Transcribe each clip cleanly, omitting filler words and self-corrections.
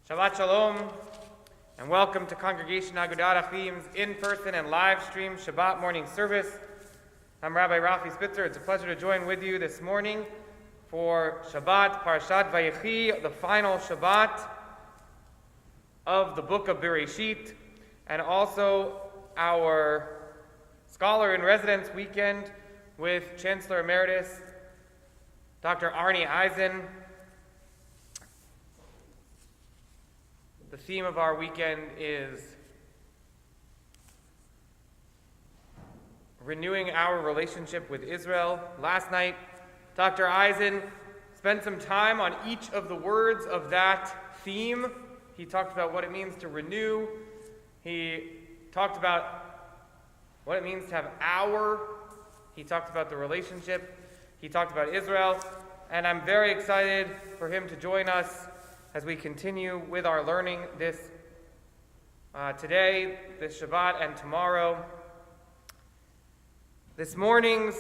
Shabbat Shalom, and welcome to Congregation Agudat Achim's in-person and live-stream Shabbat morning service. I'm Rabbi Rafi Spitzer. It's a pleasure to join with you this morning for Shabbat, Parashat Vayechi, the final Shabbat of the book of Bereshit, and also our Scholar in Residence weekend with Chancellor Emeritus Dr. Arnie Eisen. The theme of our weekend is renewing our relationship with Israel. Last night, Dr. Eisen spent some time on each of the words of that theme. He talked about what it means to renew. He talked about what it means to have our. He talked about the relationship. He talked about Israel. And I'm very excited for him to join us as we continue with our learning this today, this Shabbat, and tomorrow. This morning's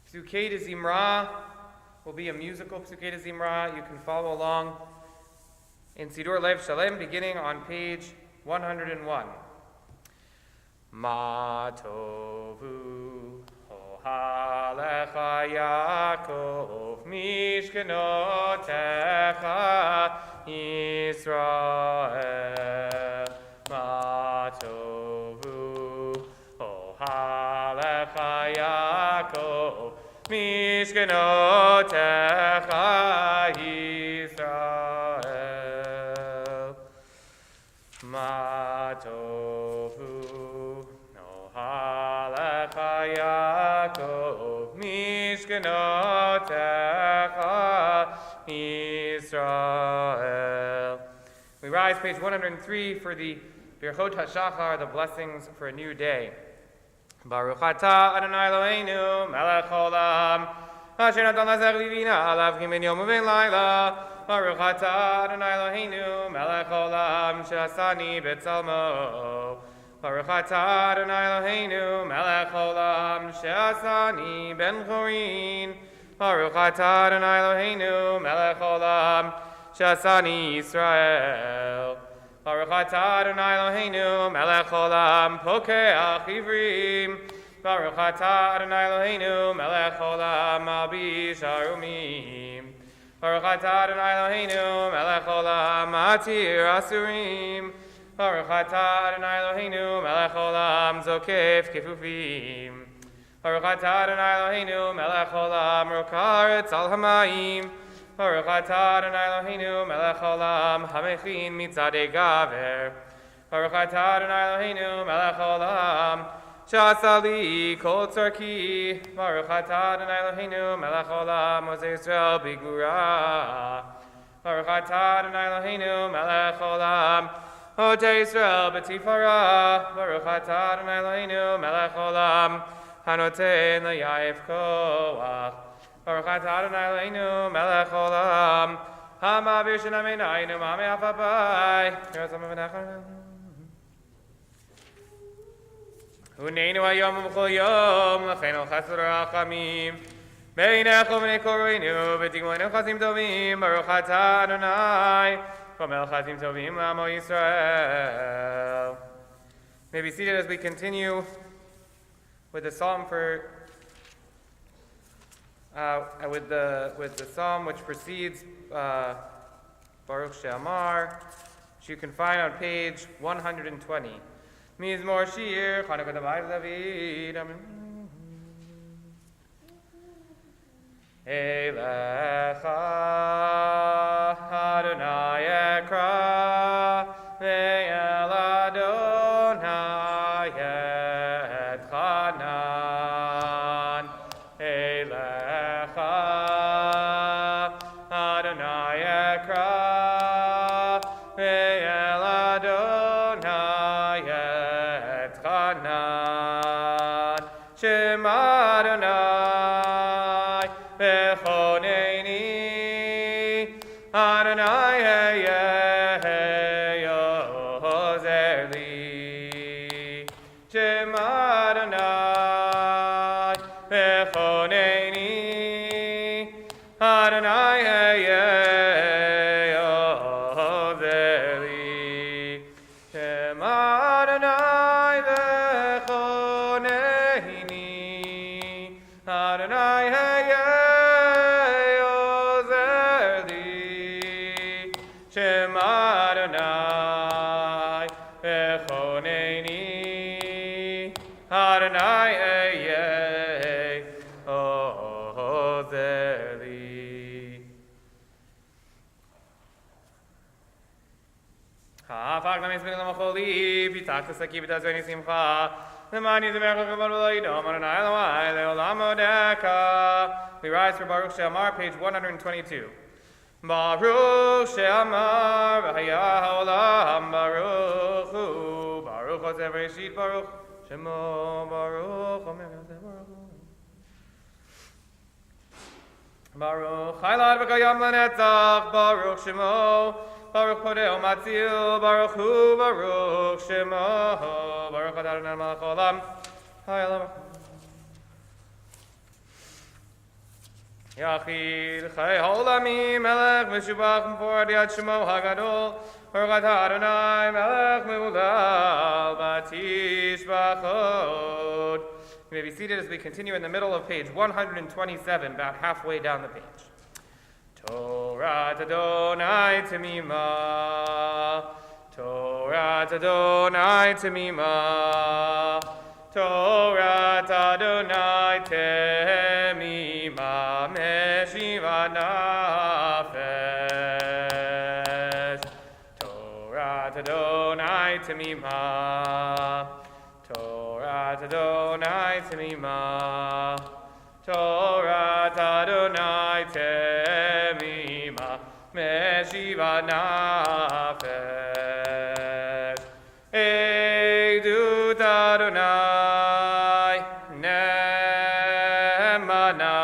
Psukei de Zimra will be a musical Psukei de Zimra. You can follow along in Sidur Lev Shalem, beginning on page 101. Ma tovu Halecha Yaakov Mishkenotecha Yisrael Ma tovu Halecha Yaakov Mishkenotecha Yisrael Ma tovu Halecha Yaakov Mishkenotecha Yisrael. We rise, page 103, for the Birchot HaShachar, the blessings for a new day. Baruch atah Adonai Eloheinu melech haolam asher natan lezech livina alav ki min yom u'vein layla. Baruch atah Adonai Eloheinu melech haolam she'asani b'tzalmo. Baruch atah Adonai Eloheinu melech haolam she'asani ben chorin. Baruch atah Adonai Eloheinu melech haolam she'asani Yisrael. Baruch atah Adonai Eloheinu melech haolam pokeach ivrim. Baruch atah Adonai Eloheinu melech haolam malbish arumim. Baruch atah Adonai Eloheinu melech haolam matir asurim. Baruch atah Adonai Eloheinu melech haolam zokef kefufim. Baruch atah Adonai Eloheinu melech haolam rokaretz al hamayim. Baruch atah Adonai Eloheinu melech haolam hamechin mitzadei gaver. Baruch atah Adonai Eloheinu melech haolam she'asa li kol tzarki. Baruch atah Adonai Eloheinu melech haolam ozei Yisrael bigvura. Baruch atah Adonai Eloheinu melech haolam Ozei Yisrael b'tifara. Baruch atah Adonai Eloheinu melech haolam hanoten l'yaif koach. Baruch atah Adonai Eloheinu melech haolam hama'avir shinam einaynu ma'amei afabai. Huneinu hayom u'b'chol yom l'cheinu chesed rachamim beinecho v'nei kol ro'einu v'tigmoinu chasim tovim. Baruch atah Adonai Gomel chasim tovim l'amo Yisrael. May be seated as we continue with the psalm for with the psalm which precedes Baruch She'amar, which you can find on page 120. Mizmor Shir Chanukah Davai David. Amen. Elecha Adonai ekra ve'el Adonai etchanan. Elecha Adonai ekra ve'el Adonai etchanan. Shema Adonai v'choneini. Adonai yozer li. Shema Adonai v'choneini. Adonai Shema Adonai Echoneni Adonai Eyeh Ozeli Ha'afak Namis Ben Lamacholi Pitak Saki B'Tazveni Simcha Lemani Zemerach Kavod V'Loidom Adonai Elohai Le'olam Odeka. We rise for Baruch She'amar, page 122. Baruch She'amar V'Haya Ha'olam Baruch Hu Baruch Hoseh Bereshit Baruch Shemo Baruch Omer Hoseh Baruch Baruch Chailad V'Kayam L'Netzach Baruch Shemo Baruch Podeo Matzil Baruch Hu Baruch Shemo Baruch Adonai Melech Haolam Ha'olam Yachid Chai Holami Melech Meshubach Mfor Yad Shemo Hagadol Baruch Adonai Melech Meulal Batish Bachod. You may be seated as we continue in the middle of page 127, about halfway down the page. Torah Adonai Temima Torah Adonai Temima Torah Adonai Temima Meshiva Nafesh Torah Adonai Temima Torah Adonai Temima Torah Adonai Temima Meshiva Nafesh Eidut Adonai Nemana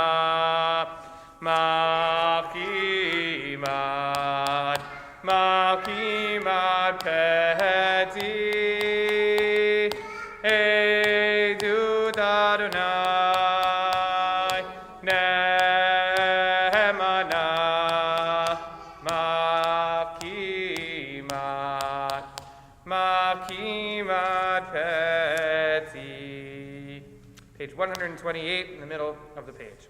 Makimat Peti Eidut Adonai Nemana Makimat Peti. Page 128 in the middle of the page.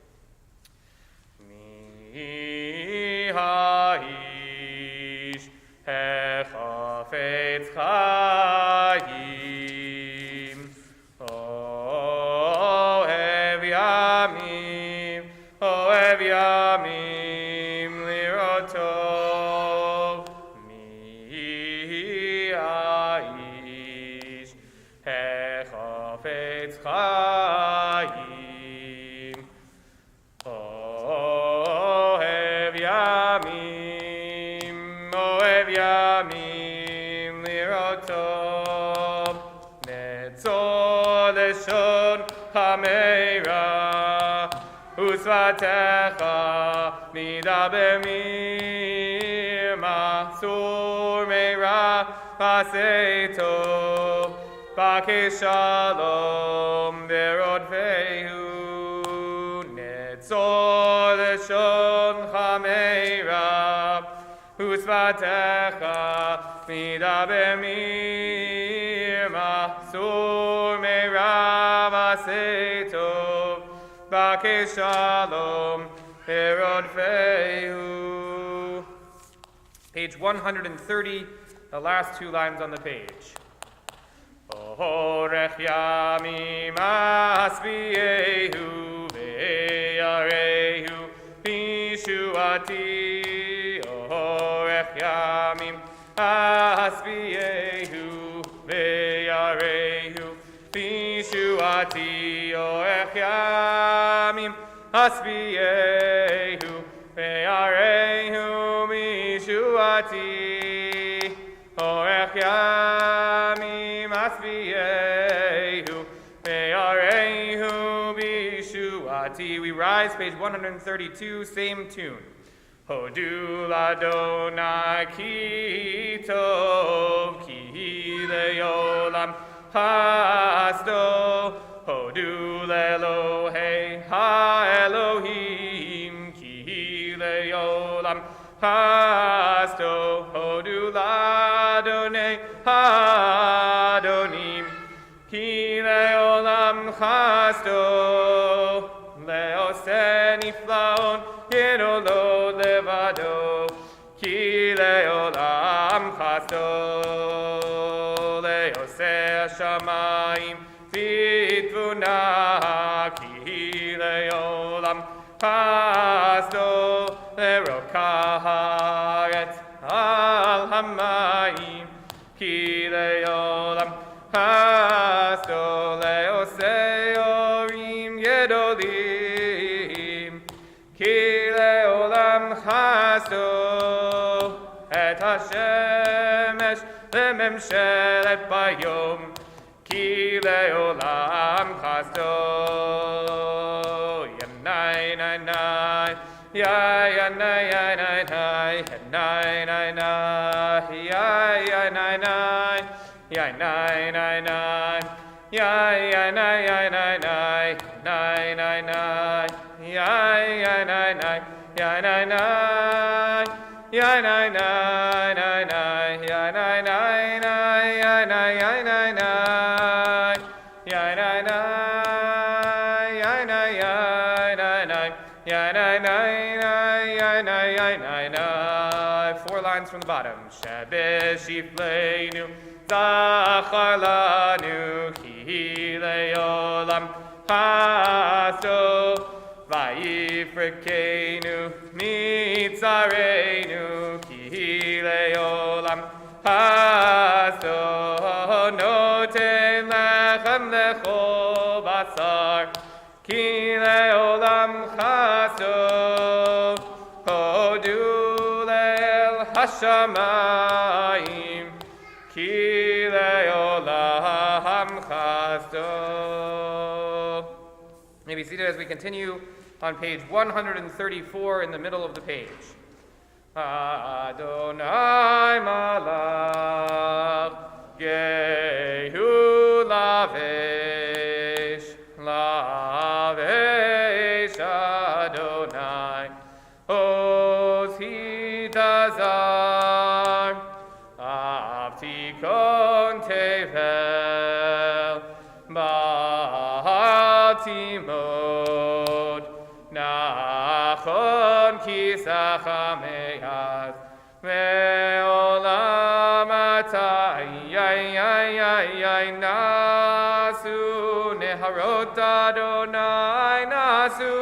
Mi ha'ish hechafetz chayim ohev yamim lirotov. Mi ha'ish hechafetz chayim ohev yamim lirotov. Netzor leshon hameira usvatecha nidaber mirma sur meira pasei tov bakei shalom verodvehu. Netzor leshon hameira usvatecha nidaber mirma sur meira pasei tov bakei shalom verodvehu. Page 130, the last two lines on the page. Orech yamim asbiehu ve'yarehu bishuati. Orech yamim asbiehu ve'yarehu bishuati. Orech yamim asbiehu ve'yarehu bishuati. Orech yamim asbiehu ve'yarehu bishuati. We rise, page 132, same tune. Hodu l'Adonai ki tov ki le'olam hasdo. Hodu le'Elohei ha'Elohim ki le'olam hasdo. Hodu l'Adonai ha'Adonim ki le'olam hasdo. Le'oseh niflaon yedolo levado ki le'olam chasto leoseh hashamayim vitvuna ki leolam chasto lerokah haaretz al hamayim ki leolam chasto leoseh orim gedolim ki leolam chasto et hashemesh lememshelet bayom ki leolam chasto yanai nai nai ya yanai nai nai yanai nai nai ya yanai nai ya nai nai nai ya yanai nai nai nai nai nai ya yanai nai ya nai nai ya nai nai nai nai ya nai nai nai ya nai nai nai ya nai nai ya nai nai ya nai nai ya nai nai. 4 lines from the bottom. Shebesh yifleinu zachar lanu ki leolam chasto vayifrekenu mitzareinu ki leolam chasto noten lechem lechol basar ki leolam chasto hodu le'el hashamayim ki leolam chasto. May be seated as we continue on page 134 in the middle of the page. Adonai malach gehu lavesh lavesh Adonai oz hitazar avtikon tevel Timod nachon kisachameyaz ve'olam atay nasu neharot Adonai nasu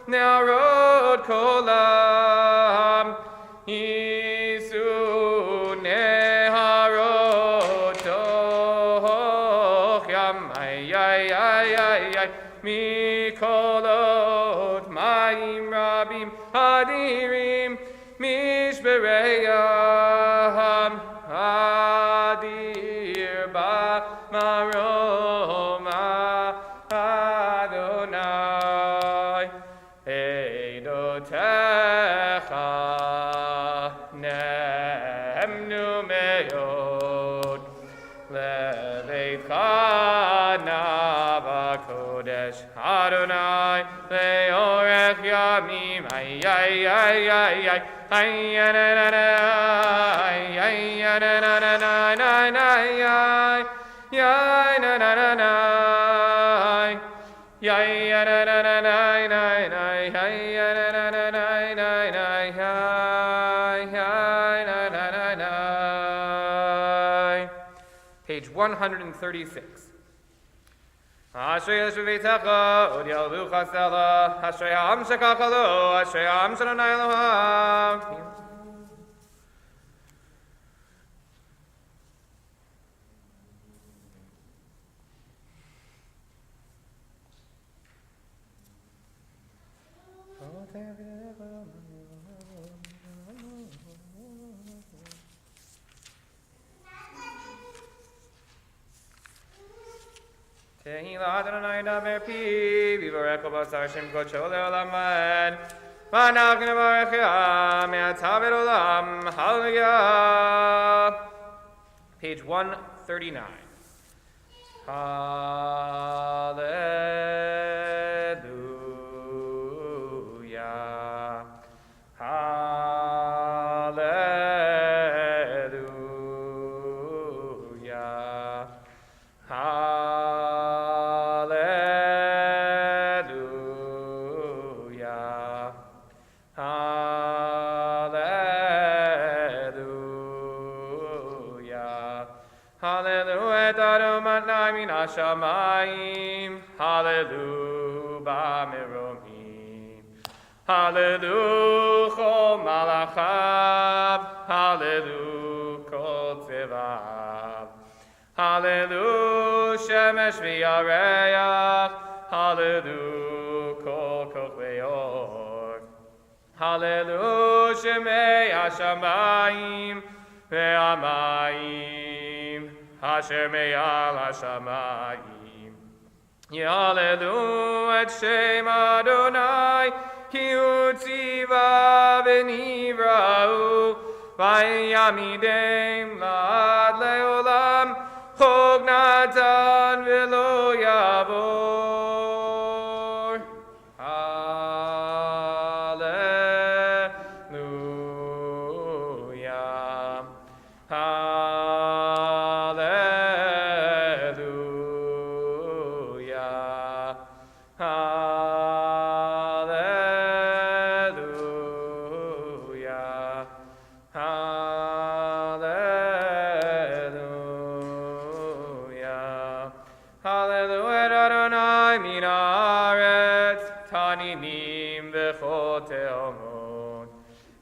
neharot kolam isu neharot toch yam Mikolot Mayim Rabim Hadirim Mishbereyam Hadir Ba Maroma Adonai Eidotecha Nemnu Meyod Leveitcha Adonai leorech yamim ay ay ay ay ay ay na na na ay na na na na na na ay na na na na ay na na na na na na ay na na na na na na ay. Page 136. Ashrei Yeshuvitecha, Od Yalvu Chasela, Ashrei Ha'am Shekachalo, Ashrei Ha'am Shadonai Eloham. Tehillah Adonai daber pi, v'vorech basar Shem kodsho le'olam v'ed. V'anach nevarechah me'atah v'olam. Hallelujah. Page 139. Hallelujah. Hallelujah. Hallelujah. Hallelujah. hashamayim, hallelu b'meromim, hallelu chol malachav, hallelu kol tzevav, hallelu shemesh v'yareach, hallelu kol kochveyor, hallelu shemei hashamayim ve'amayim, asher me'al hashamayim. Yalelu et shem Adonai, ki hu tziva v'nivra'u, v'yamidem la'ad le'olam, chog natan v'lo yavor. Hallelujah. Hallelujah. Hallelujah. Hallelujah. Hallelujah. Adonai min haaretz, taninim v'chol te'omot.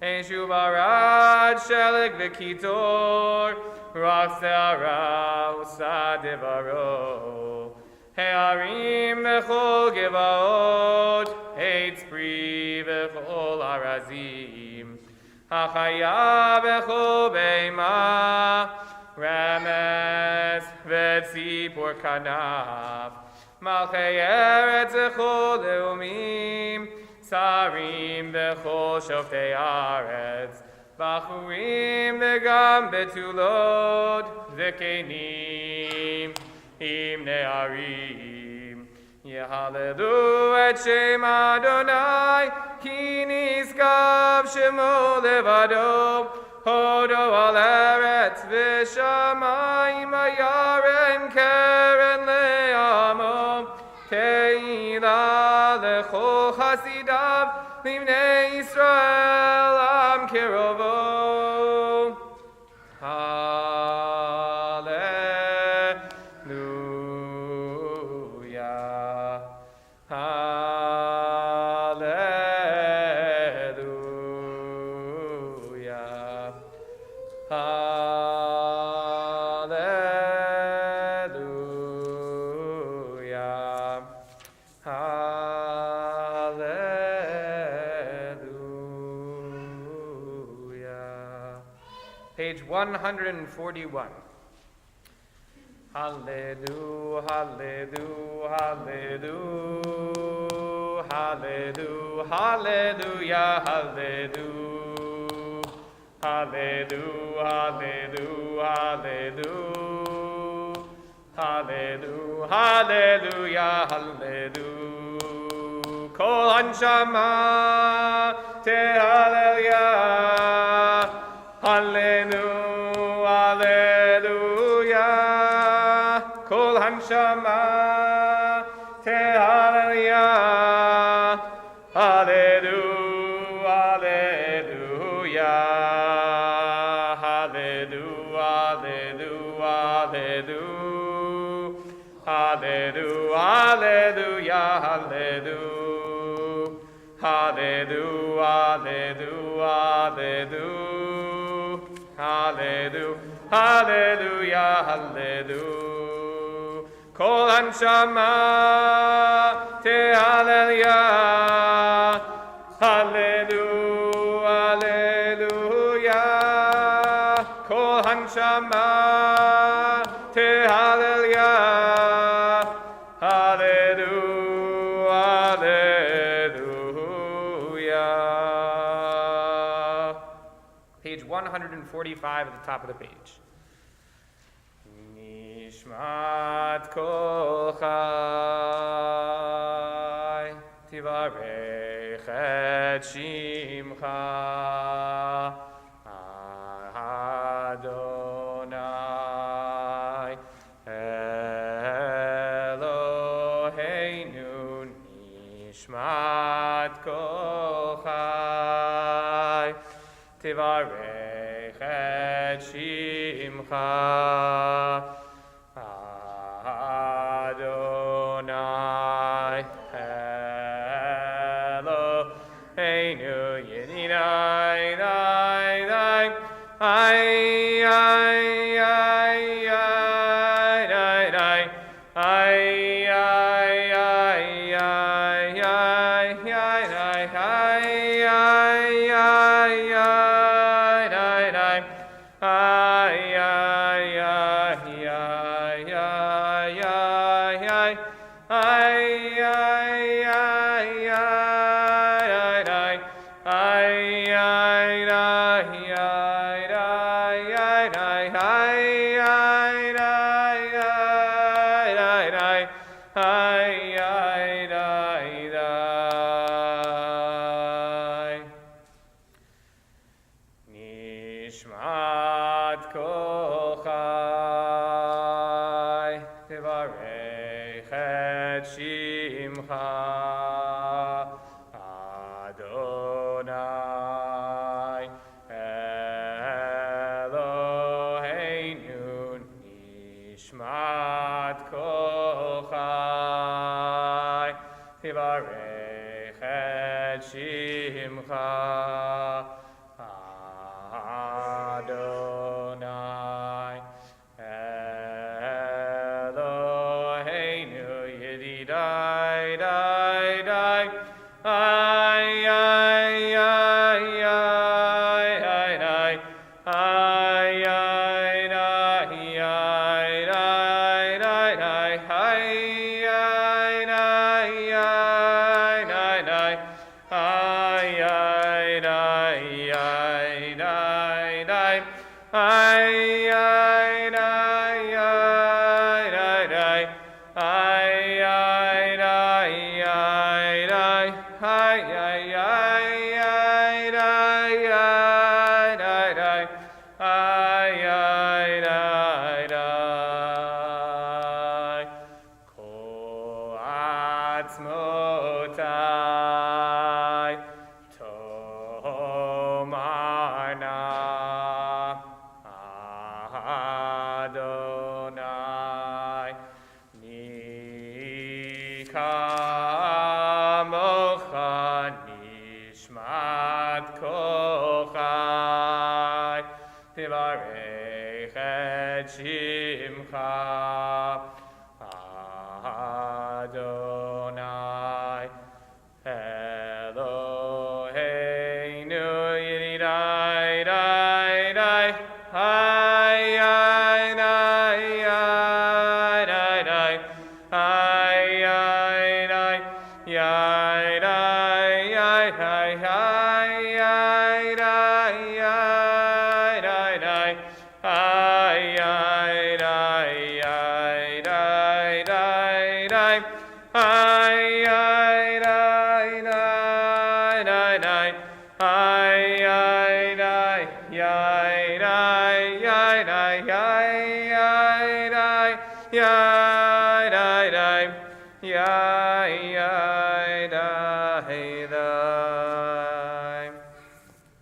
Eshu barad shelik v'kitor, rach se'ara usa devaro. He'arim v'chol gevaot, eitz pri v'chol arazim. Hachaya v'chol be'ima, remes v'tzipor kanaf. Malchei eretz v'chol leumim, sarim v'chol shoftei aretz. Bachurim v'gam betulot, zekenim im ne'arim. Yehalelu et shem Adonai, ki niskav shemo levado, hodo al eretz v'shamayim hayarem keren le'amo, te'ila lechol chasidav, limnei Yisrael am kerovo. Hallelujah. Hallelujah. Hallelujah. Hallelujah. Page 141. Hallelujah, hallelujah, hallelujah, hallelujah, hallelujah, hallelujah, hallelujah, hallelujah, hallelujah, hallelujah. Kol hanshama tehallelujah, hallelujah, hallelujah. Kol hanshama tehallelujah, hallelujah, hallelujah, hallelujah, hallelujah, hallelujah, hallelujah, hallelujah, hallelujah, hallelujah, hallelujah. Kol hanshama tehallelujah, hallelujah, hallelujah. Kol hanshama tehallelujah, hallelujah, hallelujah. Page 145 at the top of the page. Nishmat kol chai, tivarech et shimcha, Adonai Eloheinu. Nishmat kol chai, tivarech et shimcha, ay, ay, ay, ay, ay, ay, ay, ay, ay, ay, Nishmat kol chai, tevarech et shimcha, Adonai Eloheinu. Nishmat kol chai, tevarech et shimcha, Adonai Eloheinu. Yedidai, dai, dai, ay, ay, ay, ay, ay, ay, ay, ay, ay, ay, ay, ay, ay, Adonai Nikamocha. Nishmat kol chai, tevarech et shimcha, Adonai Eloheinu. Yididai, dai, dai, ay, ay, ay, ay, ay, ay, ay, ay,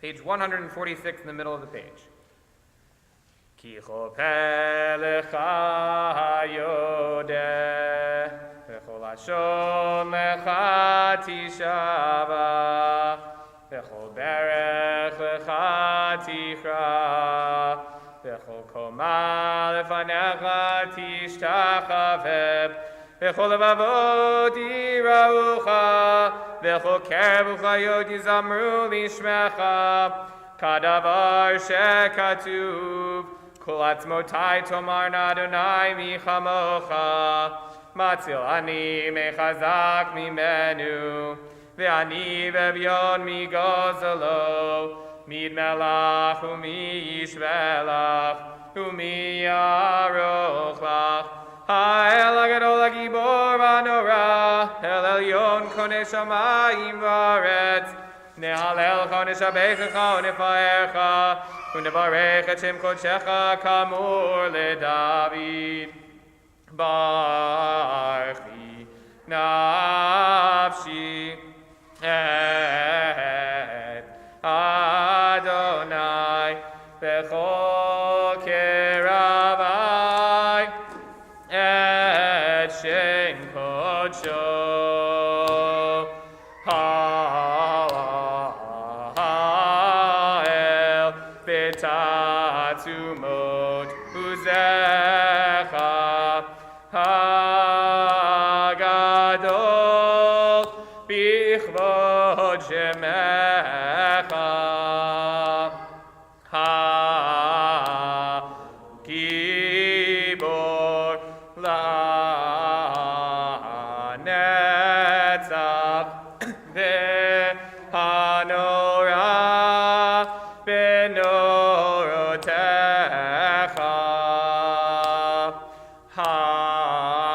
Page 146 in the middle of the page. Ki chopeh lecha yodeh, v'chol hashon lecha tishavach, v'chol berech lecha tichra, v'chol koma lefanecha tishtachaveh, v'chol levavot yiraucha, v'chol kerevucha yod yizamru lishmecha, kadavar shekatuv, kol atzmotai tomar Adonai michamocha, matzil ani mechazak mimenu, ve'ani ve'vion migozelo, mid melach umi ish melach, umi yaroch lach, ha'el agadol hagibor v'anora, el elyon koneh shamayim v'aretz, nehalelcha u'neshabechecha u'nefaecha, u'nevarech et shem kodshecha kamor leDavid. Barchi nafshi et Adonai bechol keravai et shem kodsho. Ha'el בתעצומות עוזך הגדול בכבוד שמך הגיבור לנצח והנורא בנורותיך המלך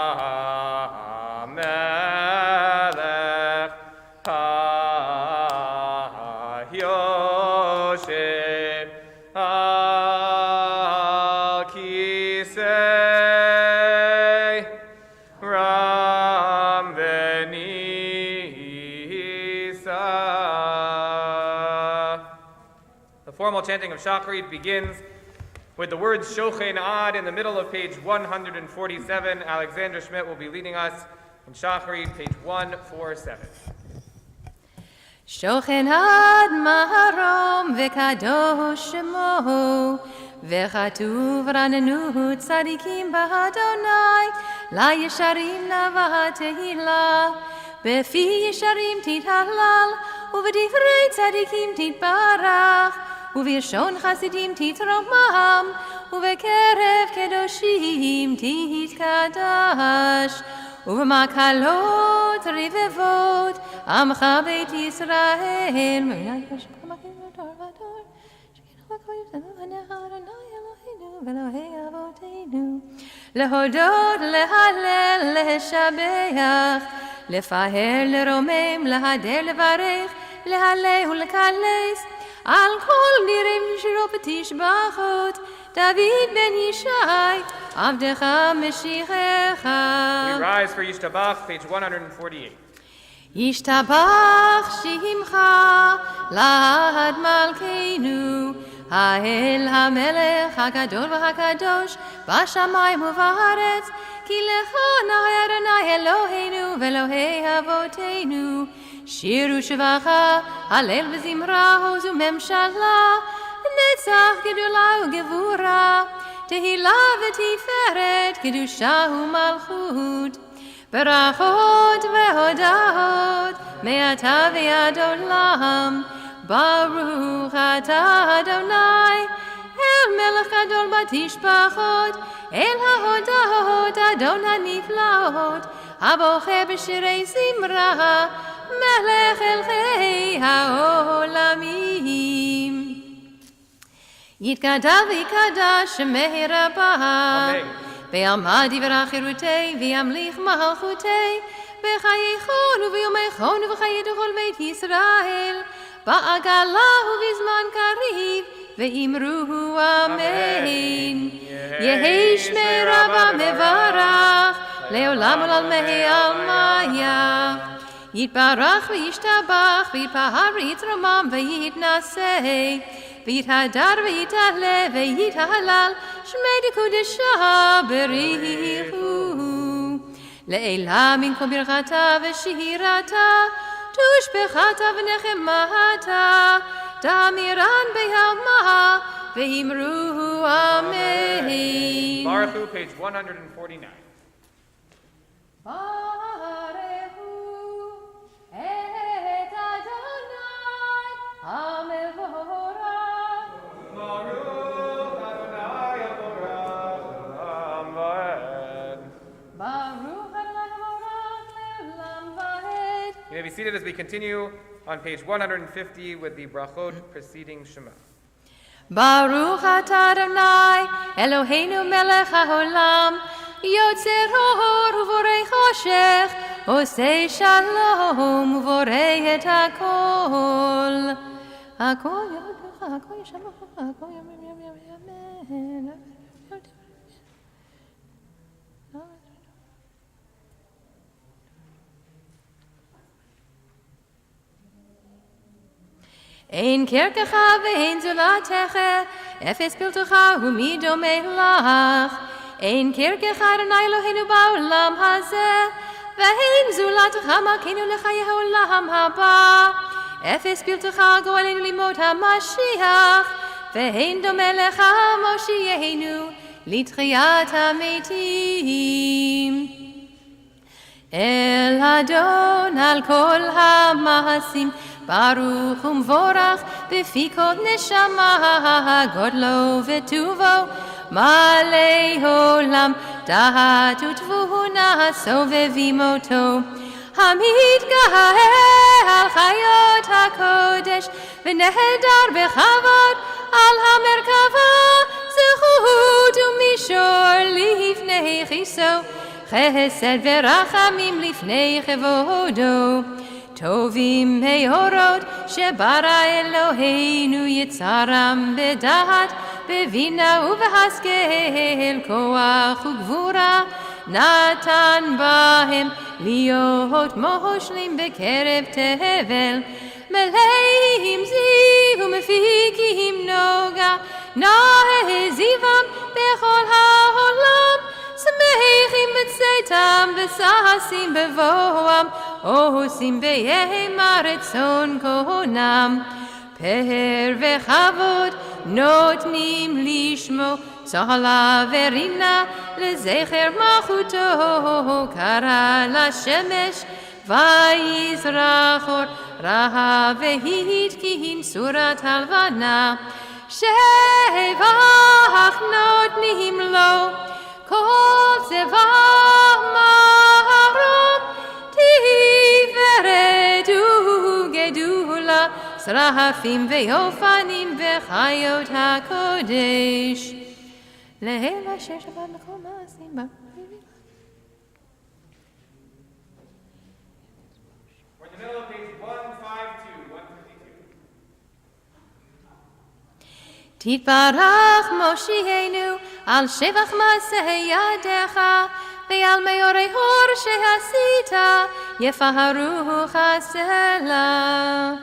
היושב על כיסא רם ונישא. The formal chanting of Shacharit begins with the words Shochen Ad in the middle of page 147. Alexander Schmidt will be leading us in Shacharit, page 147. Shochen Ad Maharom v'kadosh shemo v'chatuv ranenu tzadikim b'Adonai la yesharim nava tehila b'fi yesharim tithalal u'v'divrei tzadikim titbarach u'v'yashon chasidim titromam u'v'kerev kedoshim titkadash ובמקלות רבבות עמך בית ישראל מבינת בשם דור ודור שכן הכל יבטנו אדוני אלוהינו ואלוהי אבותינו להודות להלל לשבח לפאר לרומם להדר לברך להלל ולקלס על כל נירים שירו ותשבחות David ben Yishai, Avdecha Meshichecha. We rise for Yishtabach, page 148. Yishtabach Shimcha, Lahad Malkeinu, Ha'el HaMelech, HaGadol v'HaKadosh, B'Shamayim u'Va'aretz, Ki Lecha Na'ai Adonai Eloheinu v'Elohei Avoteinu, Shiru Shevacha, Halel v'Zimra, Hozu Memshala, נצח גדולה וגבורה, תהילה ותפארת, קדושה ומלכות, ברכות והודאות, מעתה ועד עולם, ברוך אתה אדוני, אל מלך גדול בתשבחות, אל ההודאות, אדון הנפלאות, הבוכה בשירי זמרה, מלך אלוהי העולמים. יתגדל ויקדש שמי רבה, ויעמד דברי חירותי, וימליך מלכותי, בחייכון וביומייכון ובחיי כל בית ישראל, בעגלה ובזמן קריב, ואמרו אמן. יהי שמי רבה מברך, לעולם ולעולמי עלמיה. יתברך וישתבח, ויתפאר ויתרומם ויתנשא, ויתהדר ויתעלה ויתהלל, שמי דקודשה בריחו. לעילה מן כל ברכתה ושירתה, תושבחתה ונחמתה, תאמירן בימה, ואמרו אמן. Baruch, page 149. את אדוני המבורך. Baruch Adonai Aborach Olam Vaed. Baruch Adonai Aborach Olam Vaed. You may be seated as we continue on page 150 with the brachot preceding Shema. Baruch atah Adonai Eloheinu melech haolam yotzer or uvorei choshech osei shalom uvorei et hakol. Hakol yodecha, hakol yishamocha, hakol yom yom yom yom amen. Ein kerkecha ve'ein zulatecha, efes piltucha umi domei lach. Ein kerkecha Adonai Eloheinu ba'olam hazeh, ve'ein zulatecha makenu lechaye ha'olam haba. Efes piltucha go'elenu limot ha'mashiach, ואין דומה לך מושיענו לתחיית המתים. אל אדון על כל המעשים, ברוך ומבורך בפי כל נשמה, גודלו וטובו מלא עולם, דעת ותבונה סובבים אותו. המתגאה על חיות הקודש, ונהדר בכבוד על המרכבה, זכות ומישור לפני כיסו, חסד ורחמים לפני כבודו. טובים מאורות שברא אלוהינו, יצרם בדעת, בבינה ובהשכל, כוח וגבורה נתן בהם להיות מושלים בקרב תבל. מלאים זיו ומפיקים נוגה, נעזיבם בכל העולם, שמחים בצאתם וששים בבואם, עושים בהם רצון קונם. פאר וכבוד נותנים לשמו, צהלה ורינה לזכר מלכותו. קרא לשמש ויזרח אור, ראה והתקין צורת הלבנה. שבח נותנים לו כל צבא מרום, תפארת וגדולה, שרפים ואופנים וחיות הקודש. להל אשר שבת לכל מעשים בה. We're in the middle of page 152, 152. תתברך מושיענו על שבח מעשה ידיך, ועל מאורי הור שעשית יפארו חסלה.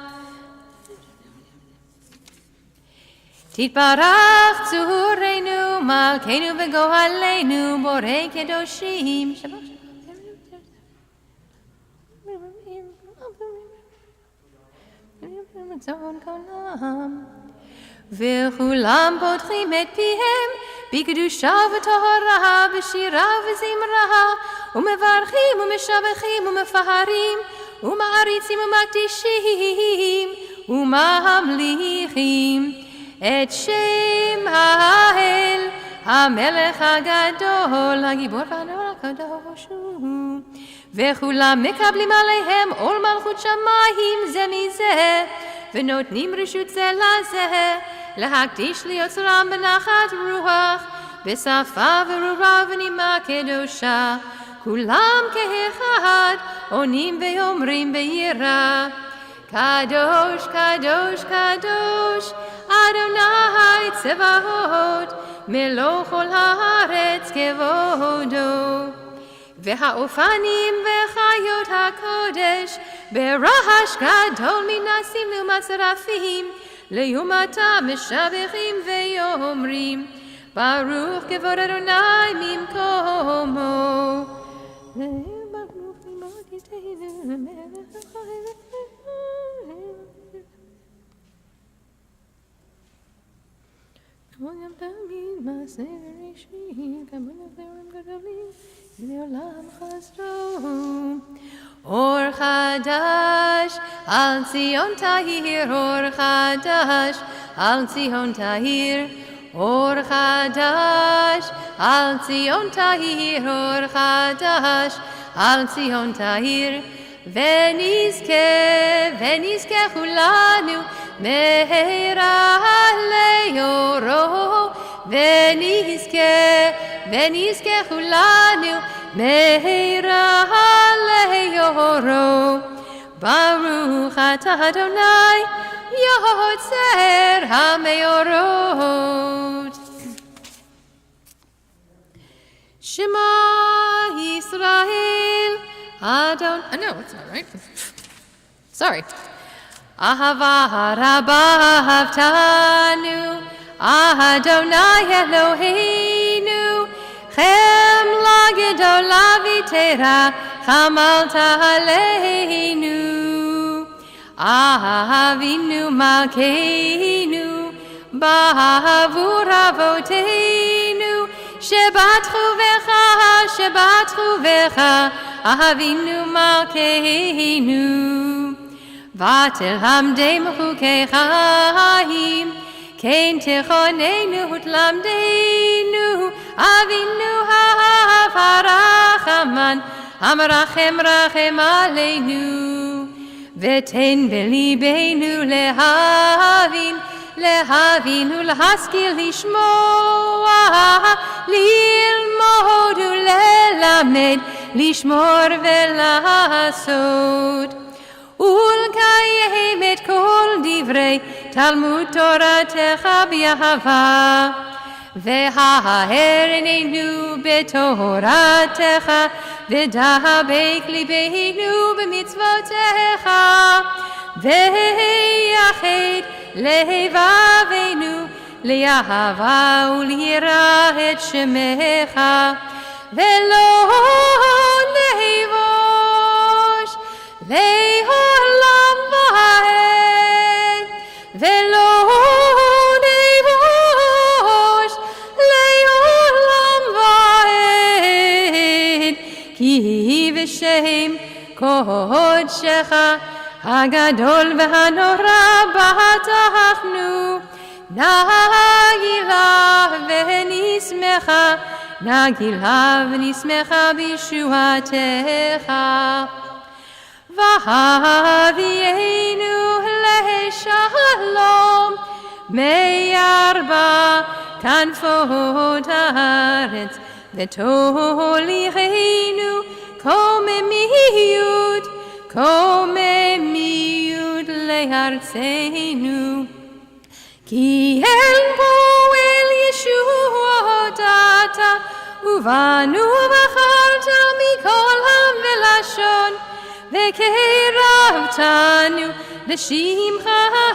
תתברך צורנו מלכנו וגואלנו, בורא קדושים. וכולם פותחים את פיהם בקדושה וטהרה, בשירה וזמרה, ומברכים ומשבחים ומפארים, ומעריצים ומקדישים, וממליכים את שם האל, המלך הגדול, הגיבור והנורא הקדוש הוא. וכולם מקבלים עליהם עול מלכות שמיים זה מזה, ונותנים רשות זה לזה, להקדיש ליוצרם בנחת רוח, בשפה ברורה ונימה קדושה. כולם כאחד עונים ואומרים ביראה, קדוש קדוש קדוש אדוני צבאות, מלוא כל הארץ כבודו. והאופנים וחיות הקודש ברעש גדול מנסים ומצרפים, לעומתה משבחים ואומרים, ברוך כבוד אדוני ממקומו. וגם תמיד מעשה ראשית, כמון דברים גדולים לעולם חסדו. אור חדש על ציון תאיר, אור חדש על ציון תאיר, אור חדש על ציון תאיר, אור חדש על ציון תאיר. ונזכה כולנו מהרה לאורו, ונזכה כולנו מהרה לאורו. ברוך אתה אדוני יוצר המאורות. שמע ישראל Adon, no, it's not right. Sorry. Ahava rabba havtanu, Adonai Eloheinu, Chem lagedola vitera, Chamalta aleinu. Ahavinu malkeinu, בעבור אבותינו, שבטחו בך, אבינו מלכנו. ותלמדם חוקי חיים, כן תכוננו תלמדנו, אבינו הרחמן, המרחם רחם עלינו. ותן בליבנו להבין ולהשכיל לשמוע, ללמוד וללמד, לשמור ולעשות. ולקיים את כל דברי תלמוד תורתך באהבה. והערננו בתורתך, ודבק ליבנו במצוותיך. ויחד לבבינו לאהבה וליראה את שמך, ולא נבוש לעולם ועד, ולא נבוש לעולם ועד, כי בשם קודשך הגדול והנורא בטחנו, נגילה ונשמחה בישועתך. והביאנו לשלום מארבע כנפות הארץ, ותוליכנו קוממיות לארצנו. כי אל פועל ישועות אתה, ובנו בחרת מכל עם ולשון, וקרבתנו לשמך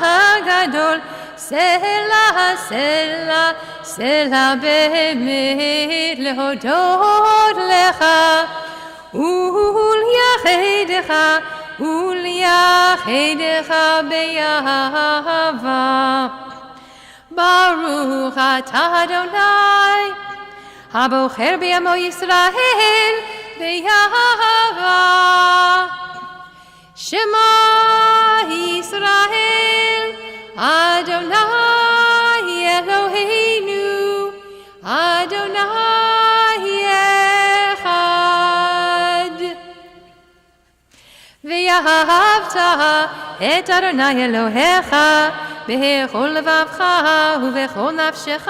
הגדול. סלע, סלע, סלע באמת להודות לך, וליחדך באהבה. ברוך אתה אדוני, הבוחר בעמו ישראל באהבה. שמע ישראל, אדוני אלוהינו, אדוני אחד. ואהבת את אדוני אלוהיך בכל לבבך ובכל נפשך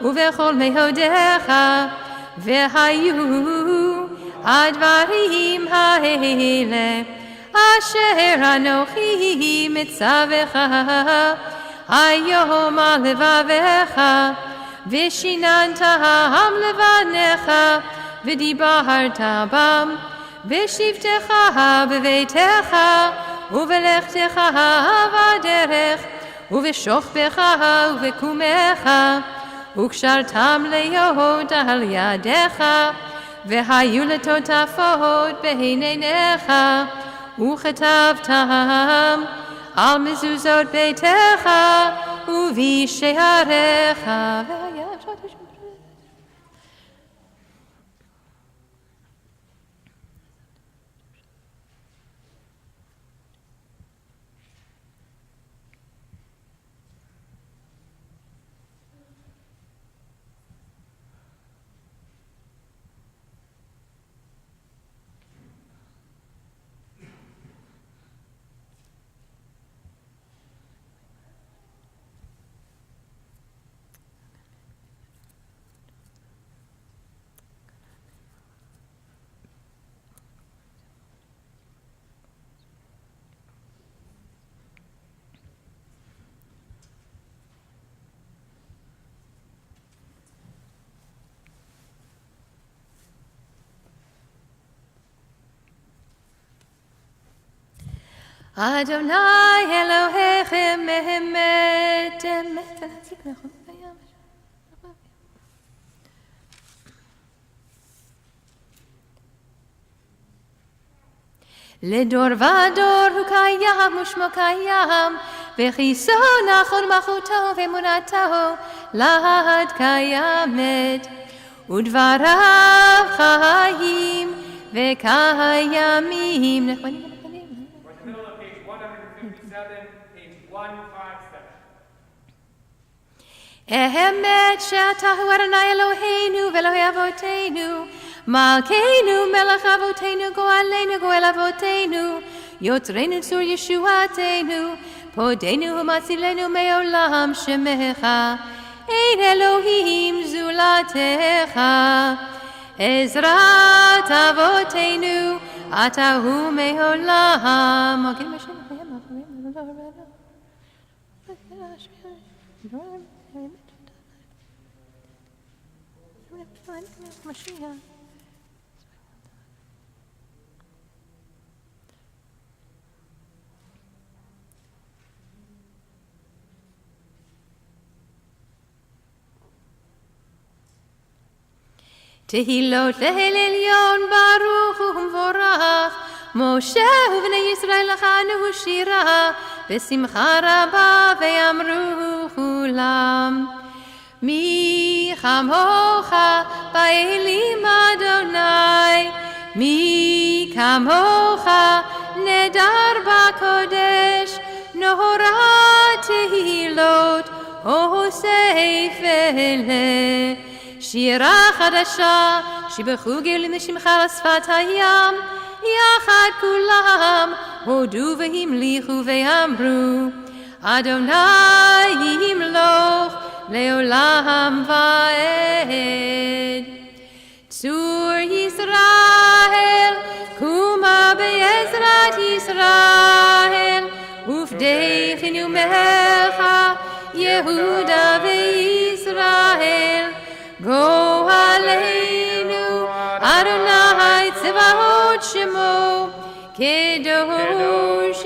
ובכל מאודיך. והיו הדברים האלה אשר אנוכי מצווך היום על לבביך, ושיננתם לבניך, ודיברת בם בשבתך בביתך, ובלכתך בדרך, ובשוכבך ובקומך, וקשרתם להיות על ידיך, והיו לטוטפות בעיני עיניך, וכתבתם על מזוזות ביתך ובשעריך. אדוני אלוהיכם אמת אמת. לדור ודור הוא קיים ושמו קיים, וכיסו נכון מלכותו ואמונתו לעד קיימת, ודבריו חיים וקיימים. We're in the middle of page 157, page 157. האמת שאתה הוא אדוני אלוהינו ואלוהי אבותינו, מלכנו מלך אבותינו, גואלנו גואל אבותינו, יוצרנו צור ישועתנו, פודנו ומצילנו מעולם שמך, אין אלוהים זולתך. עזרת אבותינו אתה הוא מעולם. תהילות לאל עליון ברוך ומבורך, משה ובני ישראל לחנו שירה בשמחה רבה ויאמרו כולם. מי כמוך באלים אדוני, מי כמוך נדר בקודש, נורא תהילות אוסף אלה. שירה חדשה שיבחו גלים לשמך על שפת הים, יחד כולם הודו והמליכו ואמרו, אדוני ימלוך לעולם ועד. צור ישראל קומה בעזרת ישראל, ופדחנו מלכה יהודה וישראל. גואלנו אדוני צבאות שמו, קדוש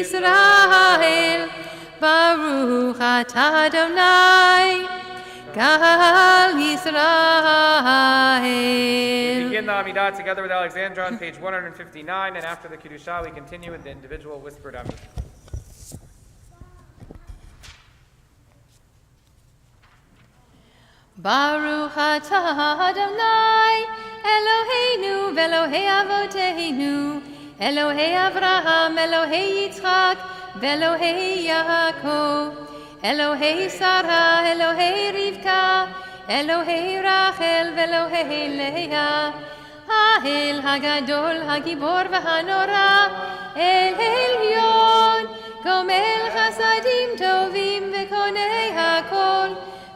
ישראל. ברוך אתה אדוני קהל ישראל. We begin the Amidah together with Alexandra on page 159, and after the Kiddushah we continue with the individual whispered Amidah. Baruch atah Adonai Eloheinu ve'Elohei avoteinu, Elohei Avraham, Elohei Yitzchak, ve'Elohei Yaakov, Elohei Sarah, Elohei Rivka, Elohei Rachel, ve'Elohei Leah, Ha'el Hagadol, Hagibor v'Hanora, El Elyon, Gomel Chasadim Tovim ve'Konei Hakol,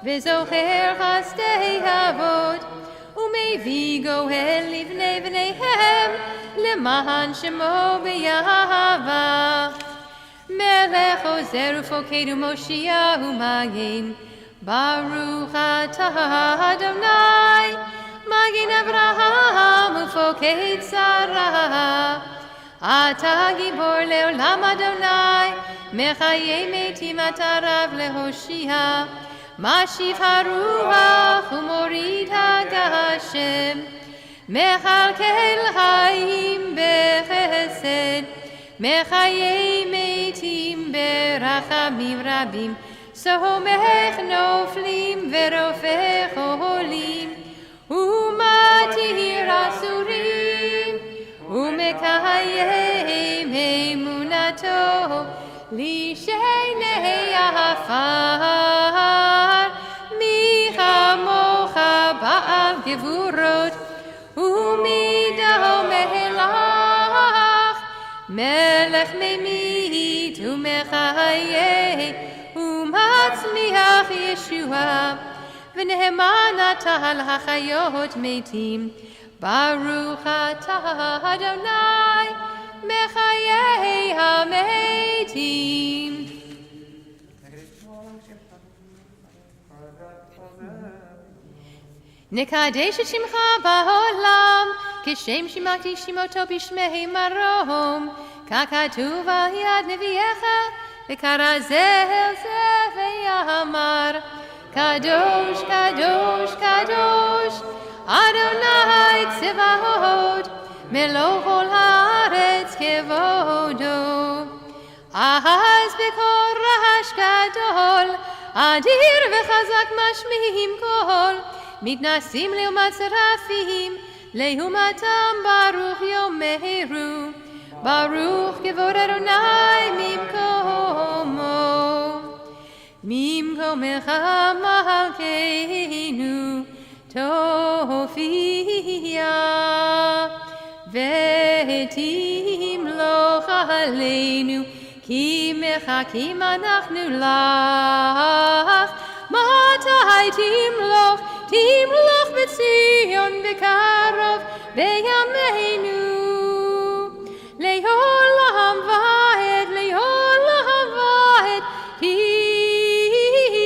וזוכר חסדי אבות, ומביא גואל לבני בניהם, למען שמו ביהבה. מלך עוזר ופוקד ומושיע ומגן, ברוך אתה אדוני, מגן אברהם ופוקד שרה. אתה גיבור לעולם אדוני, מחיי מתים אתה רב להושיע. משיב הרוח ומוריד הגשם, מכלכל חיים בחסד, מחיי מתים ברחמים רבים, סומך נופלים ורופא חולים, ומתיר אסורים, ומקיים אמונתו לשני עפר. מי כמוך בעל גבורות ומידה מלך, מלך ממית ומחיה ומצמיח ישועה, ונאמן אתה לחיות מתים. ברוך אתה אדוני מחיי המתים. נקדש את שמך בעולם, כשם שמקדישים אותו בשמי מרום, ככתוב על יד נביאך, וקרא זה אל זה ויאמר, קדוש קדוש קדוש אדוני צבאות, מלוא כל הארץ כבודו. אז בקול רעש גדול, אדיר וחזק משמיעים קול, מתנשאים לעומת שרפים, לעומתם ברוך יאמרו, ברוך כבוד אדוני ממקומך מלכנו תופיע, ותמלוך עלינו, כי מחכים אנחנו לך. מתי תמלוך? תמלוך בציון בקרוב בימינו, לעולם ועד, לעולם ועד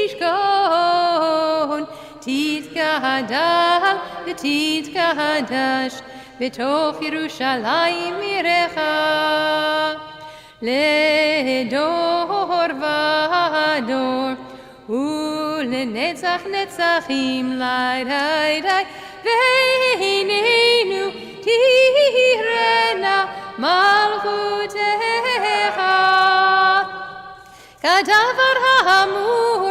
תשכון, תתגדל ותתקדש בתוך ירושלים עירך, לדור ודור ולנצח נצחים לידי, והננו תירנה מלכותך. כדבר האמור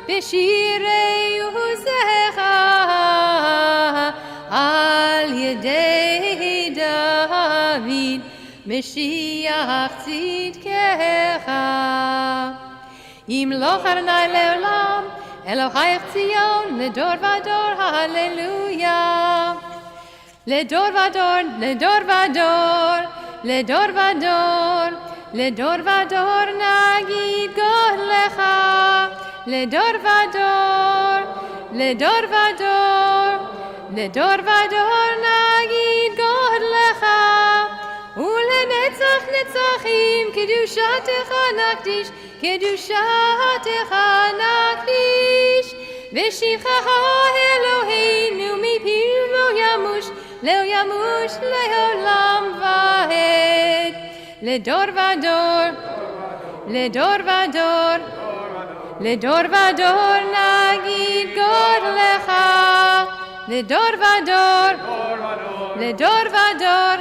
בשירי עוזך, על ידי דוד משיח צדקך. ימלוך אדוני לעולם, אלוהיך ציון לדור ודור, הללויה. לדור ודור, לדור ודור, לדור ודור, לדור ודור נגיד גודלך. לדור ודור, לדור ודור, לדור ודור נגיד גודלך. ולנצח נצחים קדושתך נקדיש, קדושתך נקדיש. ושבחך אלוהינו מפינו לא ימוש, לא ימוש לעולם ועד. לדור ודור, לדור ודור, לדור ודור נגיד גודלך. לדור ודור, לדור ודור,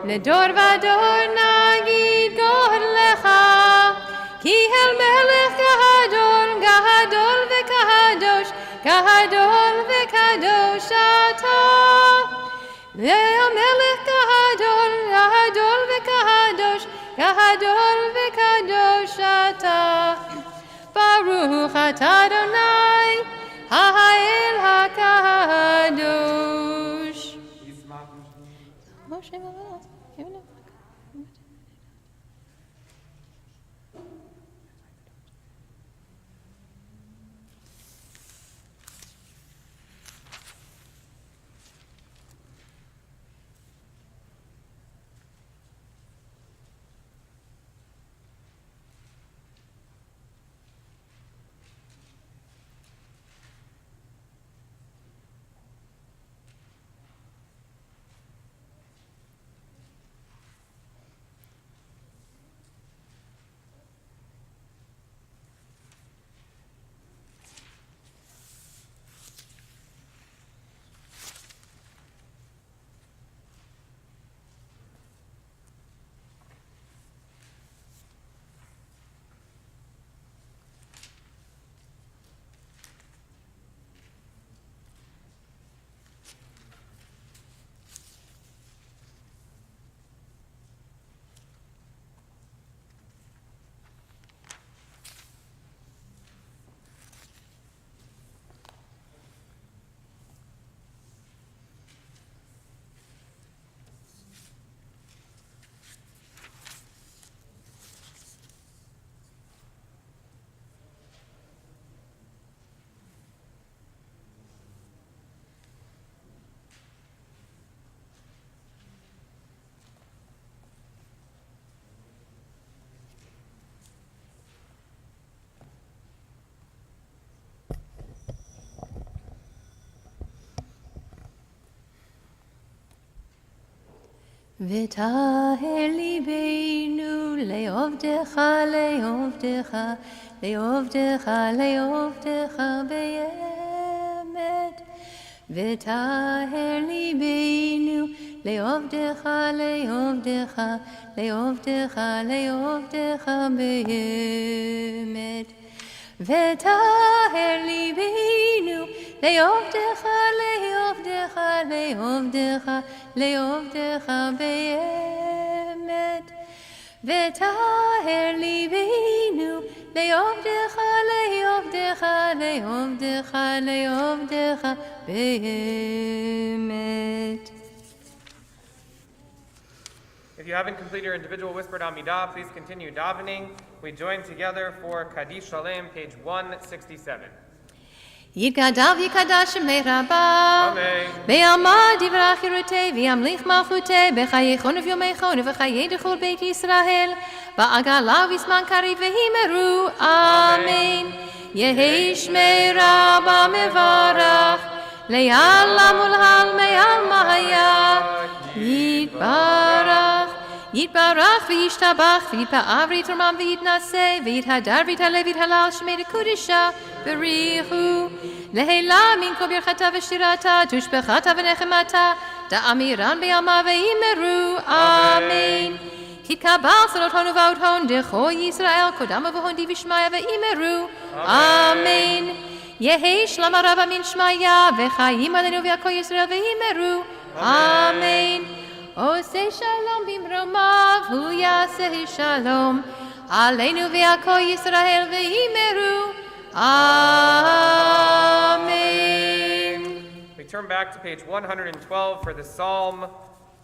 לדור ודור נגיד גודלך. כי אל מלך גדול, גדול וקדוש, גדול וקדוש אתה. למלך גדול, גדול וקדוש, גדול וקדוש אתה. ברוך אתה אדוני, האל הקדוש. וטהר ליבנו לעובדך, לעובדך, לעובדך, לעובדך באמת. וטהר ליבנו לעובדך, לעובדך, לעובדך, לעובדך באמת. וטהר ליבנו לעובדך, לעובדך, לעובדך, לעובדך באמת. וטהר ליבנו לעובדך, לעובדך, לעובדך, לעובדך באמת. If you haven't completed your individual whispered Amidah, please continue davening. We join together for Kaddish Shalem, page 167. יתגדל ויקדש שמי רבה, בעלמא דברה חירותי וימליך מלכותי, בחייכון וביומייכון ובחיי דכל בית ישראל, בעגלה ובזמן קריב והימרו, אמן. יהי שמי רבה מברך, לעלם ולעלמי עלמא היה, יתברך. יתברך וישתבח ויתפאר ויתרומם ויתנשא ויתהדר ויתעלה ויתהלל שמי לקודשה בריחו להילה מן כל ברכתה ושירתה תושבחתה ונחמתה דאמירן ביעלמה ויאמרו אמן. יתקבל שדות הון ובאות הון דכל ישראל קודם ובהון די ושמיא ויאמרו אמן. יהי שלום הרבה מן שמיא וחיים עלינו ויעקב ישראל ויאמרו אמן. עושה שלום במרומיו, הוא יעשה שלום עלינו ועל כל ישראל ויאמרו Amen. We turn back to page 112 for the Psalm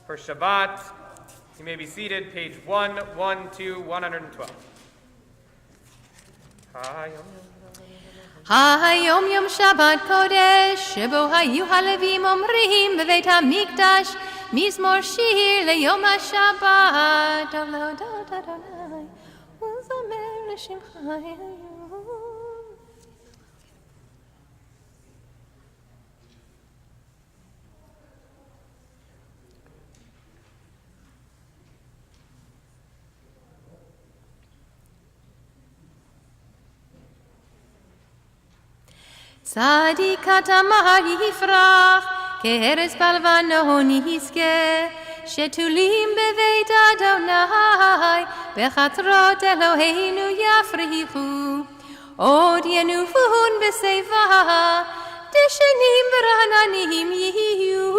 for Shabbat. You may be seated, page 112, 112. היום יום שבת קודש, שבו היו הלווים אומרים בבית המקדש מזמור שיר ליום השבת. טוב להודות אדוני ולזמר לשמך היום. צדיק התמר יפרח, כארץ בלבנון יזכה, שתולים בבית אדוני, בחצרות אלוהינו יפריחו. עוד ינופון בשיבה, דשנים ורעננים יהיו,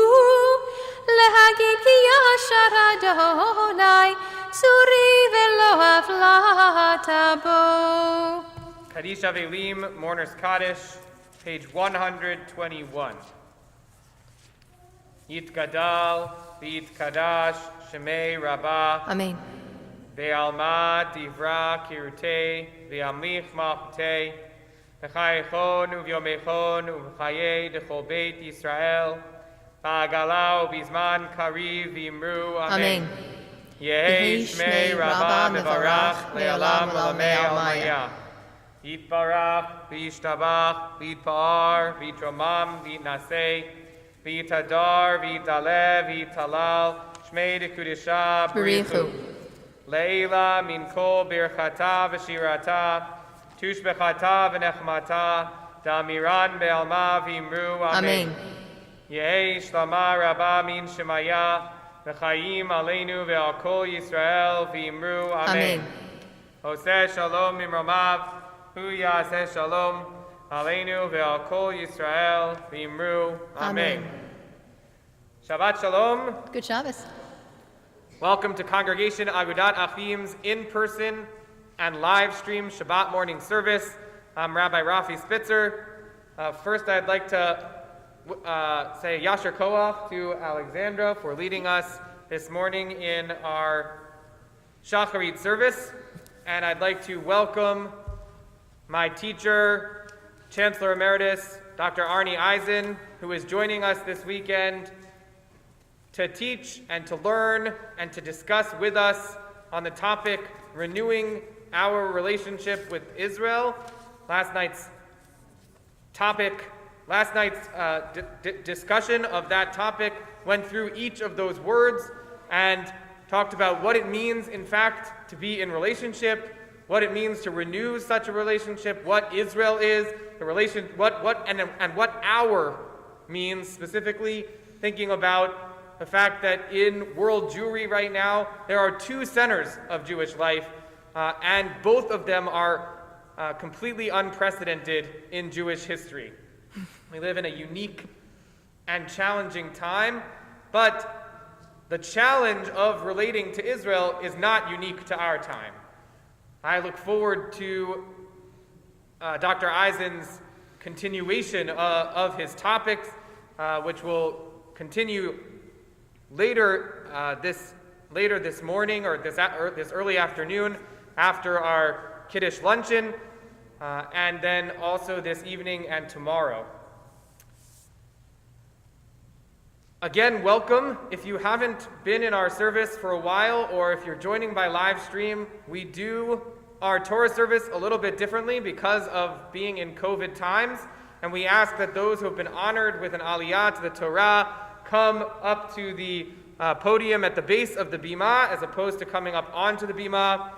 להגיד כי ישר אדוני, צורי ולא הפלת בו. Kaddish Avelim, Mourner's Kaddish, page 121. Yitgadal v'yitkadash shemei Rabbah. Amen. Ve'alma divra kirutei ve'amlich malchutei v'chayechon uvyomechon uv'chayei dechol beit Yisrael v'agala u'bizman kariv v'imru. Amen. Yehi shmei Rabbah mevarach le'olam olamei almayah. Yitbarach, v'yishtabach, v'yitpa'ar, v'yitromam, v'yitnaseh, v'yitadar, v'yitaleh, v'yitalal, shmei dekudesha b'richu. Leila min kol birchata v'shirata, tushbechata v'nechmata, da'amiran be'alma v'imru. Amen. Yehi shlama rabba min shemaya, v'chayim aleinu ve'al kol Yisrael v'imru. Amen. Oseh shalom mimromav, Hu Yaseh Shalom, Aleinu ve'al kol Yisrael v'imru. Amen. Shabbat Shalom. Good Shabbos. Welcome to Congregation Agudat Achim's in-person and live stream Shabbat morning service. I'm Rabbi Rafi Spitzer. First, I'd like to say Yasher Koach to Alexandra for leading us this morning in our Shacharit service. And I'd like to welcome my teacher, Chancellor Emeritus, Dr. Arnie Eisen, who is joining us this weekend to teach and to learn and to discuss with us on the topic renewing our relationship with Israel. Last night's discussion of that topic went through each of those words and talked about what it means, in fact, to be in relationship, what it means to renew such a relationship, what Israel is, the relation, what our means, specifically thinking about the fact that in world Jewry right now, there are two centers of Jewish life, and both of them are completely unprecedented in Jewish history. We live in a unique and challenging time, but the challenge of relating to Israel is not unique to our time. I look forward to Dr. Eisen's continuation of his topics, which will continue later this morning or this early afternoon after our Kiddush luncheon, and then also this evening and tomorrow. Again, welcome. If you haven't been in our service for a while, or if you're joining by live stream, we do our Torah service a little bit differently because of being in COVID times, and we ask that those who have been honored with an aliyah to the Torah come up to the podium at the base of the bima, as opposed to coming up onto the bima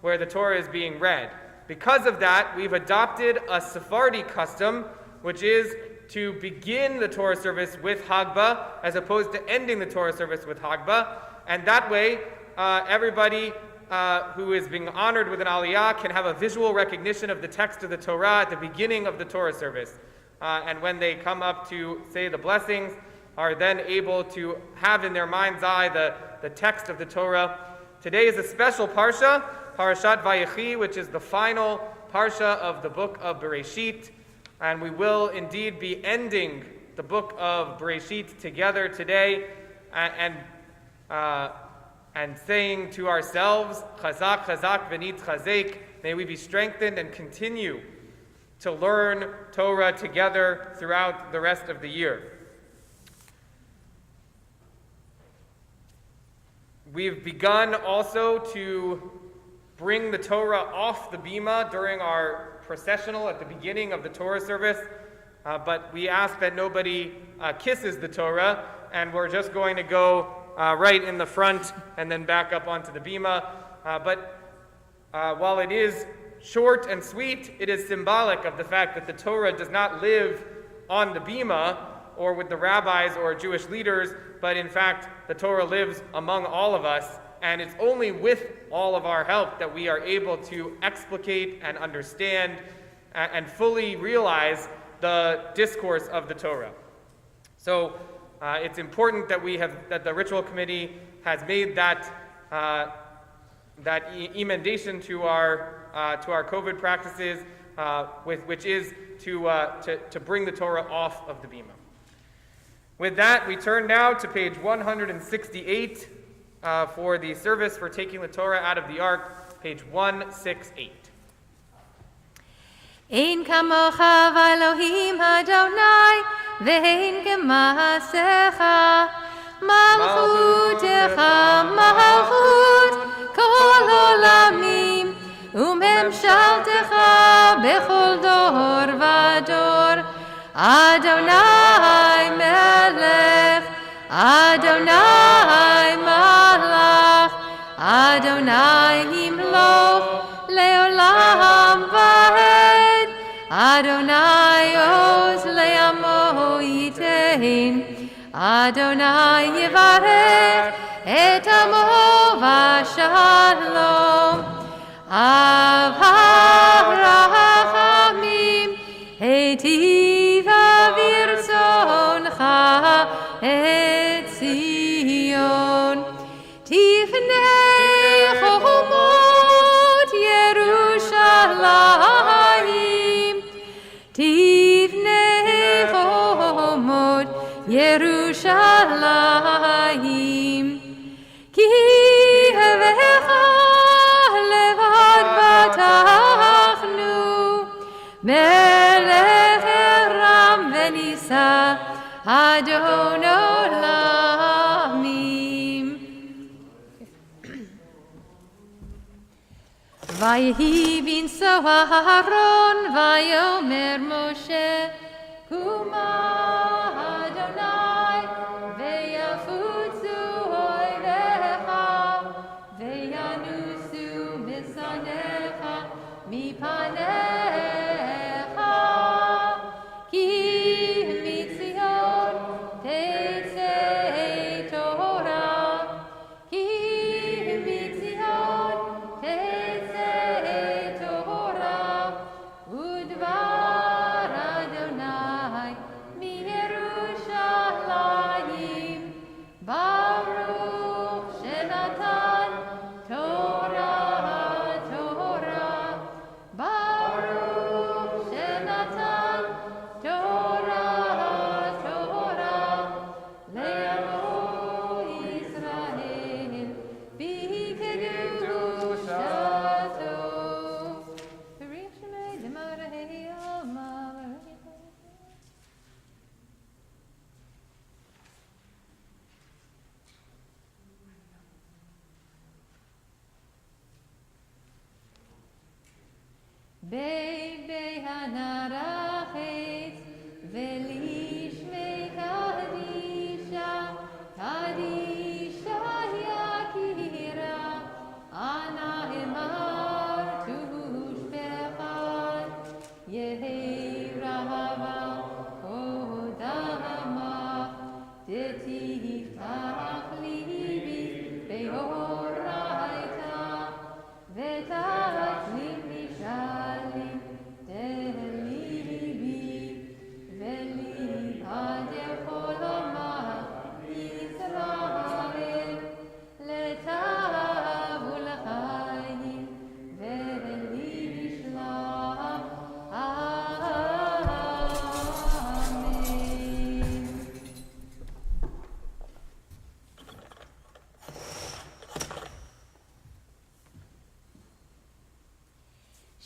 where the Torah is being read. Because of that, we've adopted a Sephardi custom, which is to begin the Torah service with Hagbah, as opposed to ending the Torah service with Hagbah. And that way, everybody who is being honored with an aliyah can have a visual recognition of the text of the Torah at the beginning of the Torah service. And when they come up to say the blessings, are then able to have in their mind's eye the text of the Torah. Today is a special parsha, Parashat Vayechi, which is the final parsha of the book of Bereshit. And we will indeed be ending the book of Bereshit together today and saying to ourselves, Chazak, Chazak, V'nit Chazek, may we be strengthened and continue to learn Torah together throughout the rest of the year. We've begun also to bring the Torah off the bima during our processional at the beginning of the Torah service, but we ask that nobody kisses the Torah, and we're just going to go right in the front and then back up onto the bima. But while it is short and sweet, it is symbolic of the fact that the Torah does not live on the bima or with the rabbis or Jewish leaders, but in fact the Torah lives among all of us, and it's only with all of our help that we are able to explicate and understand and fully realize the discourse of the Torah. So it's important that the ritual committee has made that emendation to our COVID practices, which is to bring the Torah off of the bima. With that, we turn now to page 168 for the service for taking the Torah out of the ark, page 168. Ein kamocha v'Elohim Adonai, ve'ein k'ma'asecha, malchutecha malchut kol olamim, u'memshaltecha bechol dor v'dor. Adonai melech, Adonai malach, Adonai himloch leolam va'ed, Adonai oz le'amo yitein, Adonai yivarech et amo v'shalom. Av ha'rachamim heitiv avirzoncha et Zion. Tifnei chomot Yerushalayim, Tifnei chomot Yerushalayim, Ki hevecha levad batachnu, Melech Eram v'nisa Adon olamim. Vayehi binso Aharon, vayomer Moshe, Kuma Adonai, veyafutzu oilecha, veyanusu misanecha, mipanecha, ki mitzion tetzei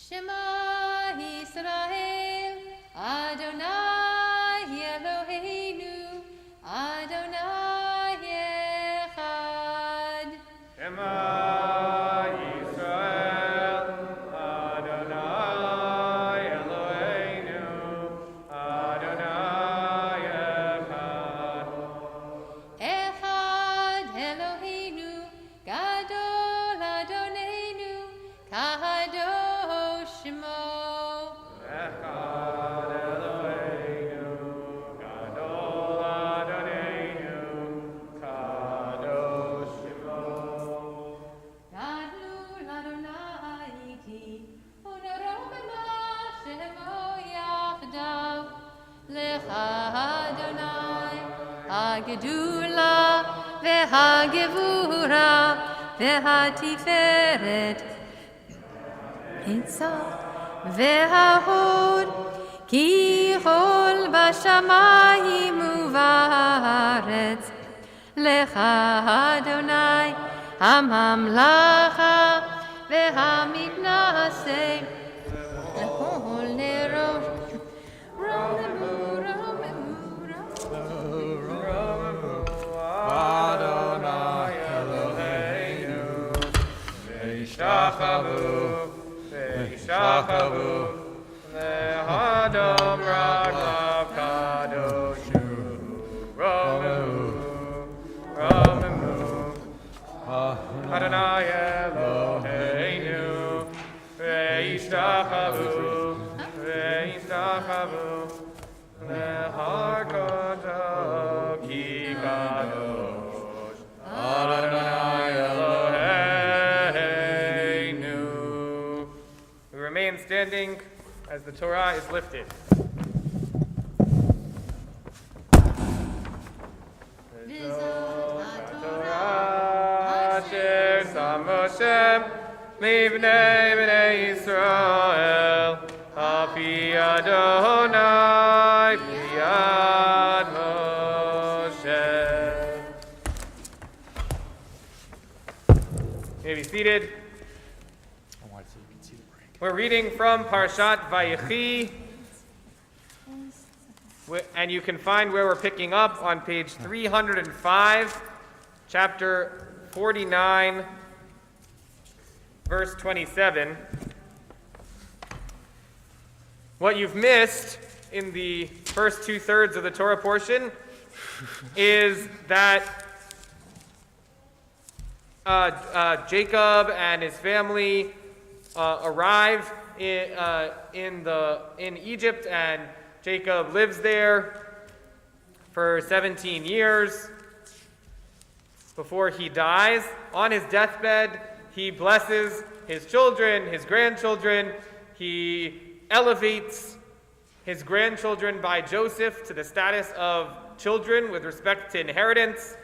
Shema Yisrael, Adonai Eloheinu, Adonai Echad. Shema Yisrael, Adonai Eloheinu, Adonai Echad. Echad Eloheinu, Gadol Adonenu, Kadosh Shmo. Echad Eloheinu, Gadol Adonenu, Kadosh Shemo. Gadol Adonai iti, unerobema shemo yachdav. Lecha Adonai, hagedula vehagevura vehatiferet. Itzah vehahod ki chol bashamayim uvaretz. Lecha Adonai hamamlacha vehamiknaseh lechol nerosh. Adonai Eloheinu, ve'ishachavu, ve'ishachavu, le'adam raglav kadoshu, romemu, romemu. Adonai Eloheinu, ve'ishachavu, ve'ishachavu, le'har kadosh ki kadosh, Adonai Eloheinu. We remain standing as the Torah is lifted. Torah asher sam Moshe livnei bnei Yisrael api Adonai b'yad Moshe. You may be seated. We're reading from Parshat Vayechi, and you can find where we're picking up on page 305, chapter 49, verse 27. What you've missed in the first two-thirds of the Torah portion is that Jacob and his family arrive in Egypt, and Jacob lives there for 17 years before he dies. On his deathbed, he blesses his children, his grandchildren. He elevates his grandchildren by Joseph to the status of children with respect to inheritance.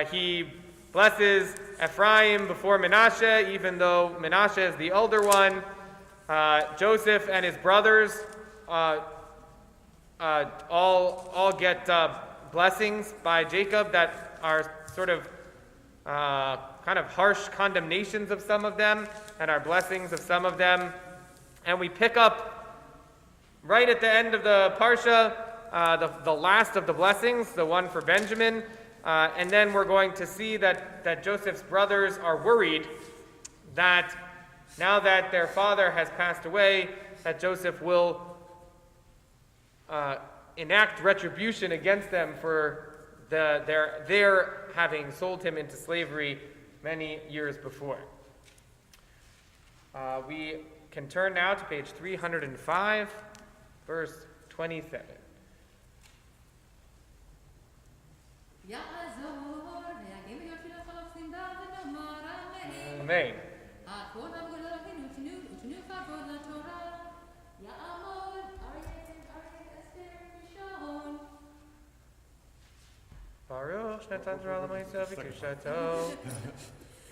He blesses Ephraim before Menashe, even though Menashe is the older one. Joseph and his brothers all get blessings by Jacob that are sort of kind of harsh condemnations of some of them and are blessings of some of them. And we pick up right at the end of the Parsha, the last of the blessings, the one for Benjamin. And then we're going to see that Joseph's brothers are worried that now that their father has passed away, that Joseph will enact retribution against them for their having sold him into slavery many years before. We can turn now to page 305 verse 27. Amen. Baruch Shnatan Torah L'Amo Yisrael B'Kedushato.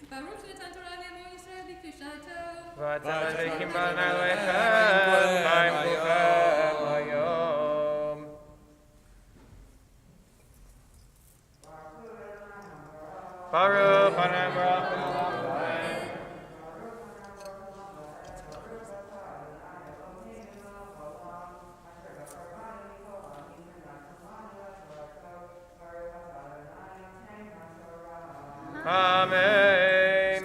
Baruch Shnatan Torah L'Amo Yisrael B'Kedushato. V'atam Avikim B'Adonai Elohechem Chaim Kulchem Hayom. Baruch Adonai Baruch Le'olam V'ed. Amen.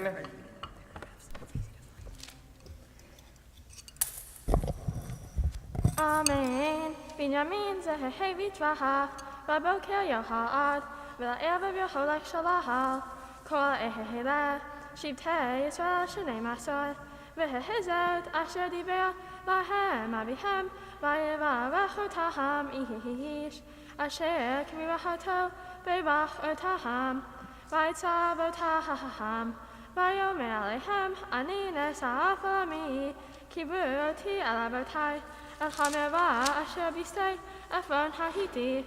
Amen. Binyamin zehehei vitvahach, vaboker yoha'ad, v'la'evav yoholach shalahal, kol ehehele, shivtei Yisrael shenei masor, v'hehezot asher diber lahem avihem, v'yevavach otaham ihihish, asher k'mivachato bevach otaham, v'yitzav otaham, v'yomer alehem, ani nesa'af alami, kivuti alabotai, Al-Hameva asher bistei Ephron Hahiti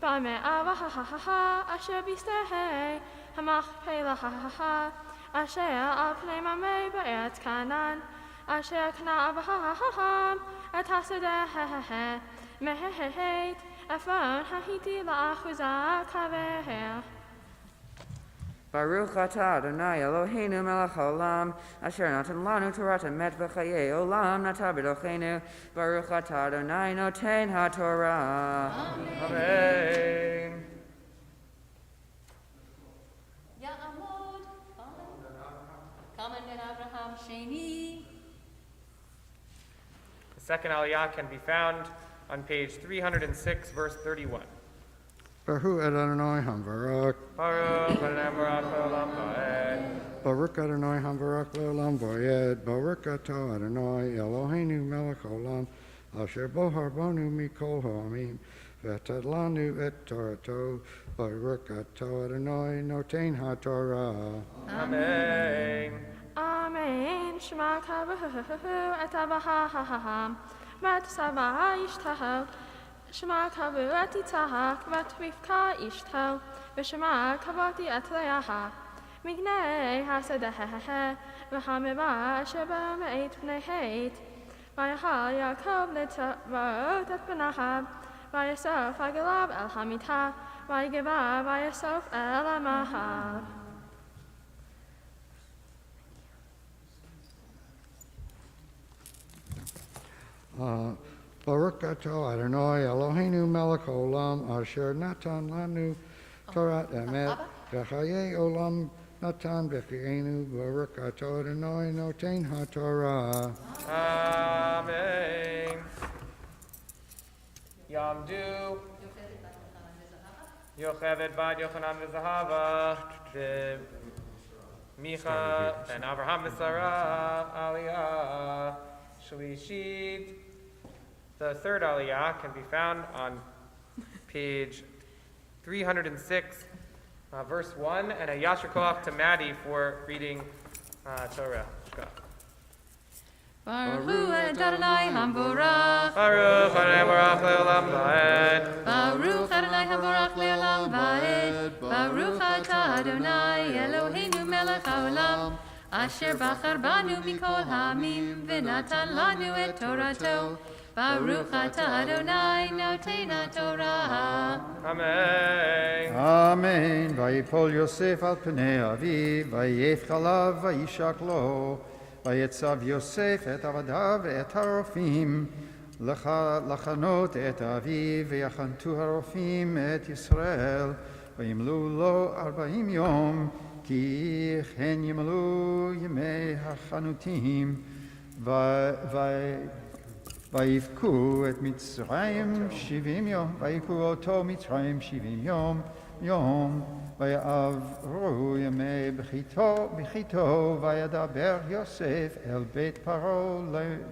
Ba'me'ava ha-ha-ha-ha asher bistei Hamach Pela ha-ha-ha asher al pnei mamei ba'eretz Canaan asher kna'a ha-ha-ha-ham et hasedeh he-he-he mehehehet Ephron Hahiti la'achuzah kaveher. Baruch atah Adonai Eloheinu melech haolam, asher natan lanu Torah emet v'chayei olam nata b'dochenu. Baruch atah Adonai noten haTorah. Amen. Ya'amod. Kamen ben Abraham Sheni. The second aliyah can be found on page 306, verse 31. Baruch Adonai Hamvarak. Baruch Adonai Baruch Le'olam Va'ed. Baruch Adonai Hamvarak Le'olam Va'ed. Baruch Atah Adonai Eloheinu melech haolam, asher bo harbanu mikol ha'amim, v'etadlanu et Torato. Baruch Atah Adonai noten haTorah. Amen. Amen. Shema kavuhu etavahahaham. Vat sabah ishtaho. Shema kavu etitzahak. Vat rivka ishto. V'shema kavati etleyaha. Mignei hasedehehe. V'hameva asher bo me'et pnei heit. V'yachal Yaakov letzavot et benahav. V'yasof agalav el hamita. V'yigeva v'yasof el amahav. Baruch Atah Adonai Eloheinu melech haolam, asher natan lanu Torah emet, v'chayei olam natan b'chayenu. Baruch Atah Adonai noten haTorah. Amen. Yamdu. Yocheved Bad Yochanan v'Zahava. Micha and Avraham v'Sarah. Aliyah. Shlishit. The third aliyah can be found on page 306, verse 1, and a yasher koach to Maddie for reading Torah. Baruch Adonai Hamvorach. Baruch Adonai Baruch Le'olam Va'ed. Baruch Adonai Hamvorach Le'olam Va'ed. Baruch Atah Adonai Eloheinu melech haolam, asher bachar banu mikol ha'amim v'natan lanu et Torato. Baruch Atah Adonai noten haTorah. Amen. Amen. Vayipol Yosef al pnei aviv, vayef chalav, vayishak lo, vayetzav Yosef et avadav et harofim, lachanot et aviv, vayachantu harofim et Yisrael, vayimlu lo 40 yom, ki chen yimlu yemei hachanutim, ויבכו את מצרים 70 יום, ויקו אותו מצרים 70 יום, ויעברו ימי בכיתו, וידבר יוסף אל בית פרעה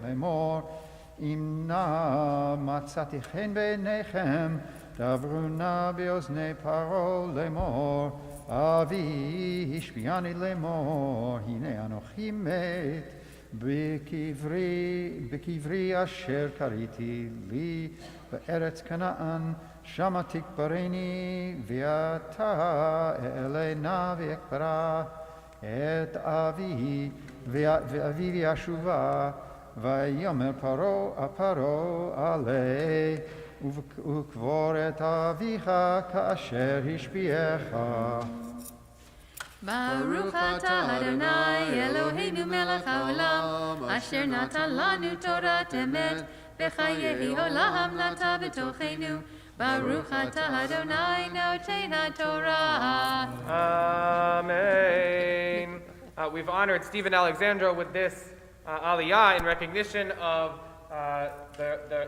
לאמור, אם נא מצאתי חן בעיניכם, דברו נא באוזני פרעה לאמור, אבי השביעני לאמור, הנה אנוכי מת, בקברי אשר קריתי לי בארץ כנען, שמה תקברני, ואתה אעלה נא ואקברה את אבי, ואבי ישובה, ויאמר פרעה עלה, וקבור את אביך כאשר השביעך. ברוך אתה אדוני אלוהינו מלך העולם, אשר נתן לנו תורת אמת, וחיי עולם נטע בתוכנו. ברוך אתה אדוני נותן התורה. Amen. We've honored Stephen Alexandra with this aliyah in recognition of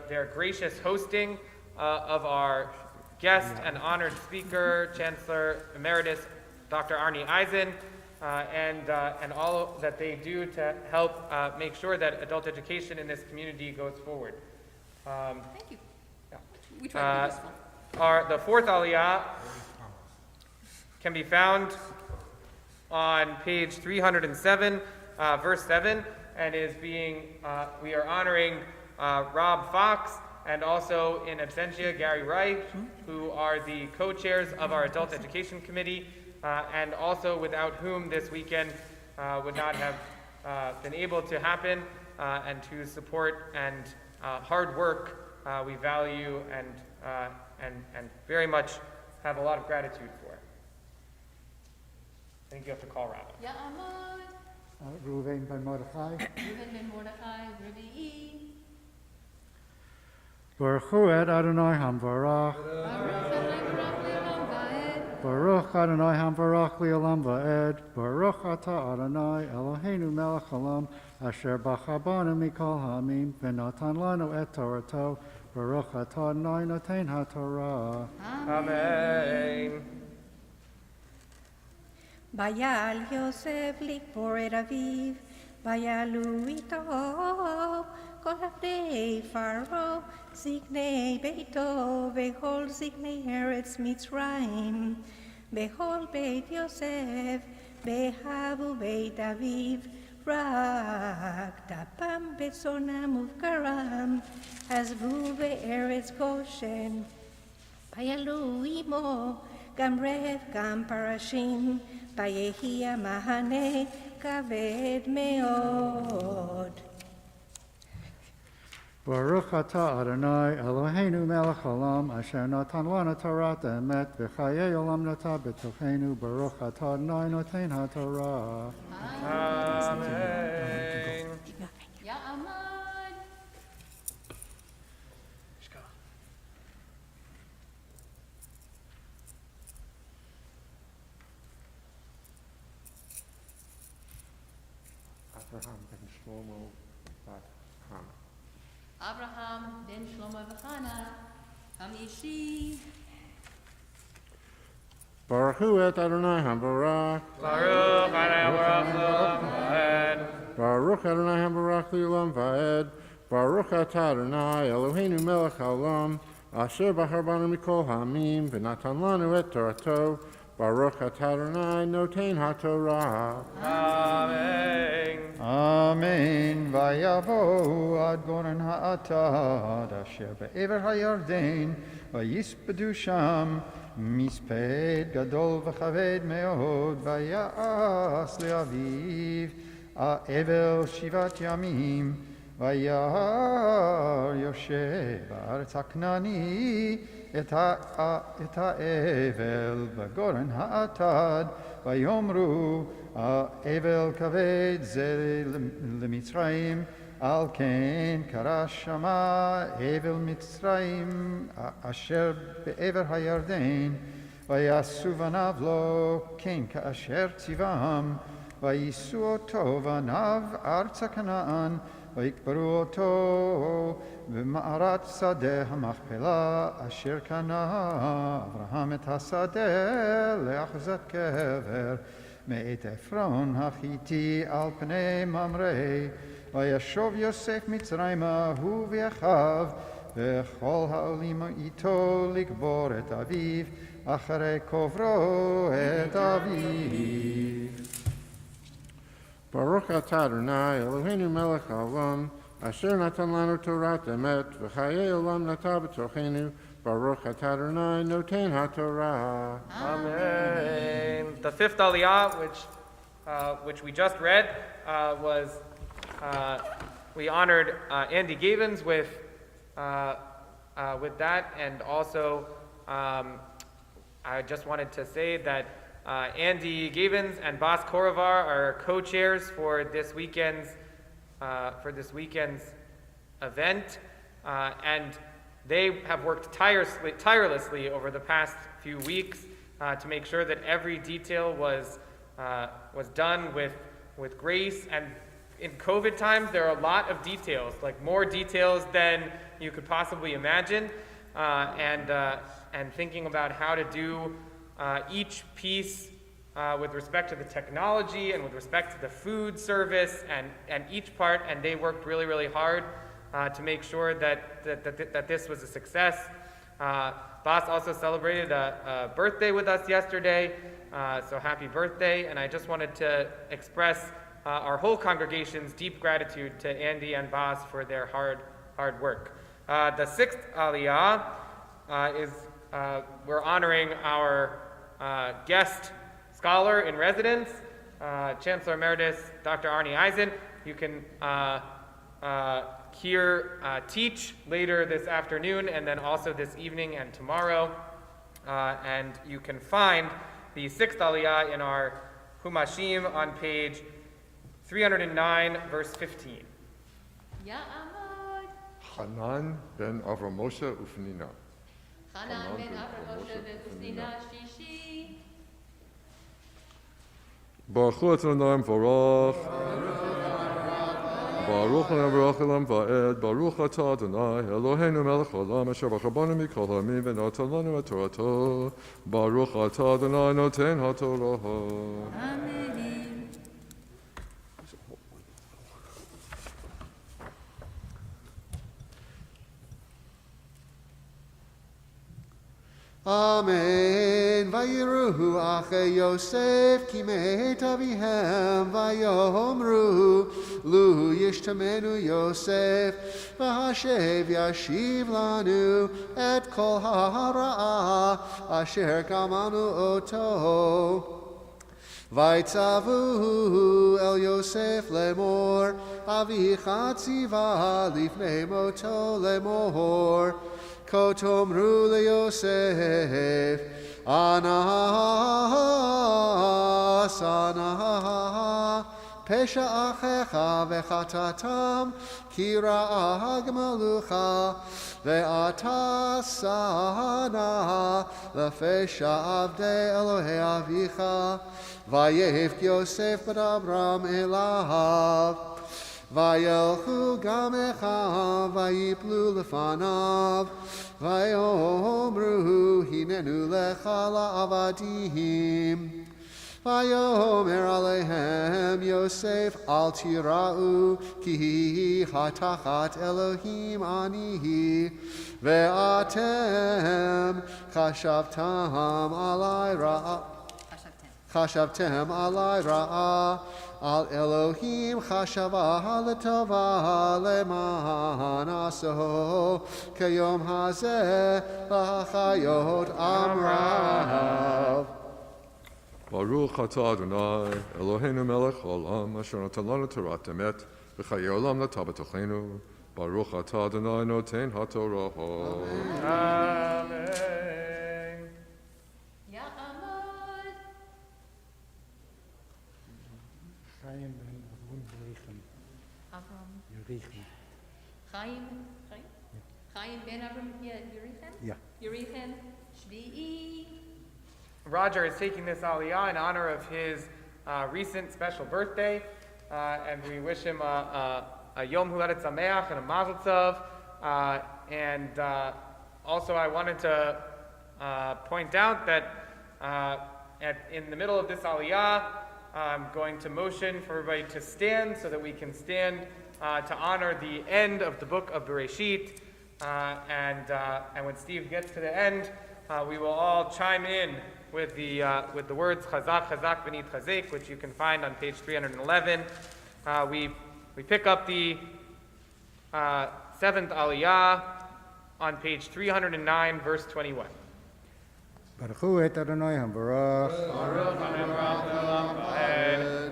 their gracious hosting of our guest and honored speaker, Chancellor Emeritus Dr. Arnie Eisen, and all that they do to help make sure that adult education in this community goes forward. Thank you. We try to be useful. The fourth aliyah can be found on page 307, verse 7, and we are honoring Rob Fox and also in absentia Gary Wright, who are the co-chairs of our Adult Education Committee, and also without whom this weekend would not have been able to happen, and to support and hard work we value and very much have a lot of gratitude for. I think you have to call Rabbi. Ya'amud, Reuven ben Mordechai. Reuven ben Mordechai, Revi'i. Baruch hu et Adonai Hamvarach. Baruch Adonai Baruch Le'olam Va'ed. Baruch Adonai Hamvarach Le'olam Va'ed. Baruch atah Adonai Eloheinu melech haolam, asher bacha banu mikol ha'amim, v'natan lanu et Torato. Baruch atah Adonai noten haTorah. Amen. ויעל יוסף לקבור את אביו, ויעלו איתו כל עבדי פרעה, זקני ביתו וכל זקני ארץ מצרים, בכל בית יוסף, באחיו ובית אביו, רק דפם בצונם ובקרם, עזבו בארץ גושן. ויעלו עמו גם רב גם פרשים, ויהי המחנה כבד מאוד. Baruch atah Adonai Eloheinu melech haolam, asher natan lanu torat emet, v'chayei olam nata b'tochenu. Baruch atah Adonai noten haTorah. Amen. Ya'amud. Abraham ben Shlomo bat Hannah. Abraham ben Shlomo v'Chana, Hamishi. Baruch hu et Adonai Hamvarach. Baruch Adonai Baruch Le'olam Va'ed. Baruch Adonai Hamvarach Le'olam Va'ed. Baruch atah Adonai Eloheinu melech haolam, asher bachar banu mikol ha'amim, v'natan lanu et Torato. Baruch atah Adonai noten haTorah. Amen. אמן. ויבואו עד גורן האטד אשר בעבר הירדן, ויספדו שם מספד גדול וכבד מאוד, ויעש לאביו אבל 7 ימים, וירא יושב בארץ הכנעני את האבל בגורן האטד, ויאמרו האבל כבד זה למצרים, על כן קרא שמה אבל מצרים אשר בעבר הירדן, ויעשו בניו לו כן כאשר ציווהם, ויישאו אותו בניו ארצה כנען, ויקברו אותו במערת שדה המכפלה, אשר קנה אברהם את השדה לאחזת קבר, מאת עפרון החיתי על פני ממרא, וישוב יוסף מצרימה הוא ואחיו וכל העולים איתו לקבור את אביו אחרי קוברו את אביו. Baruch atah Adonai Eloheinu melech haolam, asher natan lanu Torat emet, v'chayei olam nata b'tochenu, Baruch atah Adonai noten haTorah. Amen. The fifth aliyah, which we just read, was we honored Andy Gavins with that, and also I just wanted to say that Andy Gavins and Bas Koravar are co-chairs for this weekend's event, and they have worked tirelessly over the past few weeks to make sure that every detail was done with grace. And in COVID times, there are a lot of details, like more details than you could possibly imagine, and thinking about how to do each piece with respect to the technology and with respect to the food service and each part, and they worked really, really hard to make sure that this was a success. Bas also celebrated a birthday with us yesterday, so happy birthday, and I just wanted to express our whole congregation's deep gratitude to Andy and Bas for their hard work. The sixth aliyah is we're honoring our guest scholar in residence, Chancellor Emeritus Dr. Arnie Eisen. You can teach later this afternoon and then also this evening and tomorrow. And you can find the sixth aliyah in our Humashim on page 309, verse 15. Ya'amod. Hanan ben Avram Moshe Ufnina. Hanan ben Avram Moshe Ufnina Shishi. Baruch Adonai Baruch. Baruch Baruch Elam Va'ed. Baruch Atah Adonai Eloheinu melech haolam asher b'chabanu mikol ha'amim v'natan lanu et Torato. Baruch Atah Adonai noten haTorah. Amen. Amen. Vayiruhu ache Yosef ki mehet avihem vayomru lu yishtamenu Yosef v'hashev yashiv lanu et kol ha'ra'ah asher kamanu oto. Vaitzavu el Yosef lemor avicha tziva lifnei moto lemor Kotomru le Yosef, Anas, Anas, Pesha achecha vechatatam, Kira agmalucha, Ve'ata sana, Lefesha avde Elohe avicha, Vayevk Yosef bar Abram elav, Vayelchu gamecha, vayiplu lefanav, vayomru hinenu lecha la'avadim. Vayomer alehem Yosef al tira'u, ki hatachat Elohim anihi, ve'atem chashavtam alai ra'a. Chashavtem alai ra'a. Al Elohim chashava letova leman aso kayom hazeh lachayot amrav. Baruch atah Adonai Eloheinu melech haolam asher natan lanu Torat emet v'chayei olam nata b'tochenu. Baruch atah Adonai noten haTorah. Amen. Chaim ben Avram Yerichem. Chaim ben Avram Yerichem? Yeah. Yerichem Shvi'i. Roger is taking this aliyah in honor of his recent special birthday, and we wish him a Yom Huledet Sameach and a Mazel Tov. And also I wanted to point out that in the middle of this aliyah, I'm going to motion for everybody to stand so that we can stand to honor the end of the book of Bereshit. And when Steve gets to the end, we will all chime in with the words Chazak, Chazak, Benit Chazek, which you can find on page 311. We pick up the seventh Aliyah on page 309, verse 21. Baruch hu et Adonai hambarach. Baruch Adonai Baruch Le'olam Va'ed.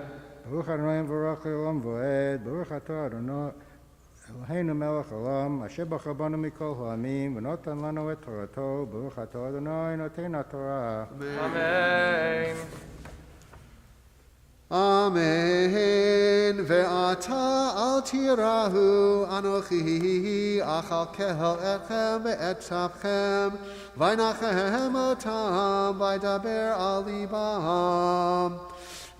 Baruch Adonai Baruch Le'olam Va'ed. Baruch atah Adonai Eloheinu melech olam, asher bachar banu mikol ha'amim, v'notan lanu et torato. Baruch atah Adonai noten haTorah. Amen. Amen. Ve'ata al tirahu anochi achal kehel etchem ve'et tapchem v'ynachem otam v'ydaber al libam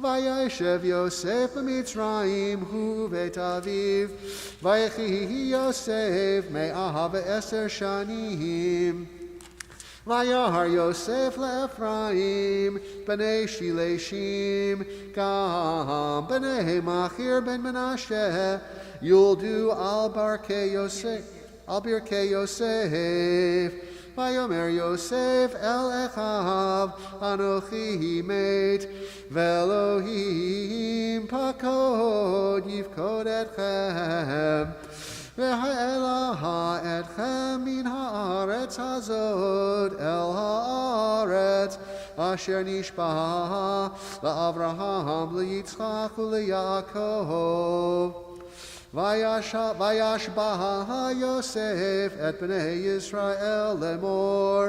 v'yeshev Yosef b'Mitzrayim hu v'et aviv v'yechi Yosef me'ah ve'eser shanim Vayahar Yosef le'Ephraim, b'nei Shileshim, gam b'nei Machir ben Menashe, yuldu al birkei Yosef. Vayomer Yosef el Echav, Anochi meit, ve'Elohim pakod yifkod etchem. Ve'ha'elaha etchem min ha'aretz hazod el ha'aretz asher nishba la'Avraham le'Yitzchak u'le'Yaakov Vayashba Yosef et bnei Yisrael lemor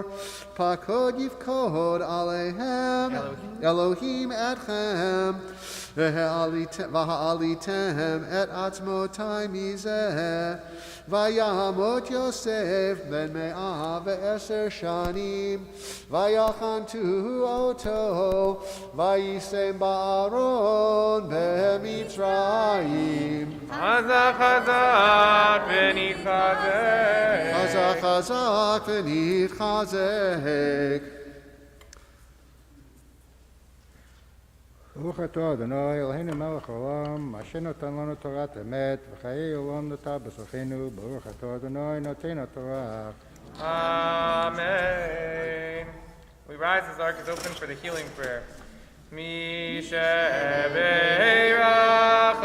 pakod yifkod aleihem Elohim etchem V'ha'alitem et atzmotai mizeh Vayamot Yosef ben me'ah ve'eser shanim Vayachantu oto Vayisem ba'aron be'mitzrayim Chazak, Chazak, Benit Chazek. Chazak, Chazak, Benit Chazek Baruch atah Adonai Eloheinu melech olam, asher notan lanu torat emet, v'chayei olam notah b'sochenu. Baruch atah Adonai noten haTorah. Amen. We rise as the ark is open for the healing prayer. Mishebeirach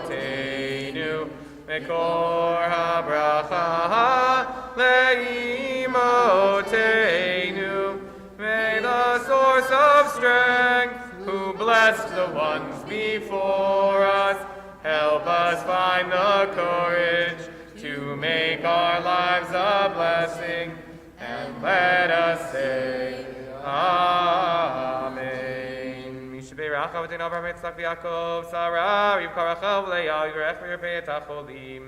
avotenu mekor habracha le'imotenu. May the source of strength, who blessed the ones before us, help us find the courage to make our lives a blessing, and let us say, Amen. Mishebeirach avotenu Avraham Yitzchak v'Yaakov Sarah Rivka Rachel v'Leah Yivrech v'Yirpei et HaCholim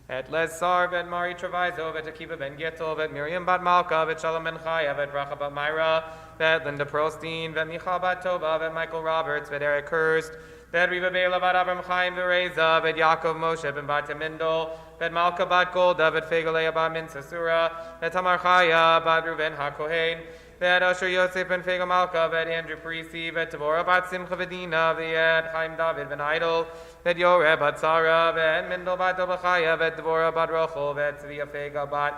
Et Lesar v'et Mari Travaizo v'et Akiva ben Gittel v'et Miriam bat Malka v'et Shalom ben Chaya v'et Bracha bat Myra v'et Linda Pearlstein v'et Michal bat Tova v'et Michael Roberts v'et Eric Hurst v'et Riva Bela bat Avram Chaim v'Reza v'et Yaakov Moshe ben bat Mindel v'et Malka bat Golda v'et Fegalea bat Minsasura v'et Tamar Chaya bat Ruven HaKohen v'et Asher Yosef ben Fega Malka v'et Andrew Parisi v'et Devorah bat Simcha v'Dina v'et Chaim David ben Idol v'et Yoreh bat Sarah v'et Mindel bat Dobachaya v'et Devorah bat Rochel v'et Tzvia Fega bat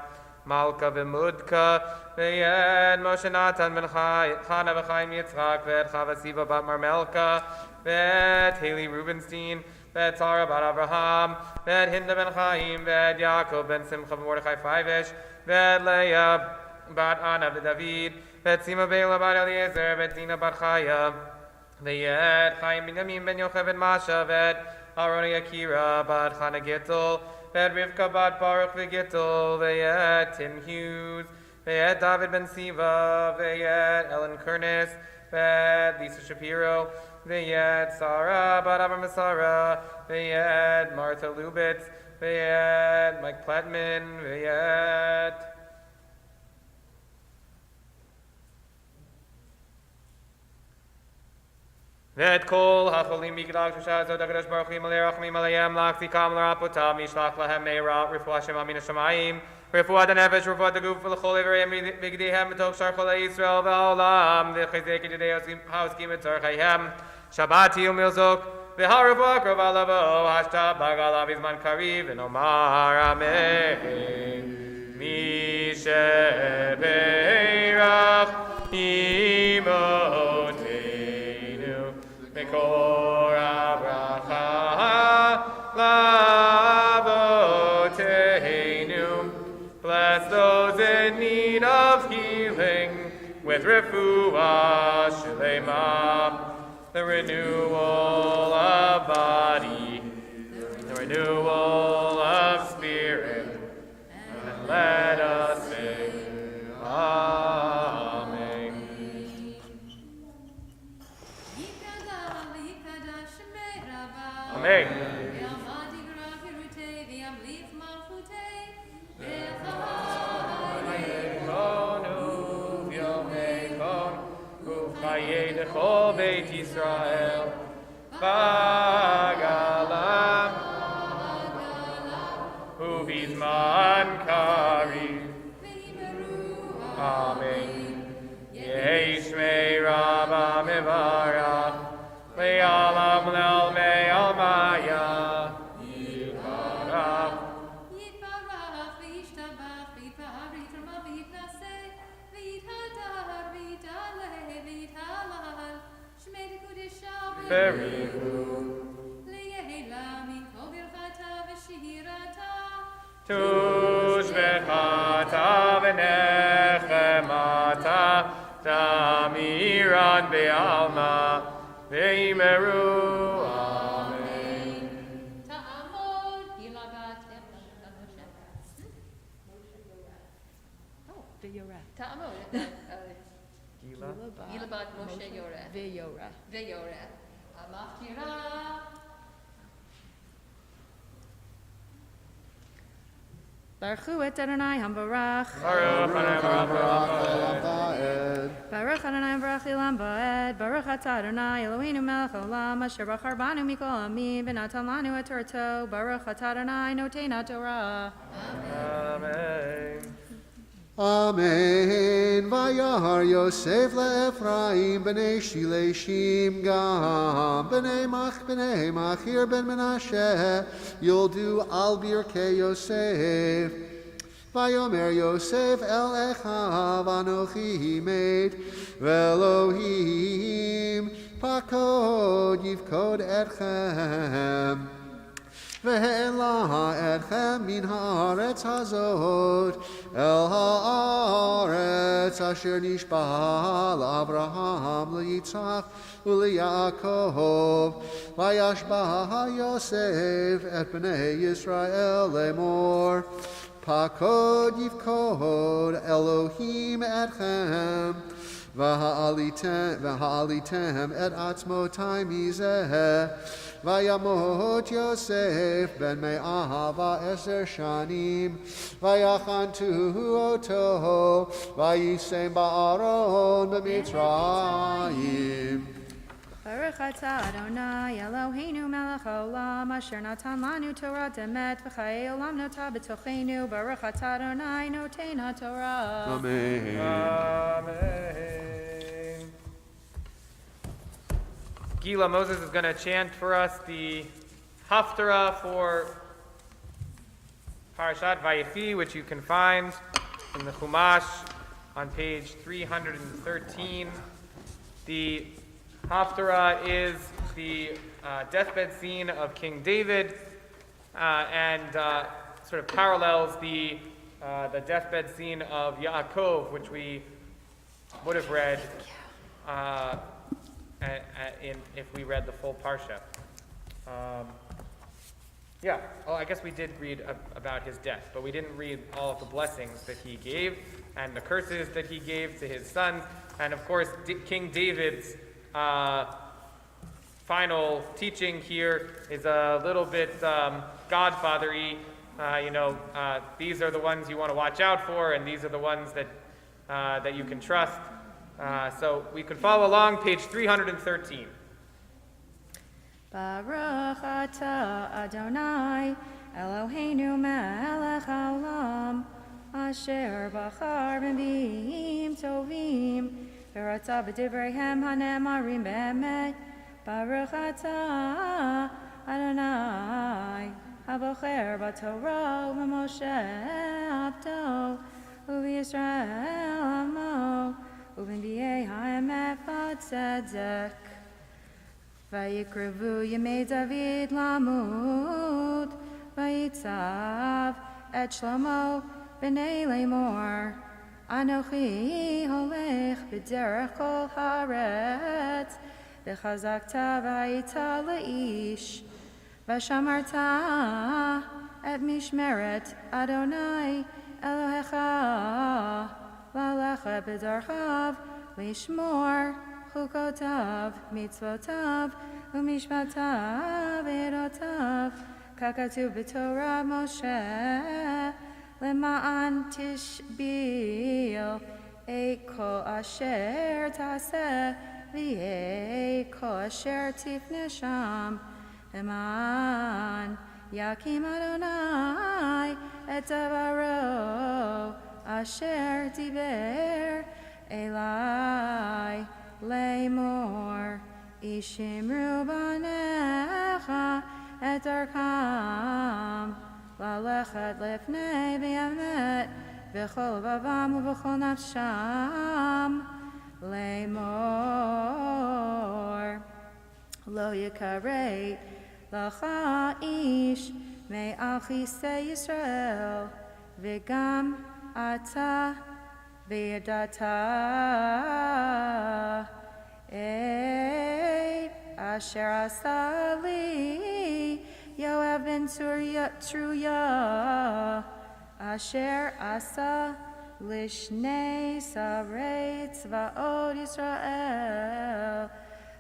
Malka v'Mudka v'et Moshe Natan ben Chana v'Chaim Yitzchak v'et Chava Siva bat Marmelka v'et Haley Rubenstein v'et Sarah bat Avraham v'et Hinda ben Chaim v'et Yaakov ben Simcha v'Mordechai Faivish v'et Leah bat Anna v'David v'et Sima Bela bat Eliezer v'et Dina bat Chaya v'et Chaim Binyamin ben Yocheved Masha v'et Aroni Akira bat Chana Gittel v'et Rivka bat Baruch v'Gittel v'et Tim Hughes v'et David ben Siva v'et Ellen Kernis v'et Lisa Shapiro v'et Sarah bat Avram Sarah v'et Martha Lubitz v'et Mike Plattman v'et V'et kol hacholim b'gedal shashazot HaKadosh Baruch Hu Yimalei Rachamim Aleihem L'achzikam l'rapotam Yishlach lahem meira Refuah Shema min hashamayim Refuah danefesh Refuah daguf V'lechol ivereim V'gdihem V'tok shar cholei Yisrael V'olam V'chezek Yedidei Haoskim V'tzorcheihem Shabbat Yom Milzok v'harufah krova lavo, hashtabag alav bizman kariv, v'nomar amen. Mi shebeirach imotenu, mekor abracha lavotenu. Bless those in need of healing with refuah shlema, the renewal of body, the renewal of spirit, and let us say, Amen. Amen. Chol Beit Yisrael, Bagalam, Ubizman Kariv. Amen. Yeshmei Rabba Mevarach, Le'alam Le'al Me'al Maya, Yivarach. Tushvechata v'nechemata tamiran be'alma ve'imeru. Amen. Gilabat Moshe Yoreh. Veyoreh. Amaftira. Baruch et Adonai Hambarach. Baruch Adonai Baruch Ilam Ba'ed. Baruch atah Adonai Eloheinu melech haolam asher bachar banu mikol amim v'natan lanu et Torto. Baruch atah Adonai noten haTorah. Amen. Amen. Vayar Yosef le'Ephraim b'nei Shileshim gam b'nei Machir ben Menashe yoldu al birkei Yosef. Vayomer Yosef el Echav Anochi made ve'Elohim pakod yivkod etchem. Ve'ela etchem min haaretz hazot el haaretz asher nishbah Abraham leYitzchak uleYaakov vayashbah Yosef et bnei Yisrael lemor pakod yivkod Elohim etchem v'ha'alitem et atzmotai mizeh Vayamot Yosef ben Me'ahava eser shanim Vayachantu oto Vayisem ba'aron b'Mitzrayim. Baruch atah Adonai Eloheinu melech haolam asher natan lanu Torah demet v'chayei olam nota b'tochenu. Baruch atah Adonai noten haTorah. Amen. Amen. Gila Moses is going to chant for us the Haftarah for Parashat Vayechi, which you can find in the Chumash on page 313. The Haftarah is the deathbed scene of King David and sort of parallels the deathbed scene of Yaakov, which we would have read if we read the full Parsha. I guess we did read about his death, but we didn't read all of the blessings that he gave and the curses that he gave to his sons. And of course, King David's final teaching here is a little bit godfather-y. These are the ones you want to watch out for, and these are the ones that you can trust. So we can follow along, page 313. Baruch atah Adonai Eloheinu melech haolam asher bachar b'mim tovim v'ratza b'divreihem hane'emarim be'emet Baruch atah Adonai Habocher b'Torah u'Moshe abdo u'Yisrael amo u'B'nbiei ha'emet b'tzedek Vayikrevu Yemei David lamut Vayitzav et Shlomo b'nei Lemor Anochi holech b'derech kol haaretz v'chazakta v'ayita le'ish v'shamarta et mishmeret Adonai Elohecha v'alecha b'darchav lishmor chukotav mitzvotav u'mishpatav erotav kakatu b'torah Moshe למען תשביל כל אשר תעשה כל אשר תפנה שם למען יקים אדוני את דברו אשר דיבר אלי לאמור ישמרו בניך את דרכם ללכת לפני באמת בכל לבבם ובכל נפשם לאמור לא יקרא לך איש מעל כיסא ישראל וגם אתה וידעת אשר עשה לי Yoav ben Truya, Asher Asa Lishnei Sarei Tzvaot Yisrael,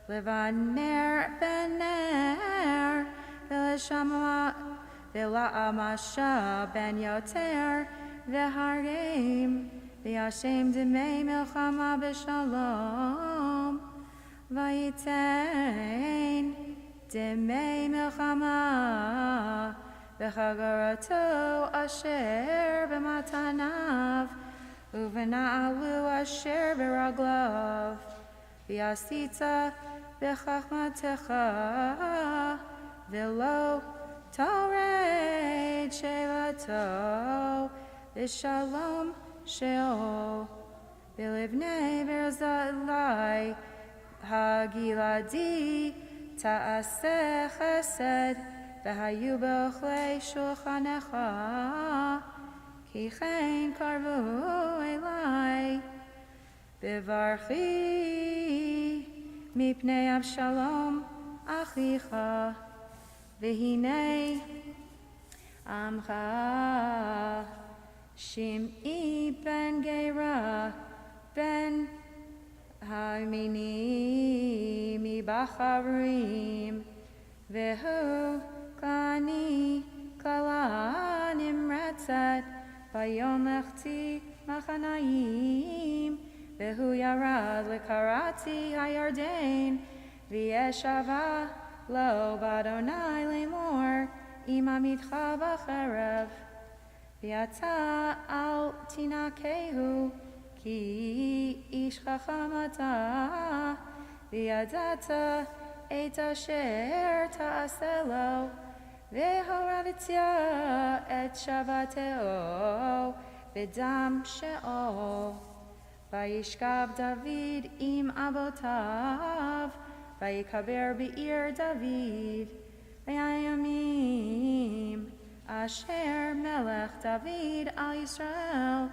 Levaner ben Ner, Vela'amasha ben Yoter, Veharim, Ve'ashem Demei Melchama B'Shalom, Vayitein, Demei Melchama V'chagarato Asher B'matanav Uvena'alu Asher B'raglav V'yasita B'chachmatecha V'lo Torei Shevato V'shalom Sheol V'livnei V'razalai Hagiladi Ta'aseh chesed v'hayu b'ochlei shulchanecha ki chen karvu elai b'varchi mipnei Avshalom achicha v'hinei amcha Shim'i ben Gera ben Hamini mi bacharim vehu kani kalanim ratzat vayom lechti machanaim vehu yarad lekarati hayardain v'yeshava lo badonai lemor imamitcha b'cherev v'yata al tinakehu Ki ish chachamata v'yadata et asher ta'aselo v'horaditya et shavateo v'dam she'ol v'yishkav David im abotav v'yikaber be'ir David v'yayamim asher melech David al Yisrael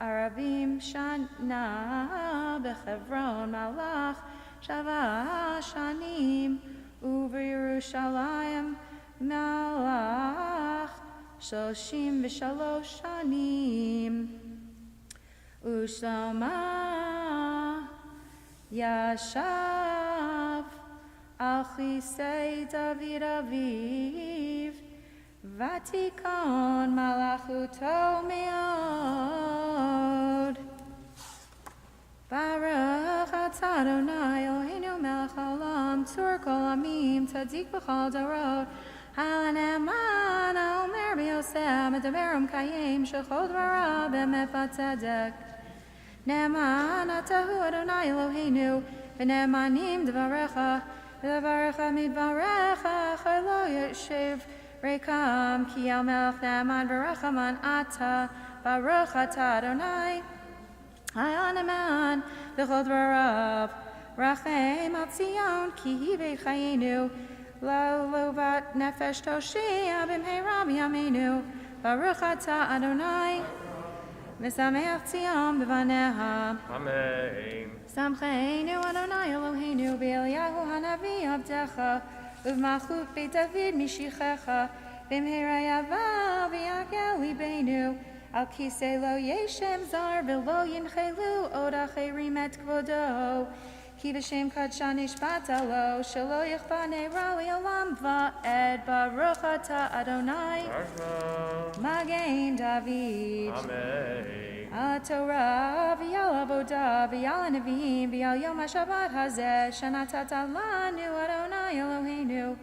Arabim Shana Bechevron Malach Shava Shanim U'Yerushalayim Malach Shoshim V'Shalosh Shanim U'Shloma Yashav Al Chisei David Aviv Vatikon Malachuto Meod Baruch atah Adonai Eloheinu melech haolam tzur kol amim tzadik b'chol darot ha'ne'eman ha'omer b'yoseh medaber u'mkayim shechol dvarav b'emet v'tzedek ne'eman atahu Adonai Eloheinu v'ne'emanim dvarecha Levarech midvarecha lo yeshiv rekam ki al melech ne'eman v'rechaman ata baruch atah Adonai Hayaneman v'chol dvarav rachem al Tzion ki hi beit chayenu lo lovat nefesh toshia b'mheira b'yameinu baruch atah Adonai Mesameach Tzion b'vaneha Amen. Samcheinu Adonai Eloheinu B'Eliyahu Hanavi Abdecha Uv'malchut Beit David Mishichecha B'mheira Yava V'yagel Libeinu Al Kisei Lo Yeshem Zar V'lo Yinchelu Od Acherim Et Kvodo Ki B'Shem Kadsha Nishbata Lo Shelo Yichbane Rawi Olam Va'ed Baruch Atah Adonai Magen David Amen. Al Torah v'yal avodah v'yal nevi'im v'yal yom HaShabbat hazeh shenatata lanu Adonai Eloheinu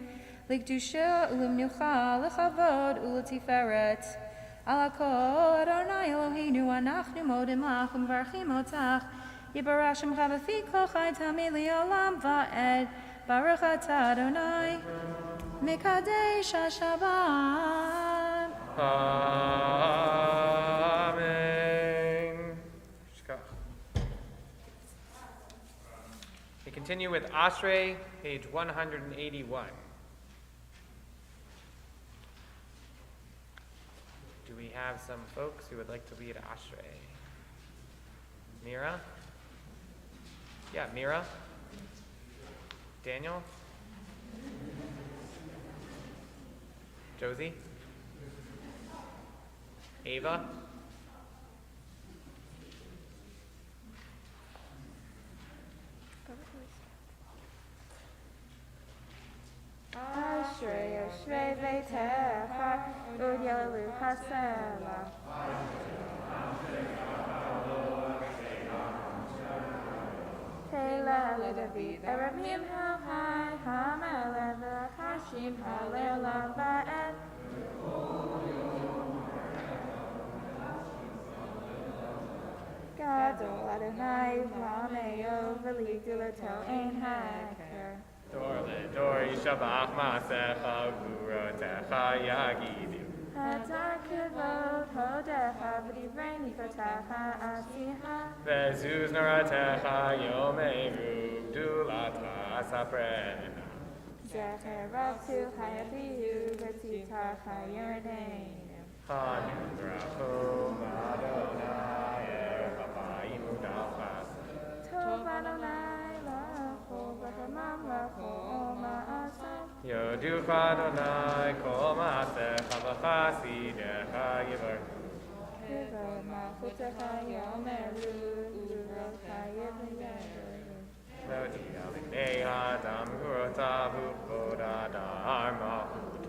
l'kedusha u'lemnucha l'chavod u'letiferet al hakol Adonai Eloheinu anachnu modim lach u'mvarchim otach yibarach shemcha b'fi kol chai tamid li'olam va'ed baruch atah Adonai mekadesh HaShabbat Amen. We continue with Ashrei, page 181. Do we have some folks who would like to lead Ashrei? Mira? Yeah, Mira? Daniel? Josie? Ava? Ashrei Yoshvei Beitecha U'yalalu Hasela Teila David Eramim Ha'chai Ha'melech V'Hashim Ha'le'olam Va'ed Gadol Adonai V'Lameyo V'Ligulato Ein Ha'eker Dor le-dor yishabach ma'asecha u'rotecha yagidu. Hadar kivod hodecha v'divrei mitzvotecha asiha Ve'zuz noratecha yomeru gdulata saprena. Zecher rabtu hayavihu v'titacha yereneinu Chanu brachum Adonai erchabayim u'dalchas. Tov Adonai lachol v'hamam lachol ma'aseh Yoducha Adonai kol ma'asecha v'chasidecha yivar. Kivod malchutecha yomeru u'rocha yereneinu Lodi alinei ha'adam u'rotav u'kvod adar malchut.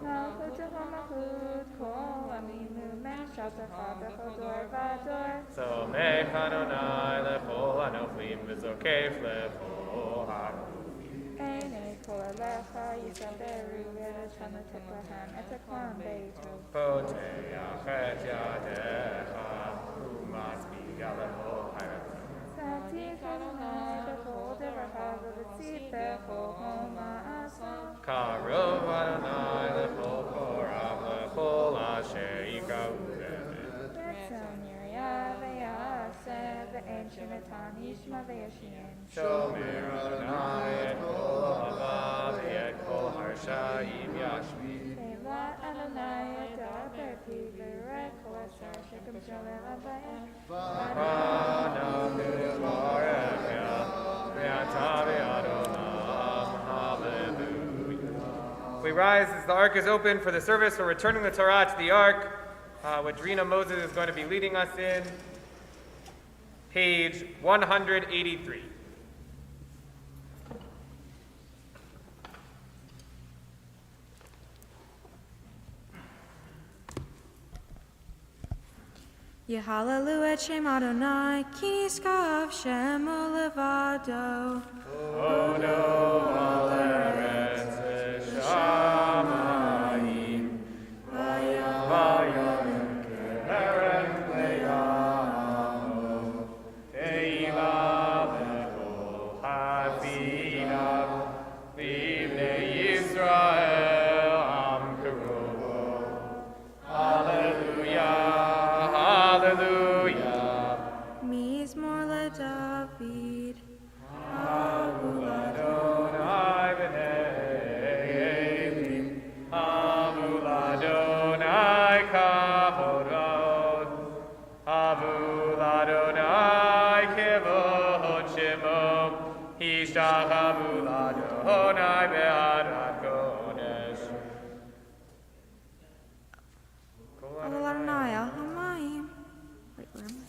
Malchutecha malchut kol aminu me'shatecha b'chol dor v'dor Somech Adonai lechol hanoflim v'zokef lechol ha'rufim. Einei kol alecha yisaberu v'ereshana teklahem eteklam beitov Poteach et yadecha u'masbig alechol ha'rufim. Satik Adonai b'chol devachav v'tzit b'chol ma'asav Karov Adonai lechol korav lechol asher yikau be'emet. Betzon yiriyah v'yaseh v'ein shemetan yishma v'yashin Shomer Adonai et kol ha'ava v'et kol harsha'im yashvi. Ve'lat Adonai edaber pi v'rek kol asher shekem shalel abayeh V'anam v'yisvarechya v'yata v'adolam. Hallelujah. We rise as the ark is open for the service. We're returning the Torah to the ark, which Rena Moses is going to be leading us in. Page 183. Yehalelu et Shem Adonai, ki niskav Shemo levado. Odo al eretz shamayim, vayam kerem leyamo, teiva v'chol hafidav, Mizmor LeDavid. Avu Adonai b'nei Eli, Avu Adonai kavodod, Avu Adonai kivod shemo, Hishtachavul Adonai be'adat kodesh. Adonai al-Hamayim. Wait, where am I?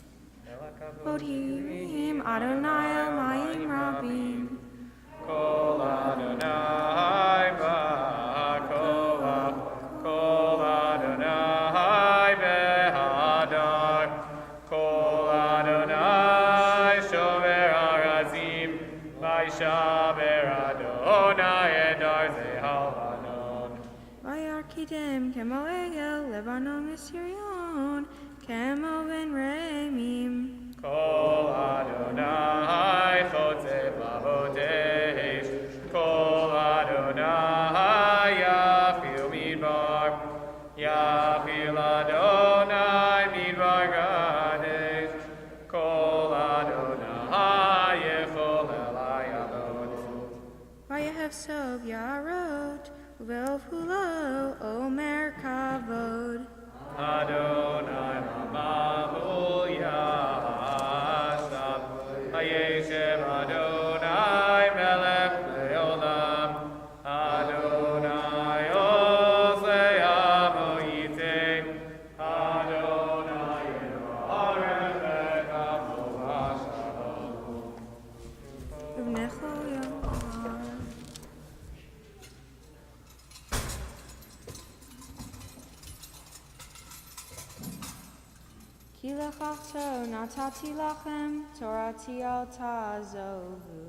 Bodhim Adonai al-Mayim Rabim. Kol Adonai ba'kola, Kol Adonai be'hadar, Kol Adonai shomer harazim, Vayishaber Adonai edar zehalvanon. Vayarkidem kemo egel Lebanon Misirion, kemo ben Remim. Kol Adonai chotzev lavodesh, Kol Adonai yafil midbar, Yafil Adonai midbar gadesh, Kol Adonai yechol elayavot. Vayehev Sov Yarot, Uvelfulo Omer Kavod. Adonai Mamahul Yashav, Hayeshev Adonai Melech Leolam, Adonai Osei Amo Yitei, Adonai Yehoarech Lekamo Vashalom. Uvnecho Yomar. Ki lechachto natati lachem, Torati al tazovu.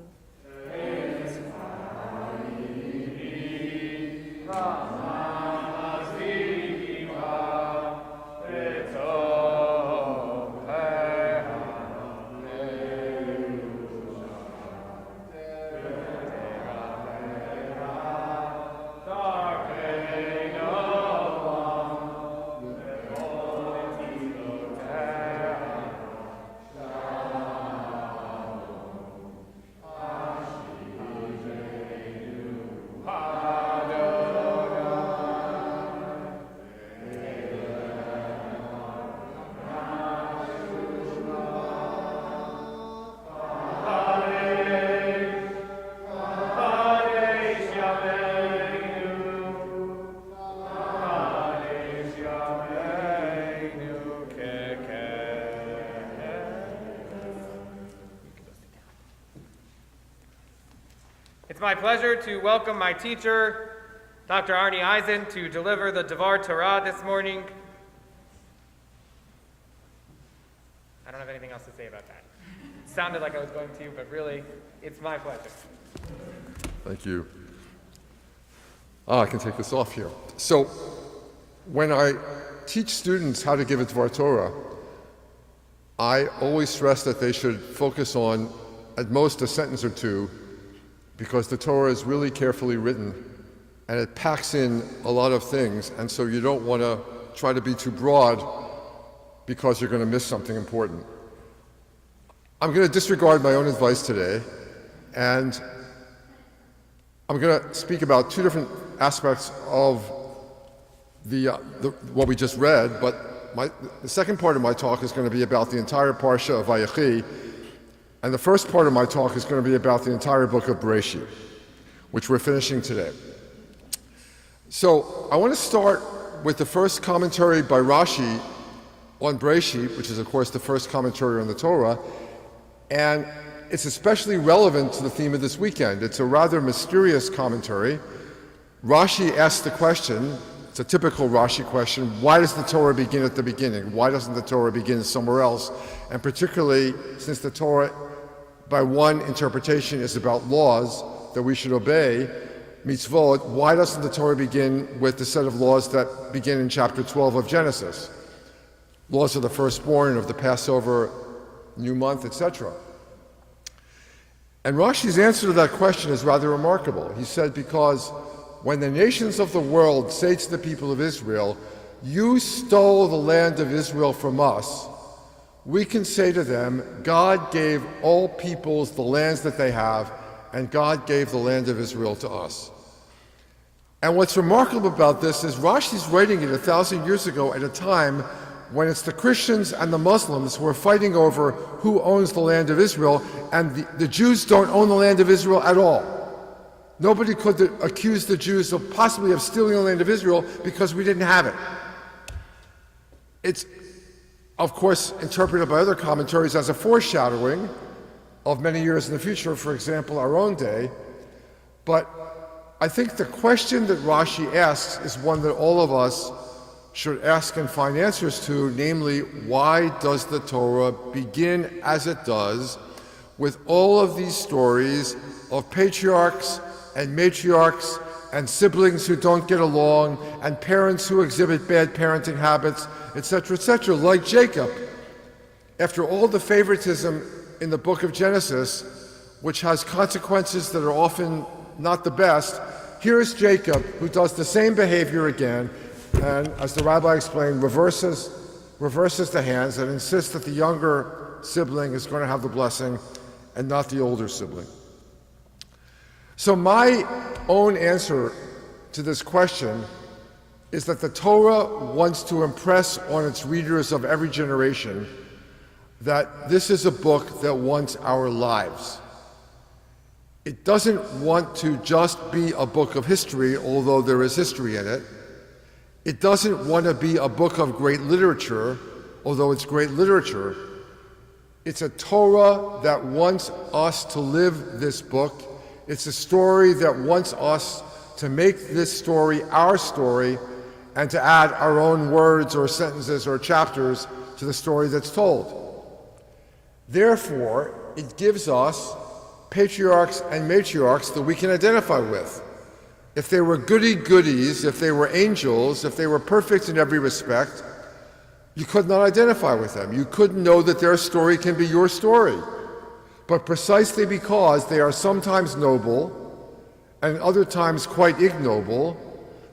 It's my pleasure to welcome my teacher, Dr. Arnie Eisen, to deliver the Devar Torah this morning. I don't have anything else to say about that. It sounded like I was going to, but really, it's my pleasure. Thank you. I can take this off here. So, when I teach students how to give a Dvar Torah, I always stress that they should focus on at most a sentence or two, because the Torah is really carefully written and it packs in a lot of things, and so you don't want to try to be too broad because you're going to miss something important. I'm going to disregard my own advice today, and I'm going to speak about two different aspects of what we just read, but the second part of my talk is going to be about the entire Parsha of Vayechi, and the first part of my talk is going to be about the entire book of Bereshit, which we're finishing today. So I want to start with the first commentary by Rashi on Bereshit, which is of course the first commentary on the Torah, and it's especially relevant to the theme of this weekend. It's a rather mysterious commentary. Rashi asks the question, it's a typical Rashi question, why does the Torah begin at the beginning? Why doesn't the Torah begin somewhere else? And particularly since the Torah, by one interpretation, is about laws that we should obey, mitzvot, why doesn't the Torah begin with the set of laws that begin in chapter 12 of Genesis? Laws of the firstborn, of the Passover, new month, etc. And Rashi's answer to that question is rather remarkable. He said, because when the nations of the world say to the people of Israel, you stole the land of Israel from us, we can say to them, God gave all peoples the lands that they have, and God gave the land of Israel to us. And what's remarkable about this is Rashi's writing it 1,000 years ago at a time when it's the Christians and the Muslims who are fighting over who owns the land of Israel, and the Jews don't own the land of Israel at all. Nobody could accuse the Jews of possibly of stealing the land of Israel because we didn't have it. It's, of course, interpreted by other commentaries as a foreshadowing of many years in the future, for example, our own day. But I think the question that Rashi asks is one that all of us should ask and find answers to, namely, why does the Torah begin as it does with all of these stories of patriarchs and matriarchs and siblings who don't get along and parents who exhibit bad parenting habits, etc., like Jacob? After all the favoritism in the book of Genesis, which has consequences that are often not the best, here is Jacob who does the same behavior again, and as the rabbi explained, reverses the hands and insists that the younger sibling is going to have the blessing and not the older sibling. So my own answer to this question is that the Torah wants to impress on its readers of every generation that this is a book that wants our lives. It doesn't want to just be a book of history, although there is history in it. It doesn't want to be a book of great literature, although it's great literature. It's a Torah that wants us to live this book. It's a story that wants us to make this story our story and to add our own words or sentences or chapters to the story that's told. Therefore, it gives us patriarchs and matriarchs that we can identify with. If they were goody-goodies, if they were angels, if they were perfect in every respect, you could not identify with them. You couldn't know that their story can be your story. But precisely because they are sometimes noble and other times quite ignoble,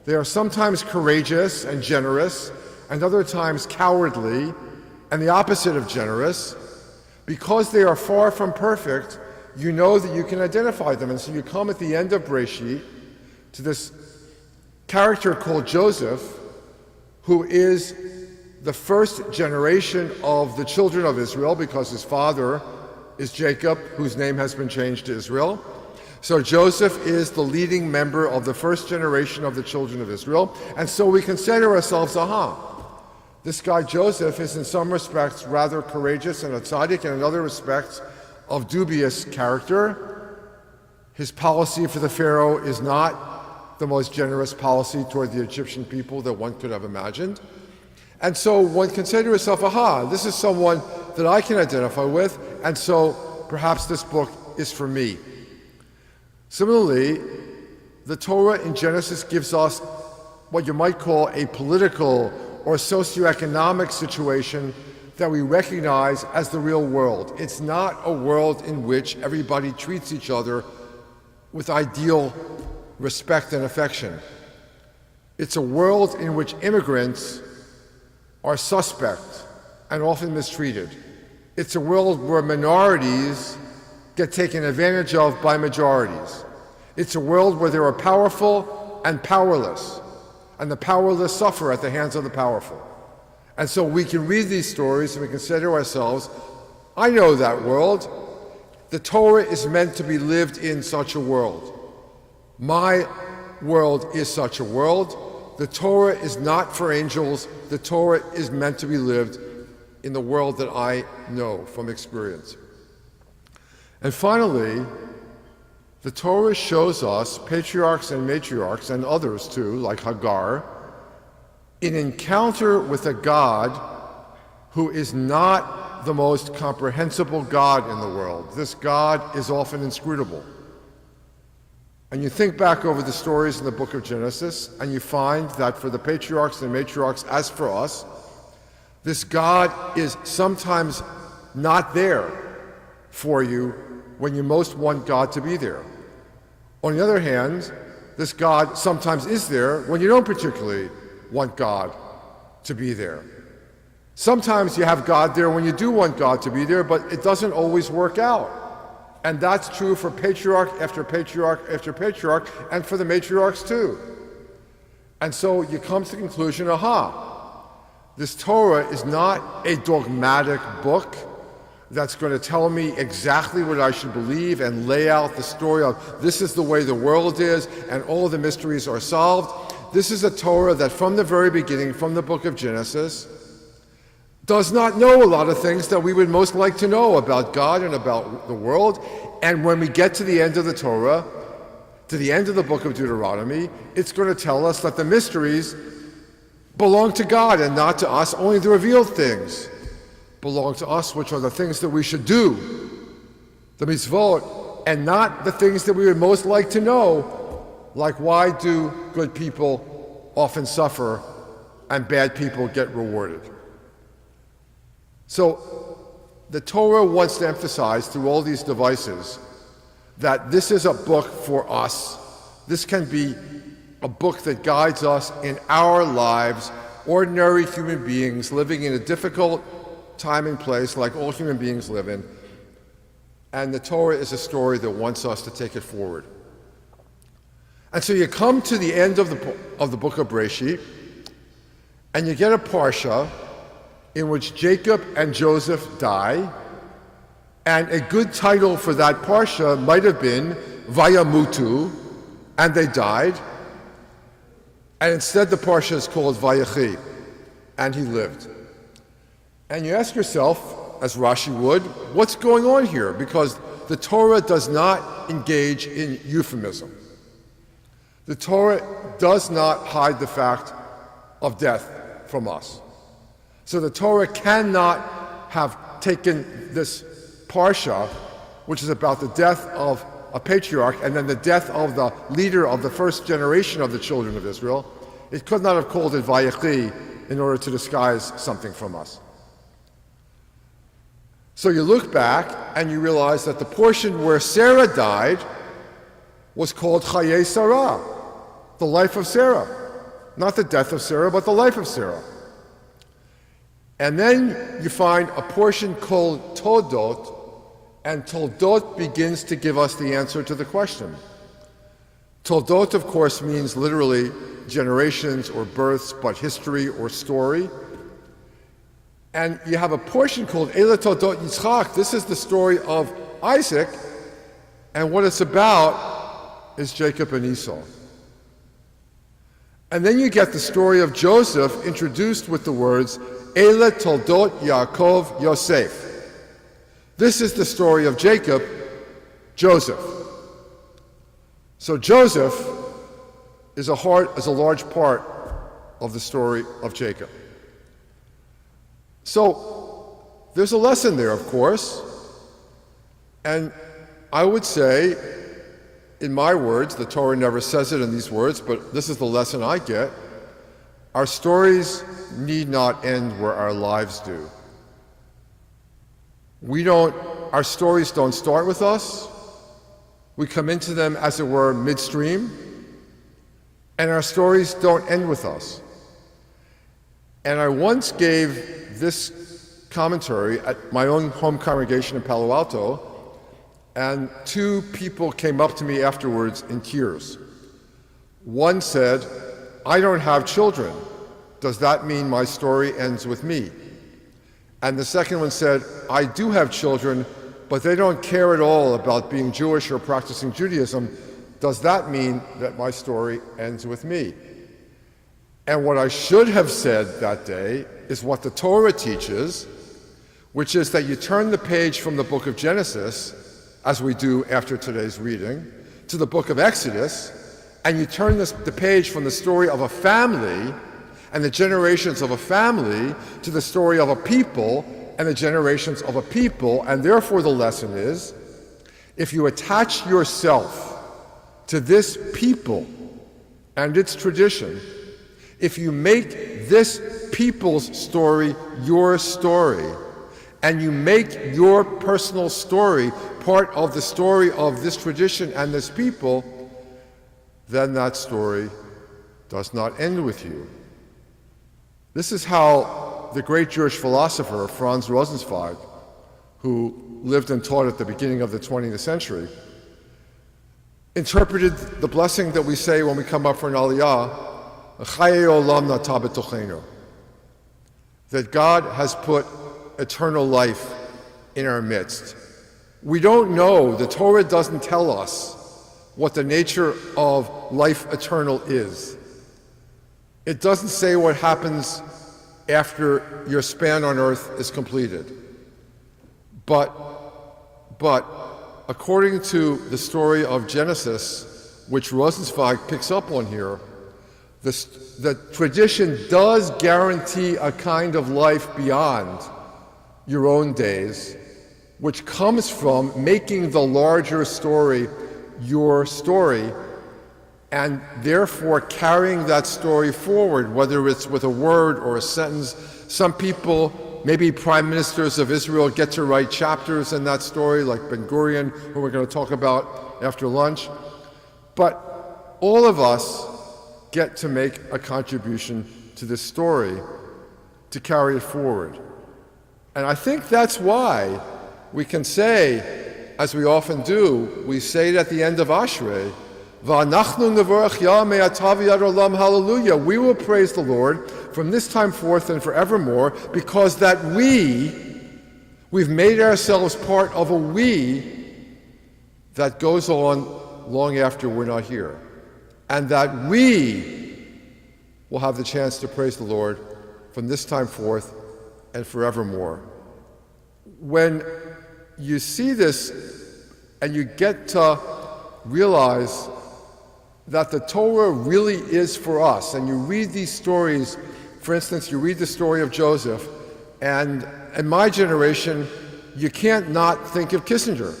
they are sometimes courageous and generous and other times cowardly and the opposite of generous, because they are far from perfect, you know that you can identify them. And so you come at the end of Breshit to this character called Joseph, who is the first generation of the children of Israel, because his father is Jacob, whose name has been changed to Israel. So Joseph is the leading member of the first generation of the children of Israel. And so we can say to ourselves, this guy Joseph is in some respects rather courageous and a tzaddik, and in other respects of dubious character. His policy for the Pharaoh is not the most generous policy toward the Egyptian people that one could have imagined. And so one can say to herself, this is someone that I can identify with, and so perhaps this book is for me. Similarly, the Torah in Genesis gives us what you might call a political or socioeconomic situation that we recognize as the real world. It's not a world in which everybody treats each other with ideal respect and affection. It's a world in which immigrants are suspect and often mistreated. It's a world where minorities get taken advantage of by majorities. It's a world where there are powerful and powerless, and the powerless suffer at the hands of the powerful. And so we can read these stories and we can say to ourselves, I know that world. The Torah is meant to be lived in such a world. My world is such a world. The Torah is not for angels. The Torah is meant to be lived in the world that I know from experience. And finally, the Torah shows us patriarchs and matriarchs, and others too, like Hagar, in encounter with a God who is not the most comprehensible God in the world. This God is often inscrutable. And you think back over the stories in the book of Genesis, and you find that for the patriarchs and matriarchs, as for us, this God is sometimes not there for you when you most want God to be there. On the other hand, this God sometimes is there when you don't particularly want God to be there. Sometimes you have God there when you do want God to be there, but it doesn't always work out. And that's true for patriarch after patriarch after patriarch, and for the matriarchs too. And so you come to the conclusion, this Torah is not a dogmatic book that's going to tell me exactly what I should believe and lay out the story of this is the way the world is and all the mysteries are solved. This is a Torah that from the very beginning, from the book of Genesis, does not know a lot of things that we would most like to know about God and about the world. And when we get to the end of the Torah, to the end of the book of Deuteronomy, it's going to tell us that the mysteries belong to God and not to us. Only the revealed things belong to us, which are the things that we should do, the mitzvot, and not the things that we would most like to know, like why do good people often suffer and bad people get rewarded. So the Torah wants to emphasize through all these devices that this is a book for us. This can be a book that guides us in our lives, ordinary human beings living in a difficult time and place like all human beings live in. And the Torah is a story that wants us to take it forward. And so you come to the end of the book of Breshit, and you get a parsha in which Jacob and Joseph die, and a good title for that parsha might have been Vayamutu, and they died, and instead the parsha is called Vayechi, and he lived. And you ask yourself, as Rashi would, what's going on here? Because the Torah does not engage in euphemism. The Torah does not hide the fact of death from us. So the Torah cannot have taken this parsha, which is about the death of a patriarch and then the death of the leader of the first generation of the children of Israel. It could not have called it Vayechi in order to disguise something from us. So you look back and you realize that the portion where Sarah died was called Chayei Sarah, the life of Sarah. Not the death of Sarah, but the life of Sarah. And then you find a portion called Toldot, and Toldot begins to give us the answer to the question. Toldot, of course, means literally generations or births, but history or story. And you have a portion called Eila Toldot Yitzchak. This is the story of Isaac, and what it's about is Jacob and Esau. And then you get the story of Joseph introduced with the words, Eila Toldot Yaakov Yosef. This is the story of Jacob, Joseph. So Joseph is a large part of the story of Jacob. So there's a lesson there, of course, and I would say, in my words, the Torah never says it in these words, but this is the lesson I get. Our stories need not end where our lives do. Our stories don't start with us. We come into them, as it were, midstream, and our stories don't end with us. And I once gave this commentary at my own home congregation in Palo Alto, and two people came up to me afterwards in tears. One said, I don't have children. Does that mean my story ends with me? And the second one said, I do have children, but they don't care at all about being Jewish or practicing Judaism. Does that mean that my story ends with me? And what I should have said that day is what the Torah teaches, which is that you turn the page from the book of Genesis, as we do after today's reading, to the book of Exodus, and you turn the page from the story of a family and the generations of a family to the story of a people and the generations of a people, and therefore the lesson is, if you attach yourself to this people and its tradition, if you make this people's story your story, and you make your personal story part of the story of this tradition and this people, then that story does not end with you. This is how the great Jewish philosopher Franz Rosenzweig, who lived and taught at the beginning of the 20th century, interpreted the blessing that we say when we come up for an aliyah, Chaye olam nata b'tochenu, that God has put eternal life in our midst. We don't know, the Torah doesn't tell us what the nature of life eternal is. It doesn't say what happens after your span on earth is completed. But according to the story of Genesis, which Rosenzweig picks up on here, the tradition does guarantee a kind of life beyond your own days, which comes from making the larger story your story, and therefore carrying that story forward, whether it's with a word or a sentence. Some people, maybe prime ministers of Israel, get to write chapters in that story, like Ben Gurion, who we're going to talk about after lunch. But all of us get to make a contribution to this story, to carry it forward. And I think that's why we can say, as we often do, we say it at the end of Ashrei, V'anachnu nevarach Yah me'ata v'yad olam, hallelujah. We will praise the Lord from this time forth and forevermore, because that we've made ourselves part of a we that goes on long after we're not here. And that we will have the chance to praise the Lord from this time forth and forevermore. When you see this and you get to realize that the Torah really is for us, and you read these stories, for instance, you read the story of Joseph, and in my generation, you can't not think of Kissinger,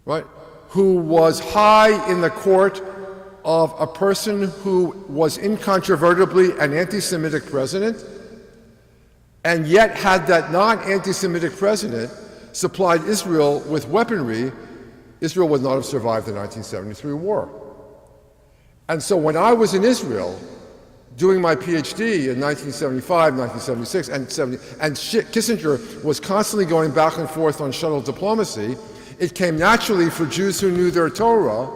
right? Who was high in the court of a person who was incontrovertibly an anti-Semitic president, and yet had that non-anti-Semitic president supplied Israel with weaponry, Israel would not have survived the 1973 war. And so when I was in Israel doing my PhD in 1975, 1976, and Kissinger was constantly going back and forth on shuttle diplomacy, it came naturally for Jews who knew their Torah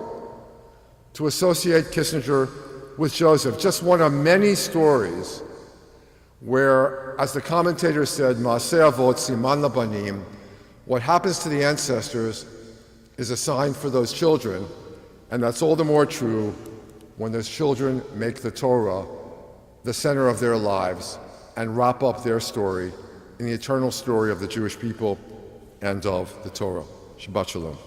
to associate Kissinger with Joseph. Just one of many stories where, as the commentator said, Maaseh avot siman labanim, what happens to the ancestors is a sign for those children, and that's all the more true when those children make the Torah the center of their lives and wrap up their story in the eternal story of the Jewish people and of the Torah. Shabbat Shalom.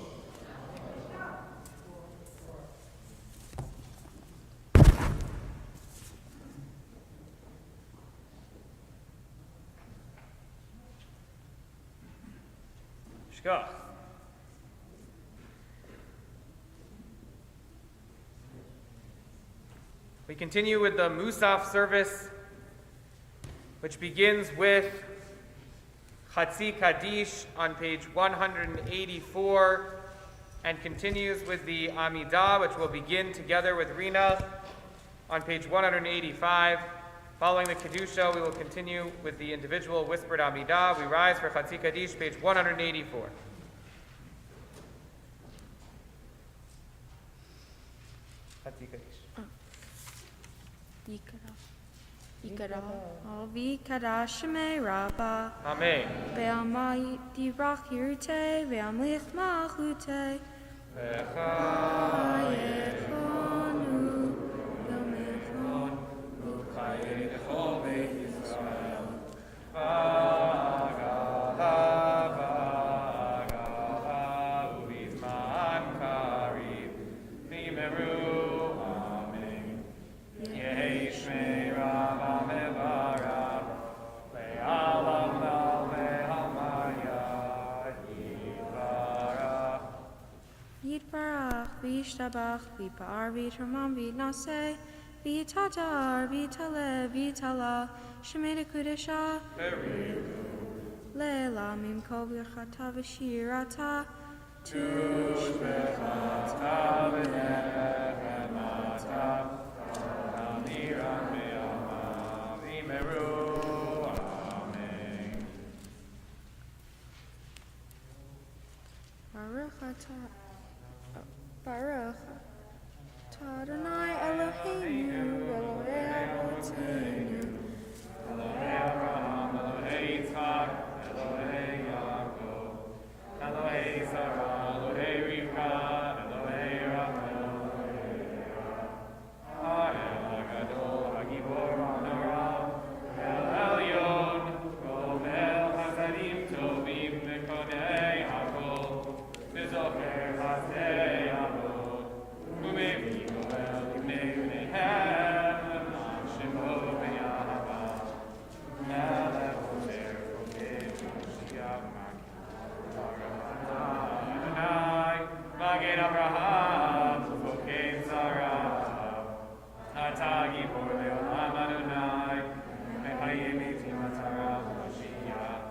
Shkach. We continue with the Musaf service, which begins with Chatzi Kaddish on page 184 and continues with the Amidah, which will begin together with Rina on page 185. Following the Kedusha, we will continue with the individual whispered Amidah. We rise for Chatzi Kaddish, page 184. Chatzi Kaddish. Vikara Shemei Rabba. Amen. Ve'amai dirach yirte, ve'amlich machute. V'chayechonu, yomechon, v'chayechol Beit Yisrael. V'yishtabach, v'pa'ar, v'yitramam, v'yitnaseh, v'yitadar, v'yitalev, v'yitala, shemei dekudesha, le'ela mimko v'chata v'shirata, tushbechata v'nehemata, amira me'ama, v'imeru Baruch atah Adonai Eloheinu, Elohei Avotenu, Elohei Abraham, Elohei Yitzchak, Elohei Yaakov, Elohei Sarah, Elohei Rivka, Elohei Rachel, Ha'el HaGadol, HaGibor HaNorah, El Elyon, Gomel Hasadim Tovim, Mekonei Hakol, Mezocher Chasdei Avot, Umevi Goel Ibnei Bneihem, Shemo B'Yahava, Melech Ozer Kokev Mashiach Adonai, Magen Abraham, Ufokev Zarav, Ata Gibor Leolam Adonai, Mechayim Etim Atzarav Mashiach,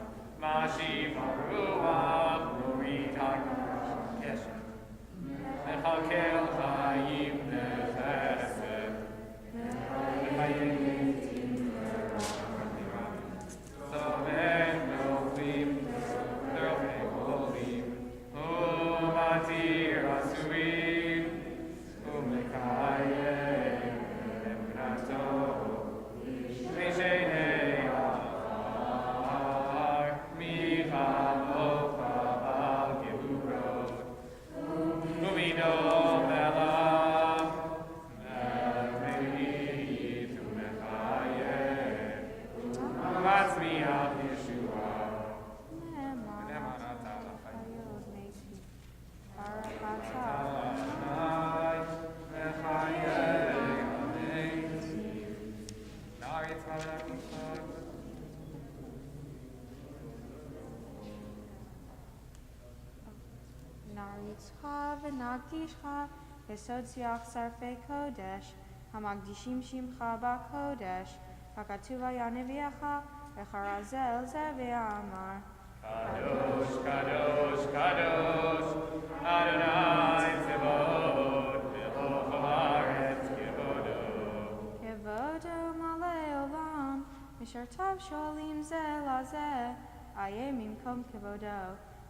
Mashiach Ruach, Norit HaKadosh Keshem, Mechakel Chayim Nechesed, Mechayim Etim Soven Novim, Therofei Olim, Umatir Asurim, Umekayem, Emnato, Mishenei Ahar, Michalocha Al Geburot, Umino Melam, Melmehi Tumechayem, Matzmiach Yeshua, Nemanata Lachayim. Baruch atah Adonai, Mechayim, Amen. Naritz Malach Yisrael. Naritzcha v'nagdishcha v'sodziach sarfei kodesh hamagdishim shimcha b'kodesh hakatuva yaneviacha v'charazel zeh v'amar Kadosh, Kadosh, Kadosh, Adonai Tzevaot, B'chol haaretz kevodo. Kevodo malei olam mishartav sholim zeh lazeh ayemim kom kevodo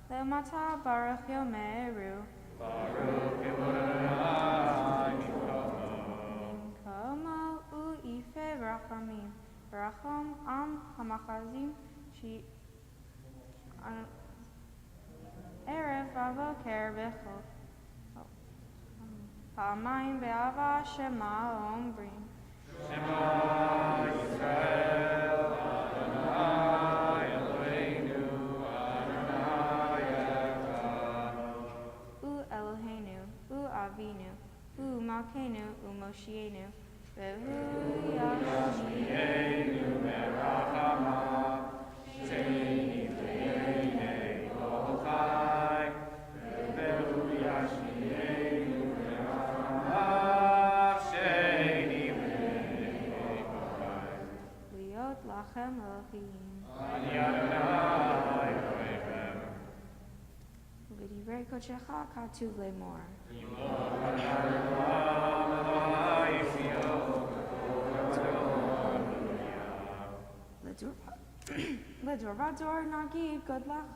le'mata baruch yomeru Baruch Kevodo Adonai Mikomo. Komo u'ife v'rachamim v'rachom am hamachazim shi erev v'avoker v'chol פעמיים באהבה שמה אומרים Shema Yisrael, Adonai Eloheinu, Adonai Echad. הוא אלוהינו, הוא אבינו, הוא מלכנו ומושיענו, והוא ישמיענו. Yenu merachamav, sheini v'yeinei kol chai, ve'hu yashmi'enu merachamav, sheini v'yeinei kol chai. להיות לכם אלוהים. Ani Adonai Elohechem, ובדברי קודשך כתוב לאמור. Yimloch Adonai Elohai Yisrael, לדור ודור נגיד גודלך.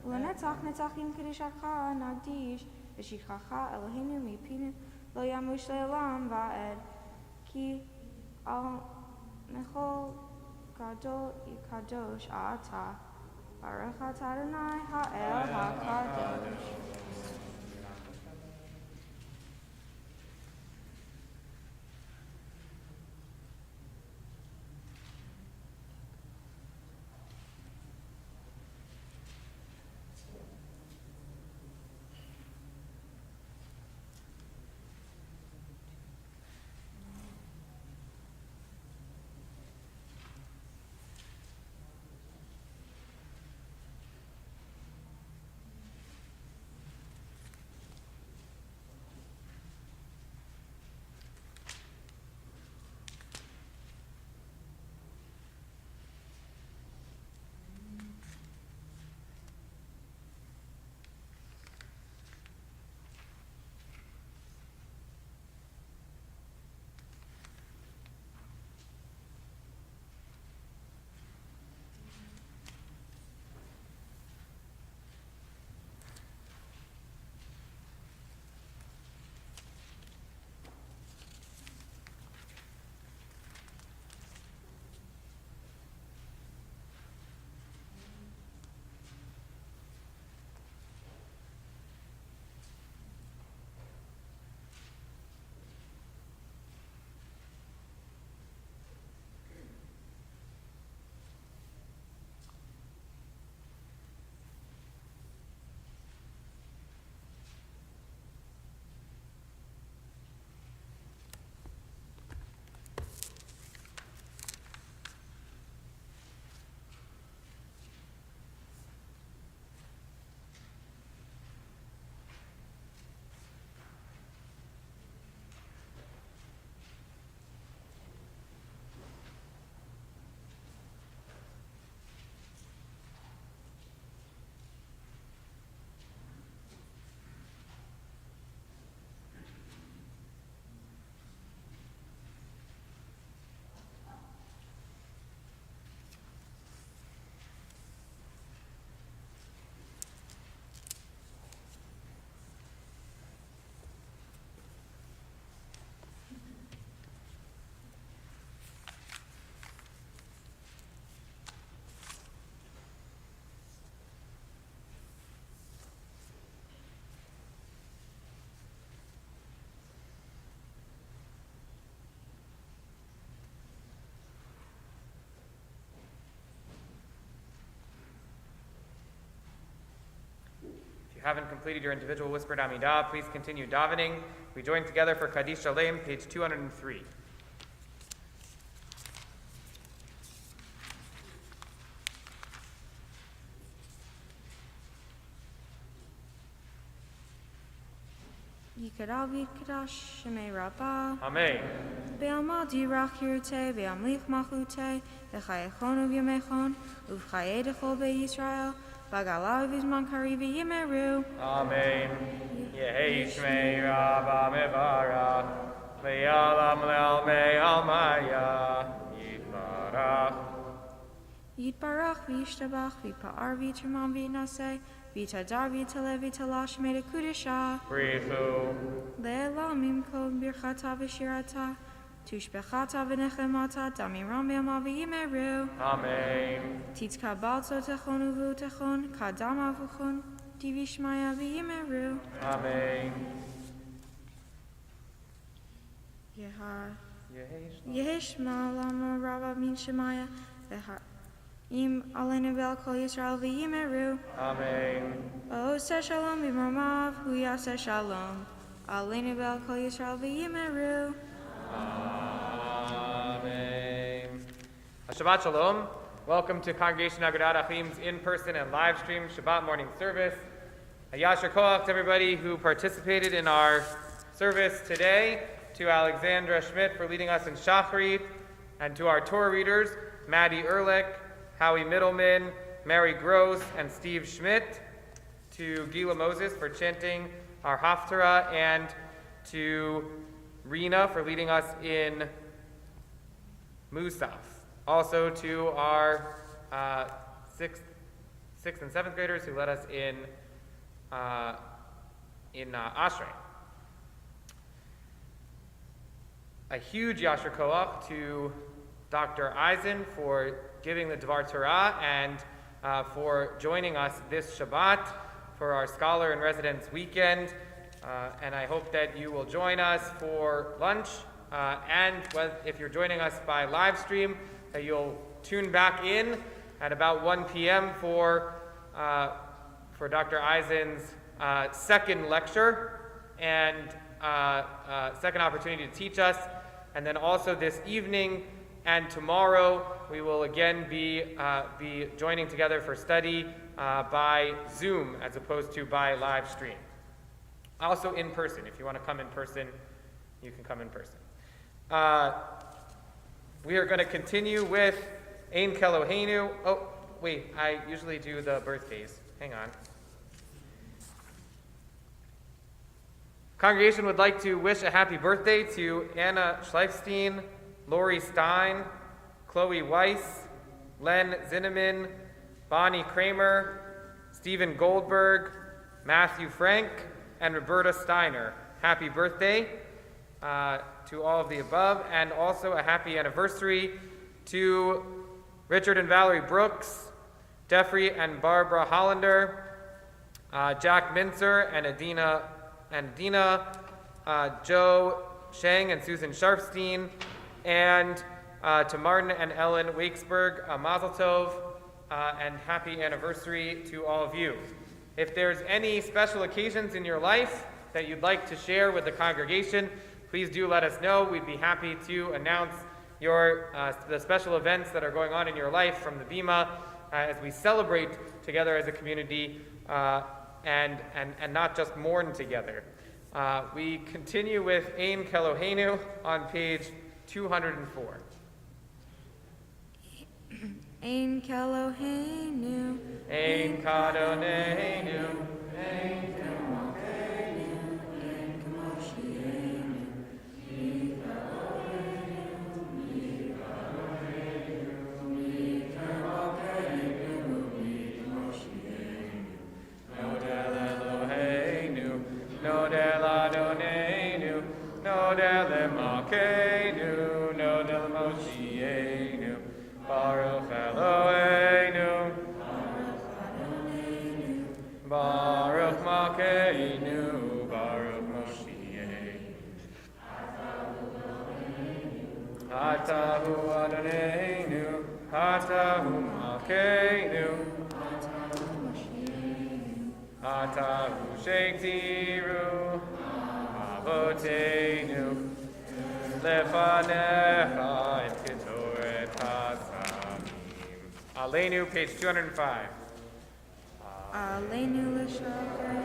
ולנצח נצחים קדושתך נקדיש, ושכחך אלוהינו מפינו לא ימוש לעולם ועד. כי על מכל גדול קדוש אתה, ברוך אתה אדוני האל הקדוש. you haven't completed your individual whispered Amidah, please continue davening. We join together for Kaddish Shalem, page 203. Yikarav Yikarash Shemei Rabbah. Amen. Be'alma dirach yirte, be'amlich machute, v'chayechon uv'yamechon, uv'chayedechol be'Yisrael, v'galav v'zman kari v'yimeru. Amen. Yehi Shmei Rabba Mevarach, Le'alam Le'al Me'al Maya, Yitbarach. Yitbarach v'yishtabach v'pa'ar v'yitrimam v'yinaseh, v'tadar v'yitale v'tala shemei dekudesha. Brichu. Le'elamim kol birchata v'shirata, tushbechata v'nechemata, damiram be'ama v'yimeru. Amen. Titzka balzo techon uvutechon, kadam avuchon, divishmaya v'yimeru. Amen. Yehishma lama rava min shemaya, im alenu bel kol Yisrael v'yimeru. Amen. Oseh shalom b'marmav, hu yaseh shalom, alenu bel kol Yisrael v'yimeru. Amen. Shabbat Shalom. Welcome to Congregation Agudat Achim's in-person and live stream Shabbat morning service. Yasher Koach to everybody who participated in our service today, to Alexandra Schmidt for leading us in Shacharit, and to our Torah readers, Maddie Ehrlich, Howie Middleman, Mary Gross, and Steve Schmidt, to Gila Moses for chanting our Haftarah, and to Rena for leading us in Musaf. Also to our sixth and seventh graders who led us in Ashrei. A huge Yasher Koach to Dr. Eisen for giving the Dvar Torah and for joining us this Shabbat for our Scholar in Residence weekend. And I hope that you will join us for lunch. And if you're joining us by live stream, that you'll tune back in at about 1 p.m. for Dr. Eisen's second lecture and second opportunity to teach us. And then also this evening and tomorrow, we will again be joining together for study by Zoom as opposed to by live stream. Also in person. If you want to come in person, you can come in person. We are going to continue with Ein Keloheinu. Oh, wait, I usually do the birthdays. Hang on. Congregation would like to wish a happy birthday to Anna Schleifstein, Lori Stein, Chloe Weiss, Len Zinneman, Bonnie Kramer, Stephen Goldberg, Matthew Frank, and Roberta Steiner. Happy birthday to all of the above, and also a happy anniversary to Richard and Valerie Brooks, Jeffrey and Barbara Hollander, Jack Mincer and Adina, Joe Shang and Susan Sharfstein, and to Martin and Ellen Wakesberg, Mazel Tov, and happy anniversary to all of you. If there's any special occasions in your life that you'd like to share with the congregation, please do let us know. We'd be happy to announce the special events that are going on in your life from the Bima as we celebrate together as a community and not just mourn together. We continue with Ein Keloheinu on page 204. Ein Keloheinu, Ein Kadoneinu, Ein Nodel Adonenu, Nodel Emakenu, Nodel Moshienu, Baruch Eloheinu, Baruch Makenu, Baruch Moshienu, Atahu Adonenu, Atahu Makenu, Ata ushektiru avotenu lefanecha et ketoret hasamim. Aleinu, page 205. Aleinu l'shaker.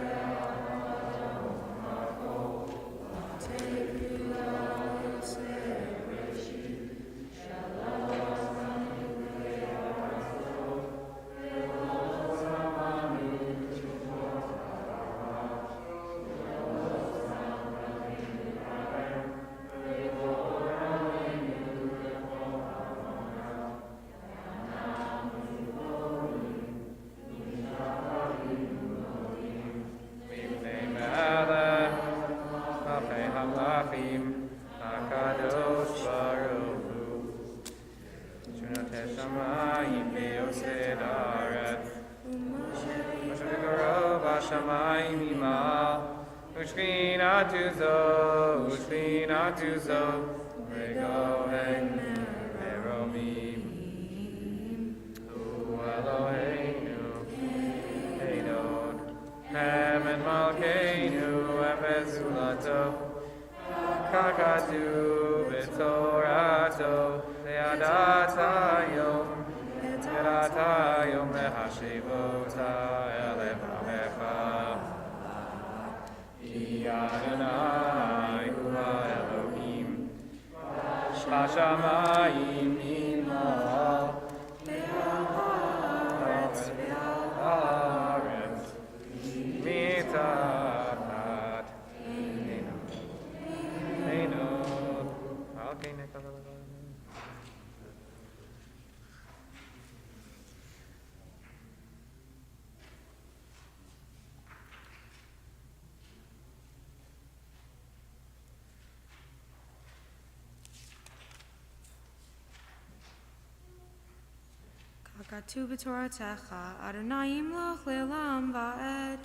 Kakatu b'toratecha, Adonai imloch le'olam va'ed.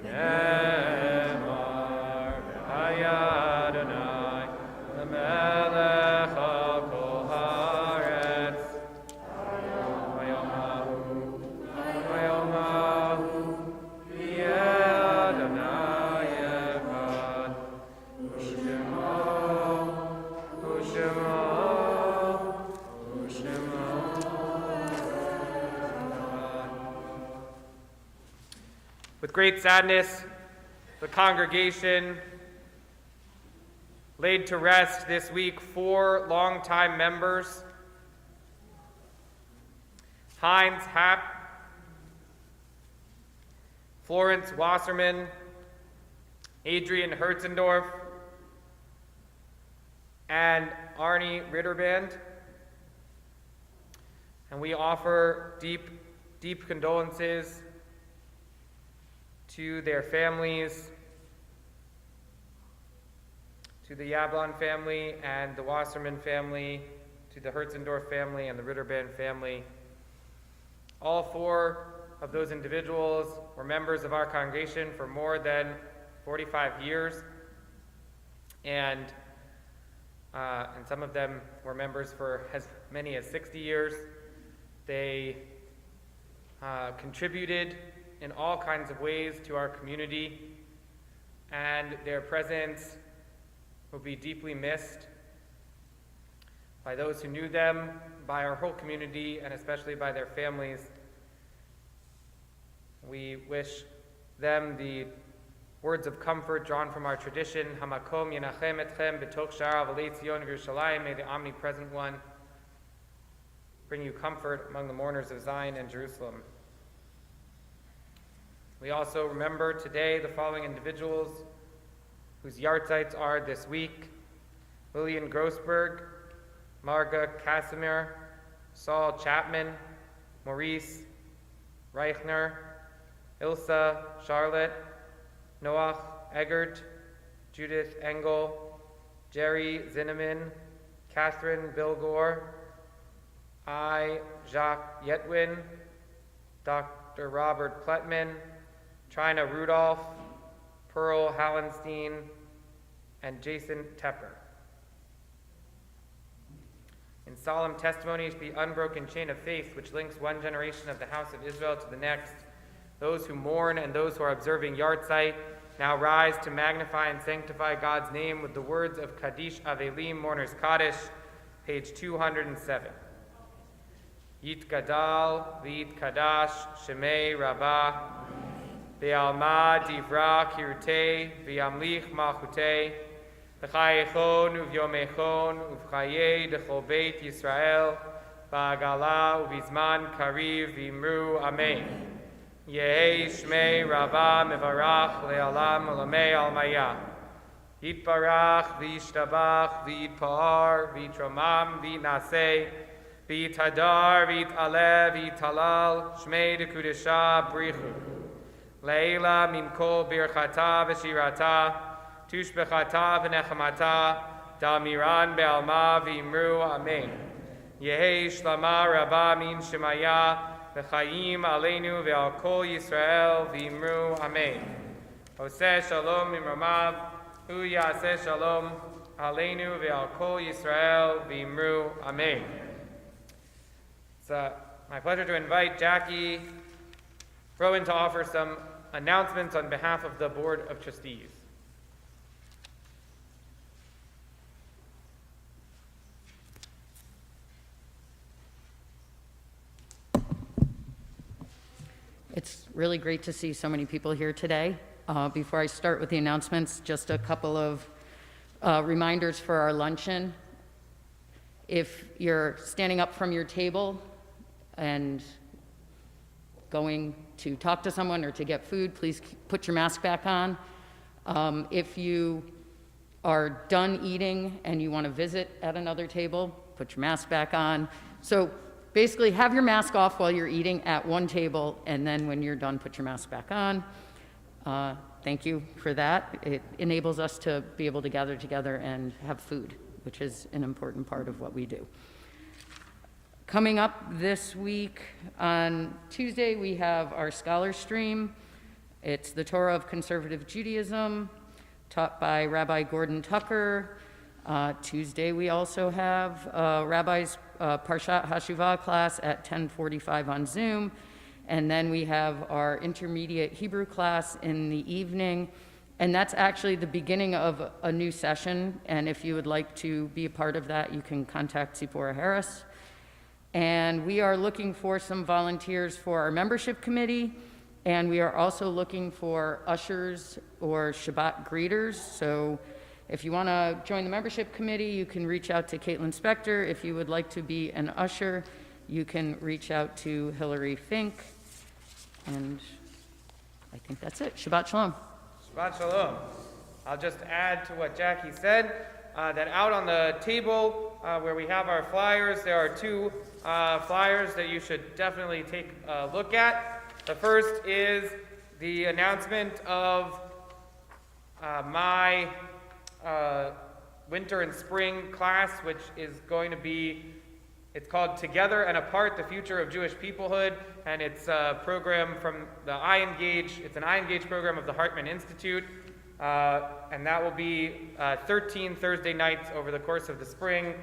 V'nemar v'haya Adonai, l'melech al kol haaretz. Vayomahu, vayomahu, v'yeh Adonai echad. U'shemo, u'shemo, u'shemo. With great sadness, the congregation laid to rest this week 4 longtime members: Heinz Happ, Florence Wasserman, Adrian Hertzendorf, and Arnie Ritterband. And we offer deep, deep condolences to their families, to the Yablon family and the Wasserman family, to the Hertzendorf family and the Ritterband family. All 4 of those individuals were members of our congregation for more than 45 years, and some of them were members for as many as 60 years. They contributed in all kinds of ways to our community, and their presence will be deeply missed by those who knew them, by our whole community, and especially by their families. We wish them the words of comfort drawn from our tradition, Hamakom Yenachem Etchem B'toch Sha'ar Avalei Tzion V'Yerushalayim. May the omnipresent one bring you comfort among the mourners of Zion and Jerusalem. We also remember today the following individuals whose yahrzeits are this week: Lillian Grossberg, Marga Casimir, Saul Chapman, Maurice Reichner, Ilsa Charlotte, Noach Eggert, Judith Engel, Jerry Zinneman, Catherine Bilgore, I. Jacques Yetwin, Dr. Robert Pletman, Trina Rudolph, Pearl Hallenstein, and Jason Tepper. In solemn testimony to the unbroken chain of faith which links one generation of the house of Israel to the next, those who mourn and those who are observing Yartzeit, now rise to magnify and sanctify God's name with the words of Kaddish Avelim, Mourner's Kaddish, page 207. Yit Gadal, V'yit Kadash, Shemei Rabbah, Ve'alma Divra Kirtei, Ve'amlich Malchutei, V'chayechon Uvyomechon, Uvchaye Dechol Beit Yisrael, Ba'agala Uvizman Kariv V'imru Amen. Yehi Shmei Rabbah Mevarach Le'alam Olamei Almaya. Yitbarach V'yishtabach V'yitpa'ar V'yitromam V'yitnaseh V'yithadar V'yit'aleh V'yitalal Shmei Dekudesha Brichu. Leila Min Kol Birchata V'shirata Tushbechata V'nechamata Damiran Be'alma V'imru Amen. Yehi Shlama Rabbah Min Shemaya V'chayim Aleinu Ve'al Kol Yisrael V'imru Amen. Oseh Shalom Mimramav Hu Yaseh Shalom Aleinu Ve'al Kol Yisrael V'imru Amen. It's my pleasure to invite Jackie Rowan to offer some announcements on behalf of the Board of Trustees. It's really great to see so many people here today. Before I start with the announcements, just a couple of reminders for our luncheon. If you're standing up from your table and going to talk to someone or to get food, please put your mask back on. If you are done eating and you want to visit at another table, put your mask back on. So basically, have your mask off while you're eating at one table, and then when you're done, put your mask back on. Thank you for that. It enables us to be able to gather together and have food, which is an important part of what we do. Coming up this week on Tuesday, we have our Scholar Stream. It's the Torah of Conservative Judaism, taught by Rabbi Gordon Tucker. Tuesday, we also have Rabbi's Parshat Hashuvah class at 10:45 on Zoom. And then we have our intermediate Hebrew class in the evening. And that's actually the beginning of a new session. And if you would like to be a part of that, you can contact Zipporah Harris. And we are looking for some volunteers for our membership committee. And we are also looking for ushers or Shabbat greeters. So if you want to join the membership committee, you can reach out to Caitlin Spector. If you would like to be an usher, you can reach out to Hillary Fink. And I think that's it. Shabbat Shalom. Shabbat Shalom. I'll just add to what Jackie said, that out on the table where we have our flyers, there are two flyers that you should definitely take a look at. The first is the announcement of my winter and spring class, which is going to be, it's called Together and Apart, the Future of Jewish Peoplehood, and it's a program from the iEngage. It's an iEngage program of the Hartman Institute, and that will be 13 Thursday nights over the course of the spring,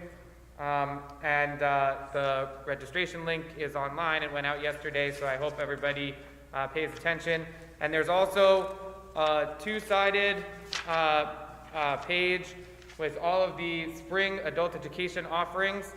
and the registration link is online. It went out yesterday, so I hope everybody pays attention. And there's also a two-sided page with all of the spring adult education offerings.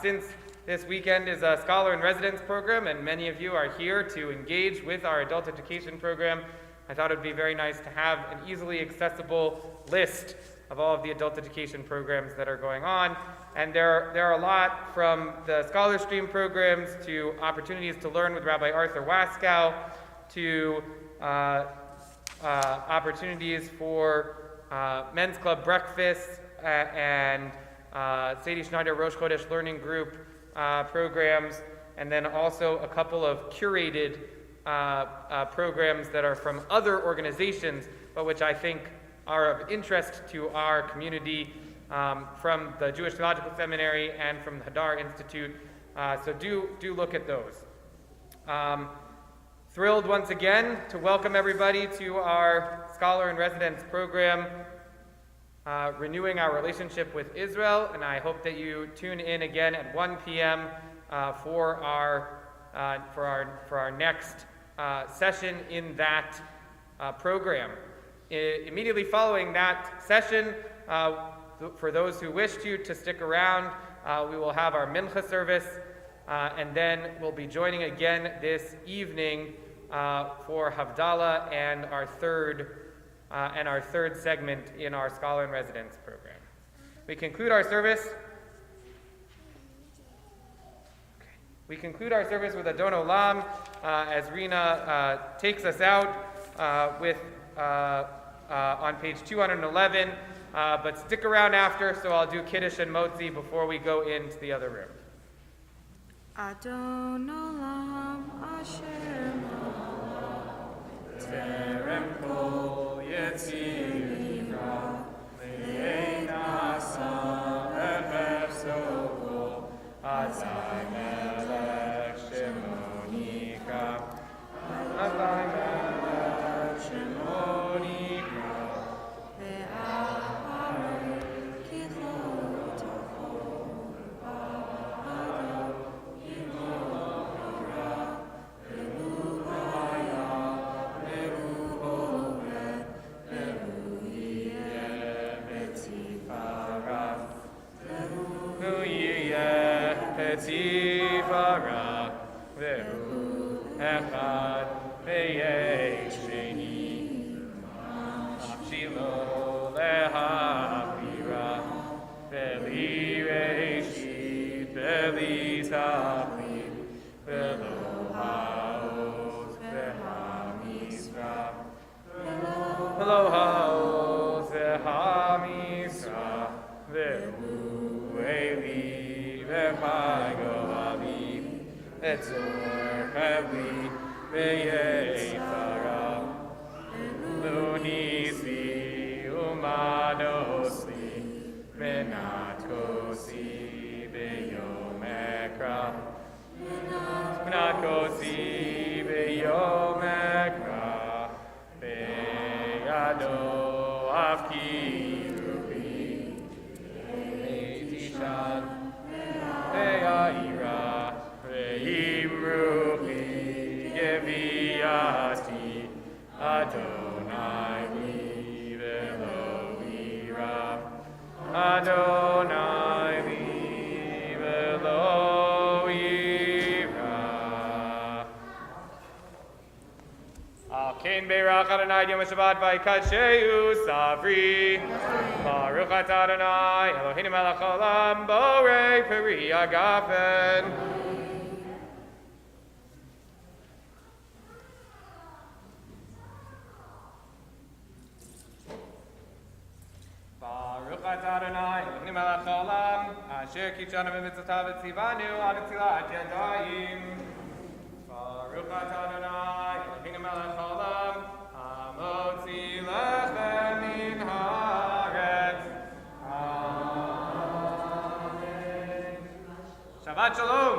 Since this weekend is a Scholar in Residence program, and many of you are here to engage with our adult education program, I thought it would be very nice to have an easily accessible list of all of the adult education programs that are going on. And there are a lot, from the Scholar Stream programs to opportunities to learn with Rabbi Arthur Waskow, to opportunities for men's club breakfasts and Sadie Schneider Rosh Chodesh Learning Group programs, and then also a couple of curated programs that are from other organizations, but which I think are of interest to our community, from the Jewish Theological Seminary and from the Hadar Institute. So do look at those. Thrilled once again to welcome everybody to our Scholar in Residence program, renewing our relationship with Israel, and I hope that you tune in again at 1 p.m. For our next session in that program. Immediately following that session, for those who wish to stick around, we will have our mincha service, and then we'll be joining again this evening for Havdalah and our third segment in our Scholar in Residence program. We conclude our service. We conclude our service with Adon Olam as Rina takes us out with on page 211. But stick around after, so I'll do Kiddush and Motzi before we go into the other room. Adon Olam Asher Terem kol yetzira le'nasa efesoko azai melech shemonika azai melech shemonika Tzivara vehu echad veyesh sheni Shilo lehavira veli reshit veli tachlit velo haoz vehamisra velo haoz vehamisra vehu eli v'chaygo aviv etzor havli v'yeifara lunisi umanosli menatkosi b'yom ekra menatkosi b'yom ekra b'yado avkirubi v'tishan Ve'ayira, ve'imruchi, geviati, Adonai li velo ira, Adonai li velo ira. Al Kain be'rach Adonai yom Shabbat v'ikadsheu savri. Baruch atah Adonai, Eloheinu melech haolam, borei peri agafen. Baruch atah Adonai, Eloheinu melech haolam, asher kitshanu b'mitzvotav v'tzivanu ad tzilat yadayim. Baruch atah Adonai, Eloheinu melech haolam, hamotzi lechem min haaretz. Shabbat Shalom.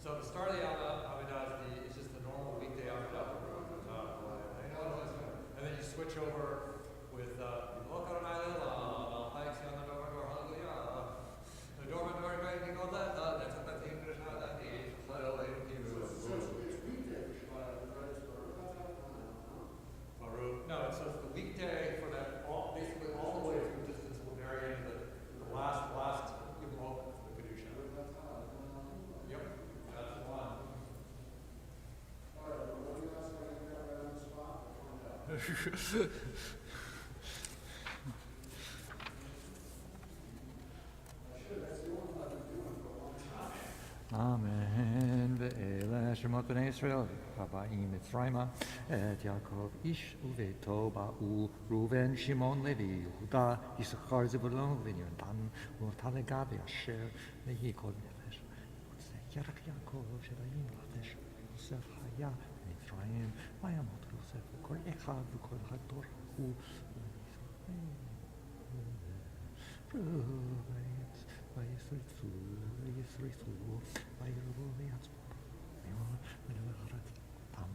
So the start of the Agudat is just the normal weekday Agudat. And then you switch over with no, it says the weekday for that basically all the way through distance will vary into the last Yom the Kedusha. Yep, that's the one. Amen. Ve'ele shemot b'nei Yisrael haba'im Mitzrayma et Yaakov ish uveto ba'u Ruven Shimon Levi Yehuda Yisachar Zebulun v'Nir Dan u'Tale Gad Asher ve'hi kol nefesh Yerach Yaakov sheba'im latesh Yosef haya Mitzrayim v'yamot Yosef v'kol echad v'kol hador hu ויסריצו, וירבו ויעצמו, ולאחרת תם.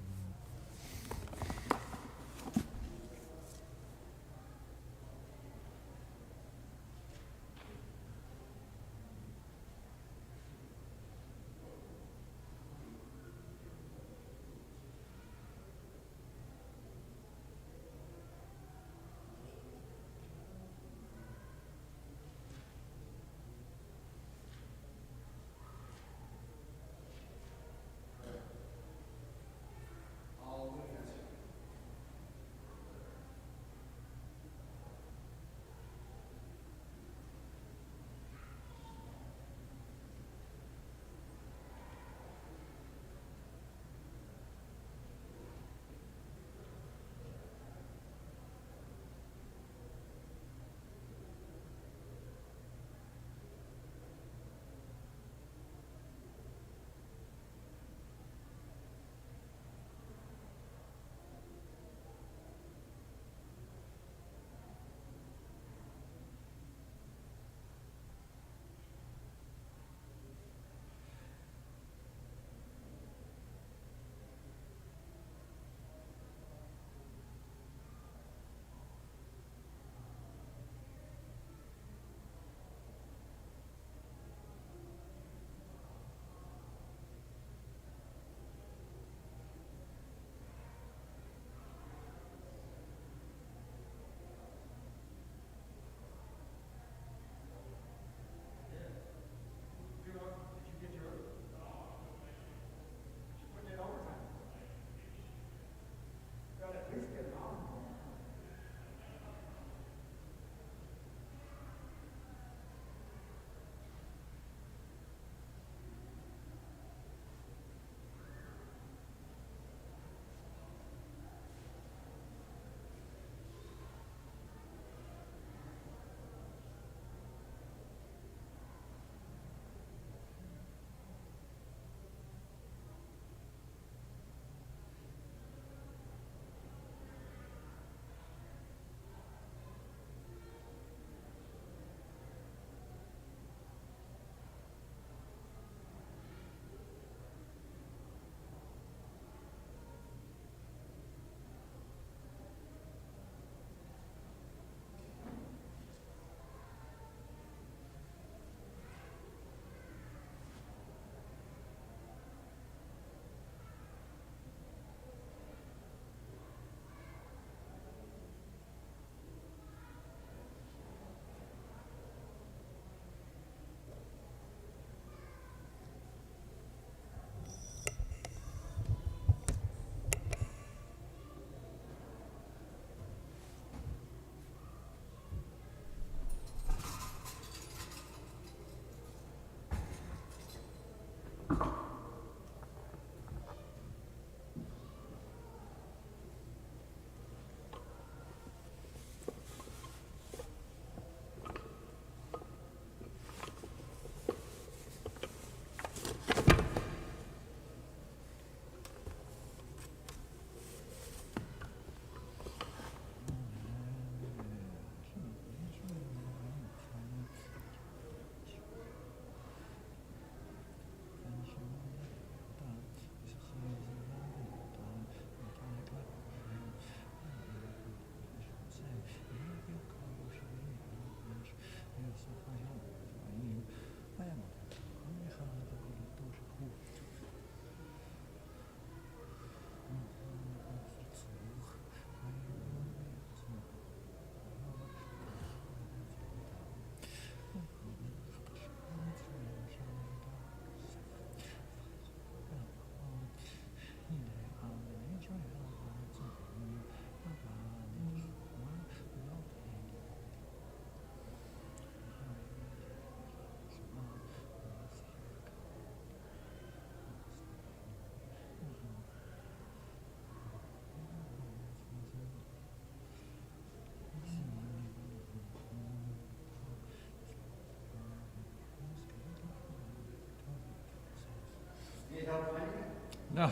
help finding it? No.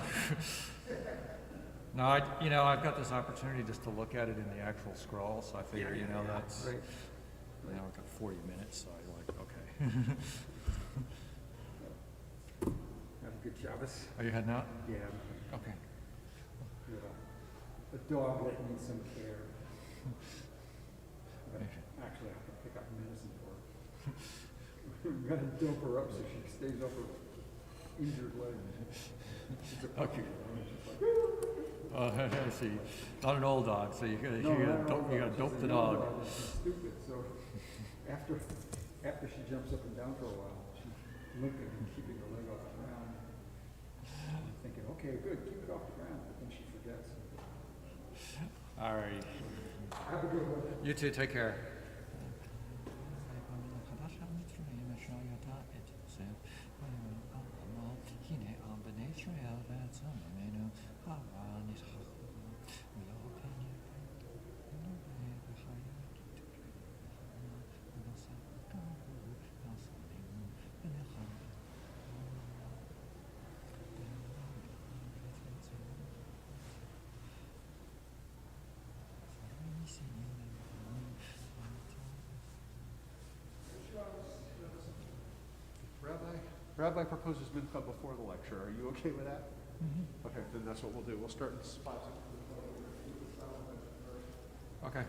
No, I've got this opportunity just to look at it in the actual scroll, so I figure, that's, Right. I've got 40 minutes, so I'm like, okay. Have a good Shabbos. Are you heading out? Yeah. Okay. We have a dog that needs some care. Actually, I have to pick up medicine for her. We gotta dope her up so she stays up her injured leg. It's a puppy. I see. Not an old dog, so you gotta dope the dog. She's stupid, so after she jumps up and down for a while, she's limping and keeping her leg off the ground. I'm thinking, okay, good, keep it off the ground, but then she forgets. All right. Have a good one. You too, take care. Rabbi proposes mincha before the lecture. Are you okay with that? Mm-hmm. Okay, then that's what we'll do. We'll start in spots. Okay.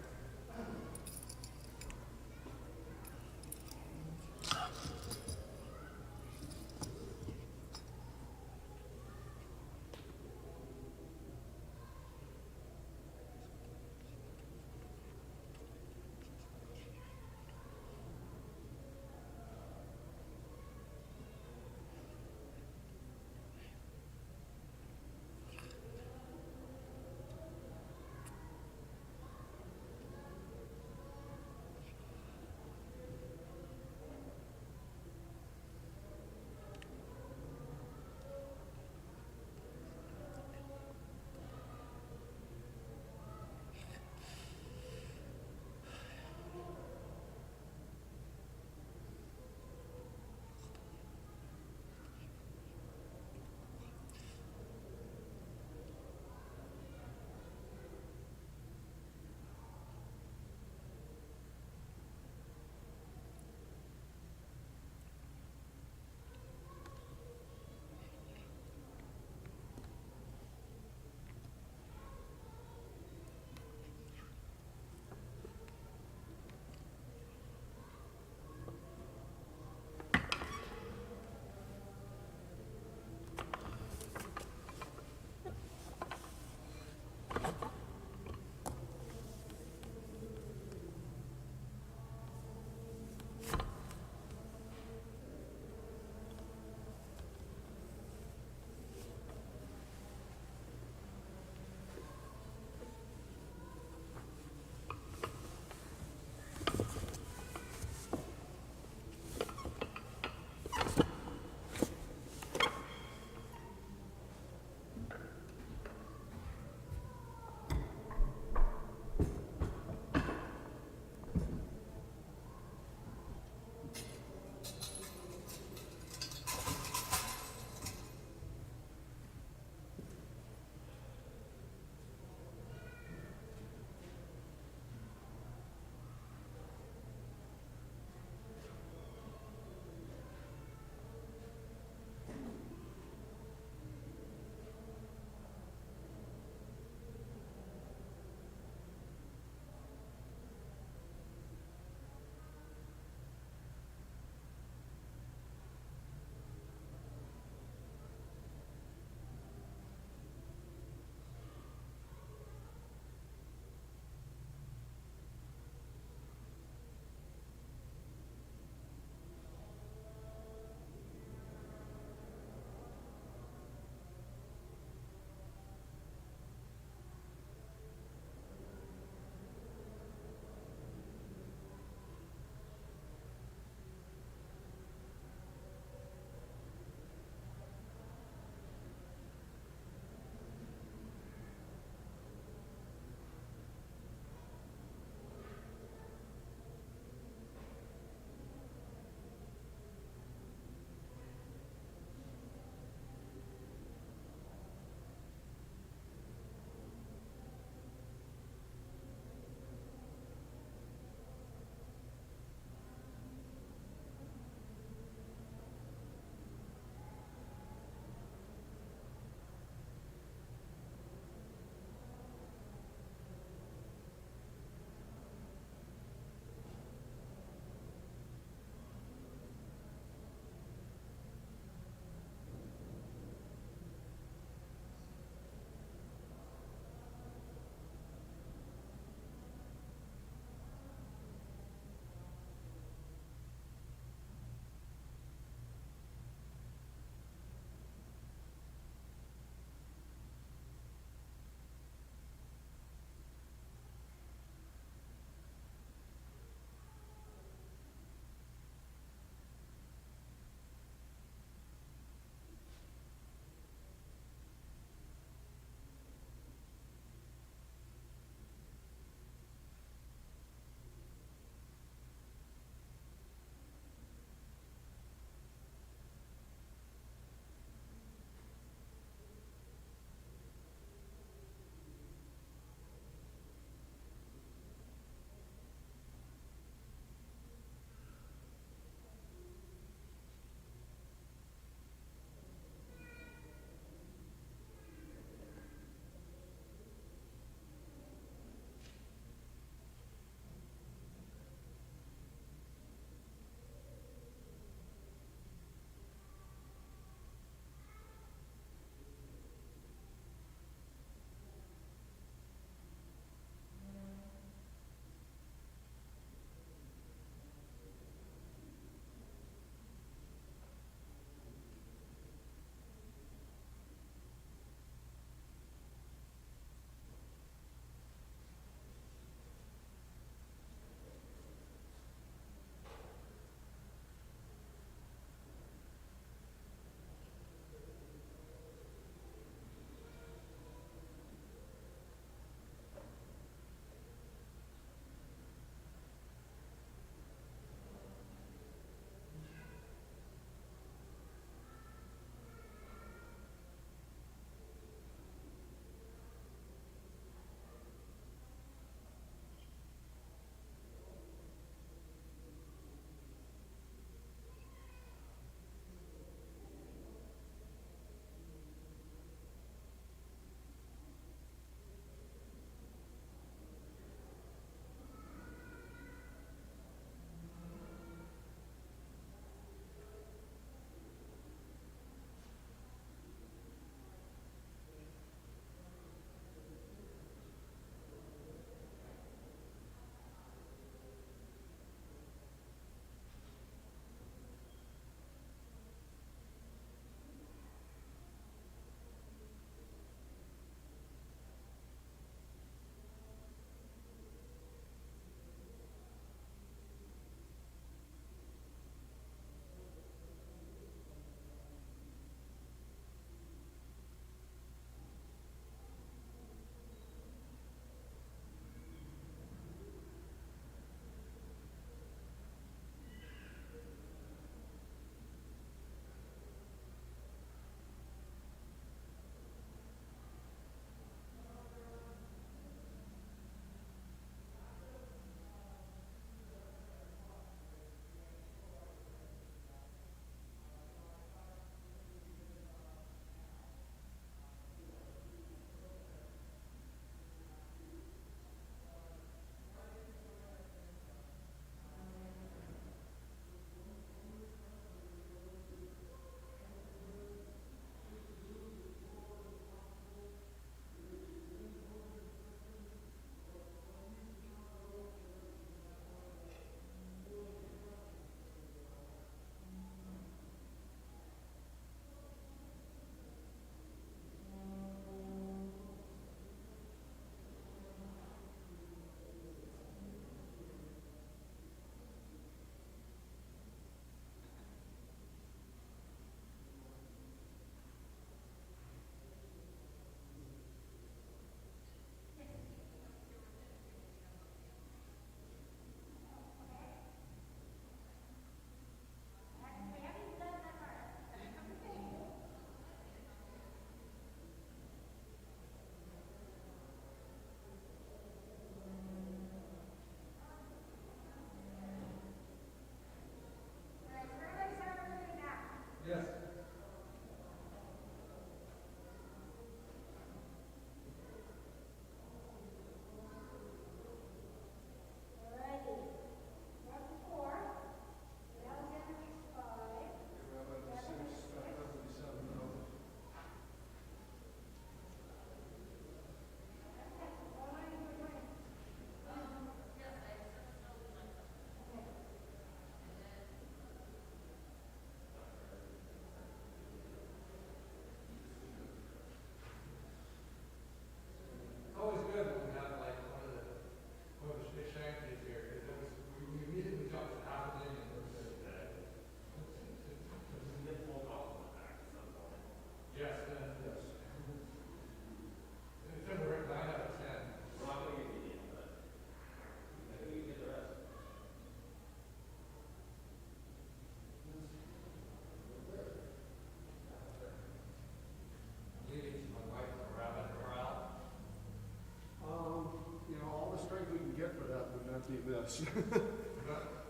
this.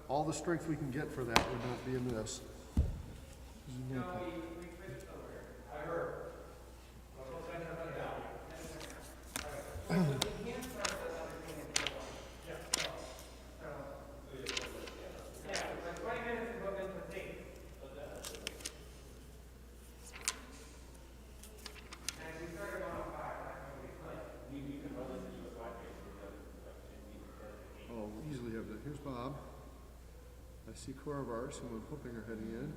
All the strength we can get for that would not be amiss. Oh, we easily have that. Here's Bob. I see Cora of ours, who I'm hoping are heading in.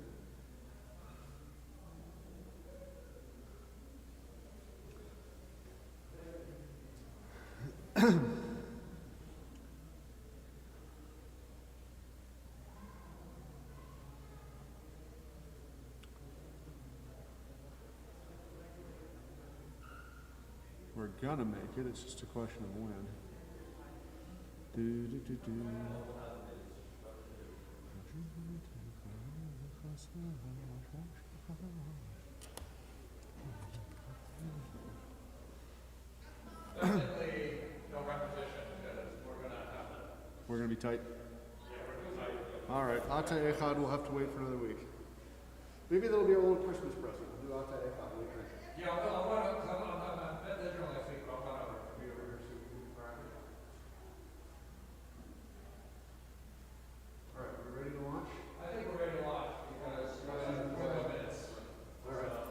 We're gonna make it, it's just a question of when. Definitely no repetition, because we're gonna We're gonna be tight. All right, Ata Echad will have to wait for another week. Maybe there'll be a little Christmas present. We'll do Ata Echad later. Yeah, I'm literally next week, but I'm gonna be over here soon. All right, we ready to launch? I think we're ready to launch, because we're in 12 minutes. All right.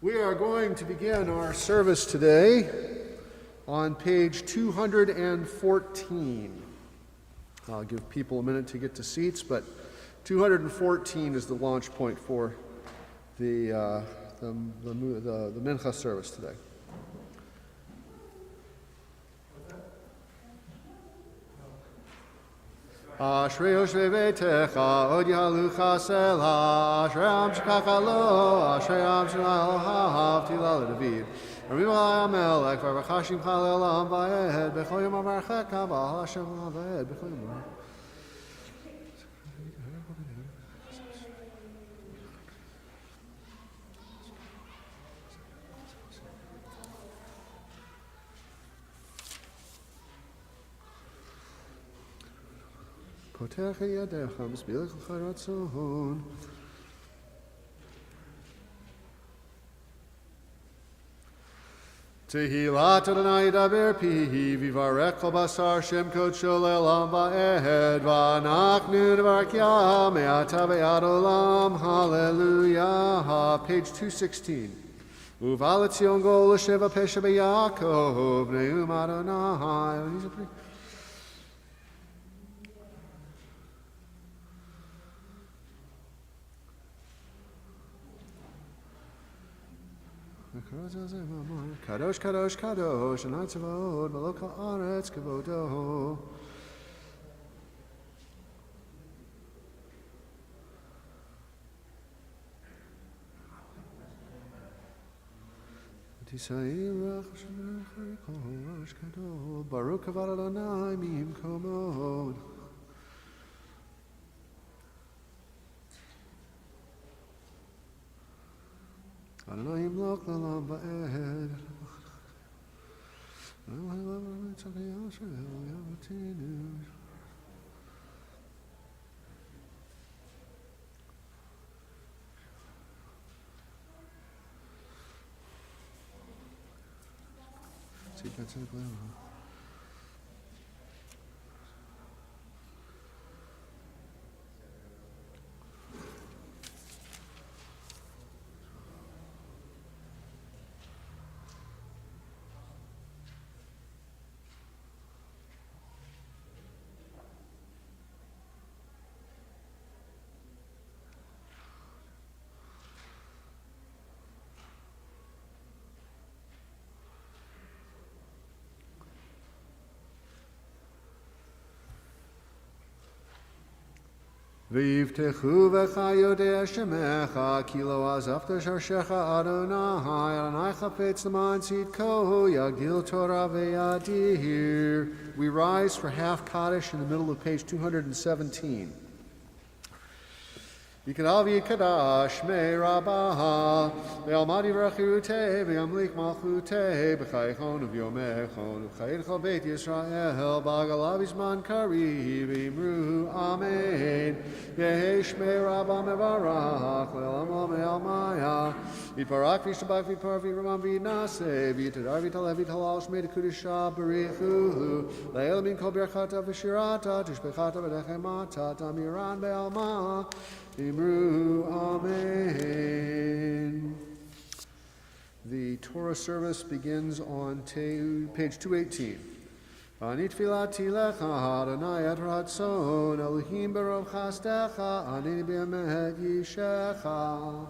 We are going to begin our service today on page 214. I'll give people a minute to get to seats, but 214 is the launch point for the Mincha service today. Ashrei Yoshvei Beitecha, Od Yalucha Selah, Ashrei Am Shekach Lo, Ashrei Am Shenai Elohav, Tila L'David. Rabbi Malai HaMelech, V'Arachashim Chal Elam V'Ed, B'chol Yom HaMarchecha, B'Al Hashem V'Ed, B'chol Yom Potech Yadecha, B'Sbilech L'Charatzon. Tehillat Adonai Daber Pihi, Vivarech Kol Basar Shem Kodsho Le'Olam Va'ed, V'Anachnu Nevarkia Me'ata Be'ad Olam, Hallelujah. Page 216. Uva L'Tzion Go L'Sheva Pesha Be'Yakov, Ne'um Adonai. These are pretty... Kadosh, Kadosh, Kadosh, and Atzavod, Maloka Aretz, Kavodo. Baruch Avad Adonai Mim Komod. Adonai Yimloch L'Olam Va'ed. V'yivtechu v'cha yodei Shemecha, ki lo azavta sharshecha Adonai, Adonai chafetz l'man tzidko, yagil Torah ve'yadir. We rise for half Kaddish in the middle of page 217. Yikadavi Kadash Me Rabah Ve'almadi V'rachirute Ve'amlik Malchute B'chaychon V'yomechon V'chaychol Beit Yisrael B'agalav Izman Kari V'imru Amen Yehesh Me Rabah Mevarach Le'alma Me'almaya V'parak V'shtabak V'par V'ramam V'nase V'yitadar V'taleh V'talal Shmei D'Kudisha B'richuhu Le'el Min Kol Berchata V'shirata Tishbechata V'dechemata Tamiran Be'alma Imru, Amen. The Torah service begins on page 218. Ani tfilati lecha Adonai et ratzon Elohim berov chastecha Ani b'emet yishecha.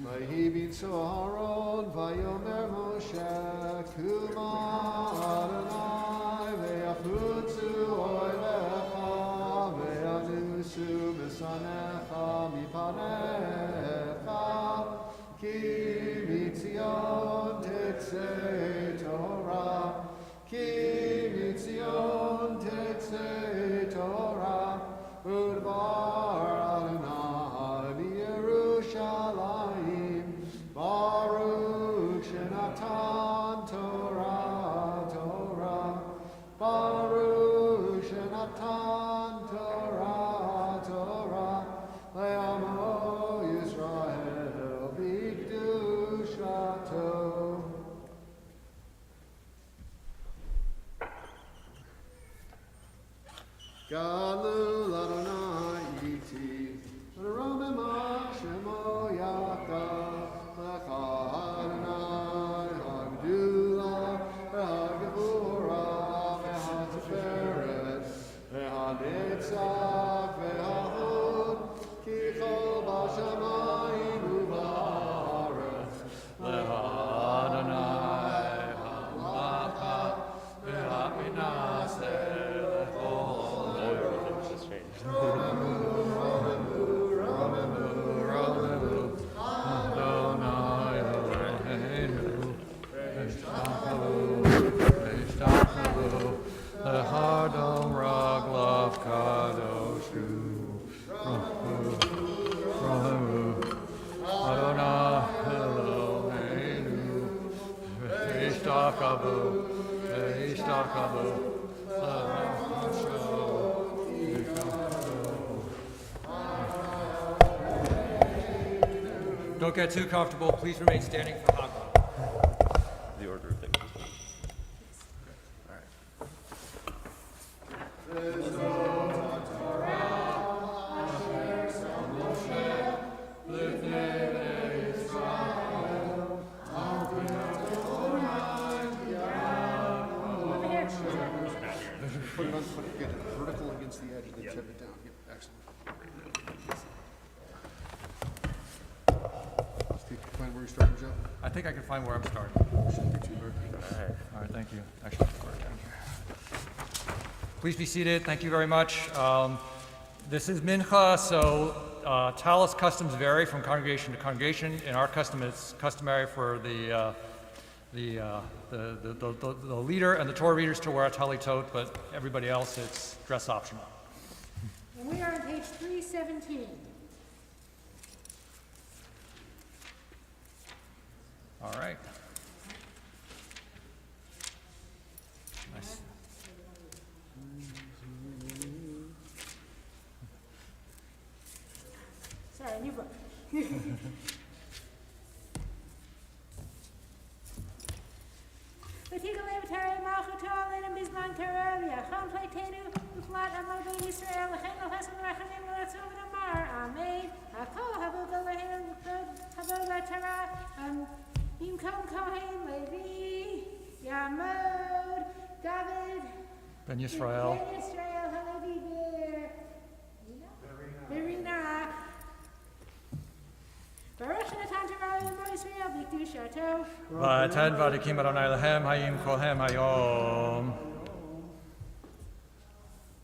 Vayi b'tzo Aaron vayomer Moshe Kuma Adonai ve'achutzu oilecha ve'anusu b'sanecha mipanecha ki mitzion tetzei Torah ki mitzion tetzei Torah udvar Adonai v'Yerushalayim Baruch Shenatan Torah, Torah. Baruch Shenatan Torah, Torah. Le'amo Yisrael b'kedushato. Galu l'Adonai iti, v'romem Shemo Yaakov. Adonai, Hagdulah, Hagvura, Ve'hateferet, Ve'hanetzach, Ve'hahod, Ki chol b'shamayim u'ba'aretz, Le'Adonai, Ha'ulacha, Ve'ha'minaseh, Le'chol. Hardom Raglav Kadoshu Adonai Eloheinu Ve'ishtakavu Don't get too comfortable. Please remain standing for Haggadah. The order of things. Put it vertical against the edge and then tip it down. Yep, excellent. Steve, find where you're starting, Joe? I think I can find where I'm starting. Shouldn't be too hard. All right, thank you. Actually, please be seated. Thank you very much. This is Mincha, so Talis customs vary from congregation to congregation. In our custom, it's customary for the leader and the Torah readers to wear a talitot, but everybody else, it's dress optional. And we are on page 317. All right. Nice. Sorry, new book. V'tigal levatari malchuto alenim bizman karev yachon pleitenu u'chlat amod Yisrael l'chen lo hesem rachamim l'ratzon v'namar amen hakol havod alehem havod l'tara yimkom kohen Levi Yamod David Ben Yisrael. Ben Yisrael Halevi Verina Baruch Natan Torah Yom Yisrael B'kedushato V'atan v'adikim Adonai lehem hayim kolhem hayom.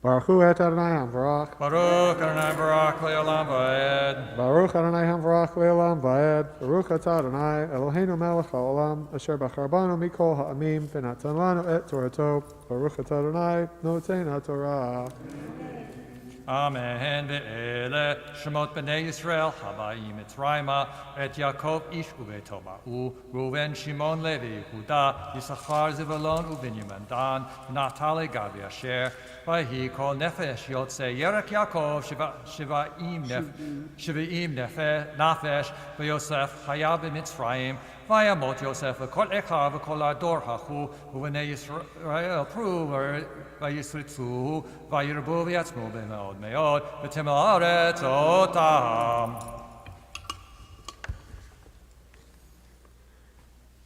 Baruch Hu et Adonai Hamvarach. Baruch Adonai Barak Le'olam Va'ed. Baruch Adonai Hamvarach Le'olam Va'ed. Baruch atah Adonai Eloheinu melech haolam asher bacharbanu mikol ha'amim v'natan lanu et Torato. Baruch atah Adonai noten ha'Torah. Amen. Ve'ele Shemot B'nai Yisrael Habayim Mitzrayma et Yaakov Ish Uveto Ba'u Reuven Shimon Levi Yehuda Yisachar Zebulon uBinyamin Dan Naphtali Gad Asher Vahi Kol Nefesh Yotze Yerek Yaakov Shiva'im Nefesh VeYosef Chayav B'Mitzrayim Vayamot Yosef V'Kol Echa V'Kol Ador Hachu uVnei Yisrael Pru Vayisritzu Vayirbu V'Yatzmu B'Meod Meod V'Timel Haaretz Otam.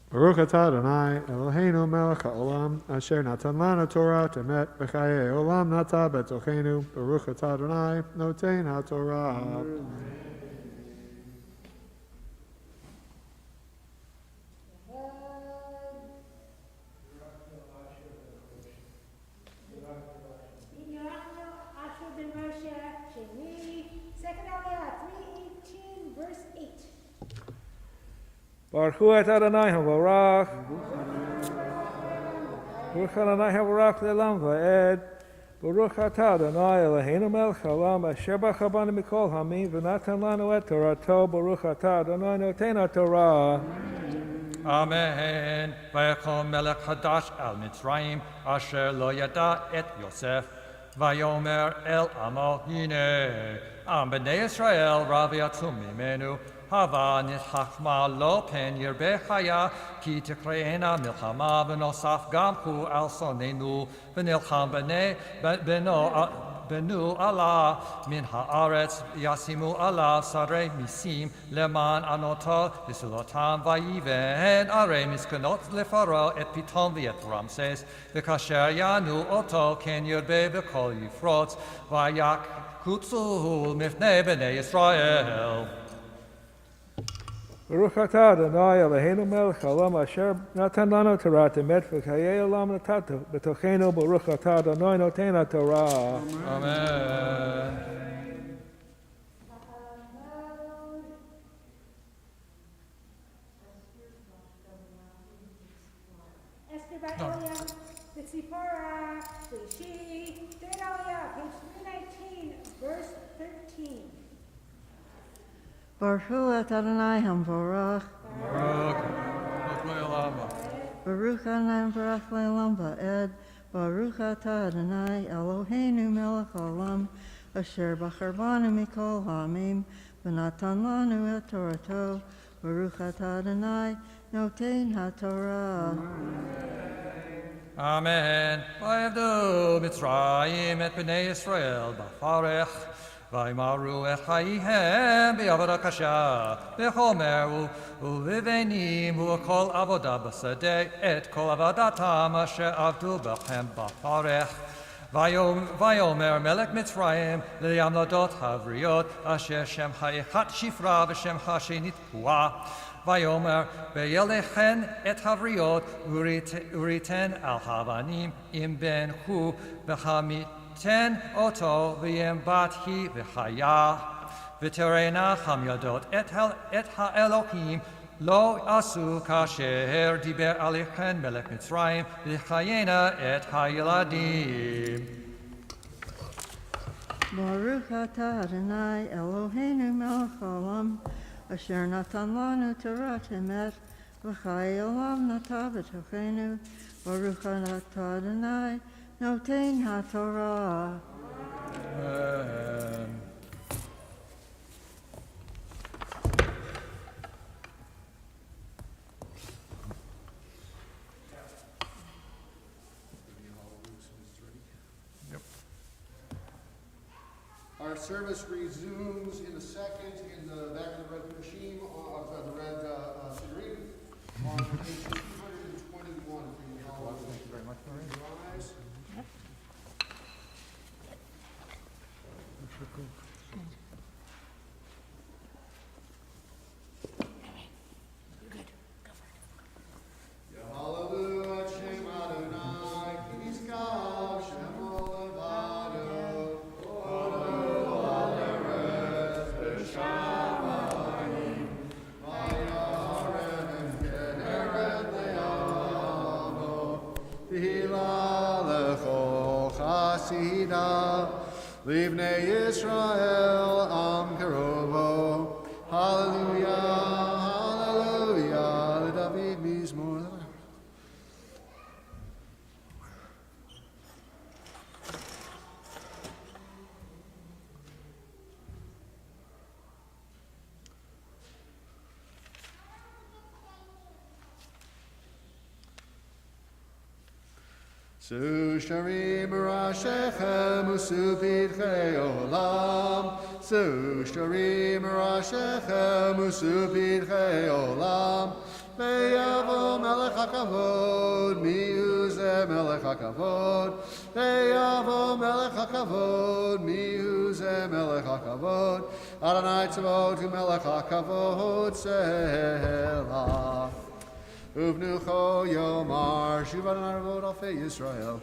Baruch atah Adonai Eloheinu melech haolam asher natan lanu Torah temet b'chayei olam nata betochenu. Baruch atah Adonai noten ha'Torah. Baruch Hu et Adonai Hamvarach. Baruch Adonai Hamvarach Le'olam Va'ed. Baruch atah Adonai Eloheinu melech haolam asher bacharbanu mikol ha'amim v'natan lanu et Torato. Baruch atah Adonai noten ha'Torah. Amen. Vayachom melech hadash al Mitzrayim asher lo yada et Yosef. Vayomer el amo hine. Am b'nei Yisrael ravi atzum mimenu. Hava nishachma lo pen yirbe chaya ki tikreena milchama v'nosaf gamchu al sonenu v'nilcham benu Allah min haaretz yasimu Allah sarei misim leman anoto v'sulotam vayiven arei miskanot lefaro et pitom v'et Ramses v'kasher yanu oto ken yirbe v'kol yifrotz vayak kutzu mifnei b'nei Yisrael. Baruch atah Adonai Eloheinu melech haolam asher natan lanu Torah temet v'chayei olam natat b'tochenu. Baruch atah Adonai noten ha'Torah. Amen. Esther Ba'Elia, the Tzipora, Shlishi, Third Aliyah, page 319, verse 13. Baruch Hu et Adonai Hamvarach. Baruch Le'olam. Baruch Adonai Hamvarach Le'olam Va'ed. Baruch atah Adonai Eloheinu melech haolam asher bacharbanu mikol ha'amim v'natan lanu et Torato. Baruch atah Adonai noten ha'Torah. Amen. Vayavdu Mitzrayim et b'nei Yisrael b'farech. Vaymaru et chayhem b'avodah kasha b'chomer u'vivenim u'kol avodah b'sadeh et kol avodatam asher avdu b'chem b'farech. Vayomer melech Mitzrayim li'amladot havriot asher shem ha'echat shifra v'shem ha'shenit pua. Vayomer be'yelechen et havriot uriten al havanim im ben hu b'chamit ten oto v'yem bat hi v'chaya v'terena chamyadot et ha'elohim lo asu kasher diber alichem melech Mitzrayim v'chayena et ha'yeladim. Baruch atah Adonai Eloheinu melech haolam asher natan lanu Torah temet v'chayei olam nata b'tochenu. Baruch atah Adonai noten ha'Torah. Amen. Our service resumes in a second in the back of the red machine, the red figurine, on page 221. Thank you very much, Marie. Rise. Hallelujah, Shem Adonai, Kiskav, Shem Olevado. Livnei Yisrael Am Kerovo. Hallelujah, hallelujah, David Mizmor. Susharim Rashechem Usupidchei Olam. Susharim Rashechem Usupidchei Olam. Veyavo Melech HaKavod, mihu ze Melech HaKavod. Veyavo Melech HaKavod, mihu ze Melech HaKavod. Adonai Tzavot hu Melech HaKavod, Selah. Uvnucho Yomar, Shivan Arvod Alfei Yisrael.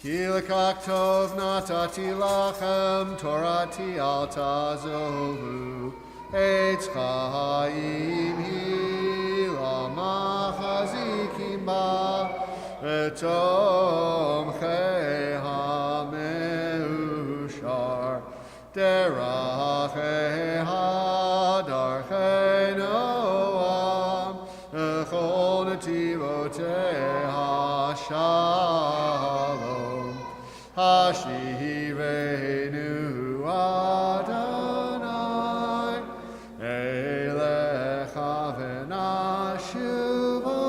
Ki lekach tov natati lachem, Torati al tazovu. Eitz chaim hi lamachazikim ba, Etomchei hameushar. Derachei hadarchei noam, Echol netivotei hashalom, Hashireinu Adonai, Elecha v'nashuva,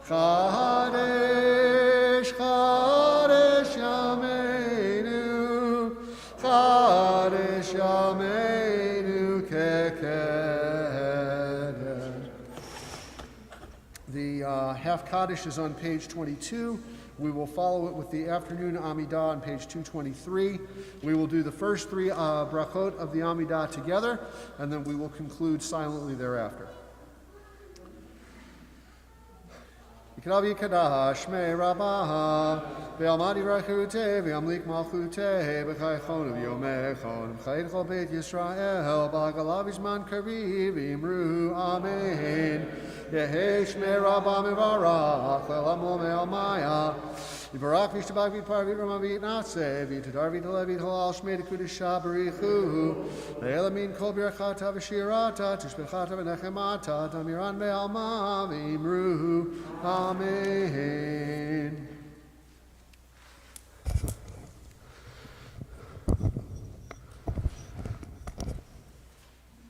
Chadesh, Chadesh yameinu, Chadesh yameinu kekedem. The half Kaddish is on page 22. We will follow it with the afternoon Amidah on page 223. We will do the first three brachot of the Amidah together, and then we will conclude silently thereafter. Yikadav yikadash me rabah ve'almadi rachute ve'amlik malchute b'chaychon v'yomechon v'chaychol beit Yisrael b'agalav izman kariv imru amen. Yehesh me rabah mevarach le'lamo me'almaya Yivarach v'ishtabach v'yitpar v'yitram v'yitnatse v'yitadar v'yitalev v'yithalal shmei d'kudisha b'richu le'elamin kol birachata v'shirata tishbechata v'nechemata tamiran me'alma v'imru Amen.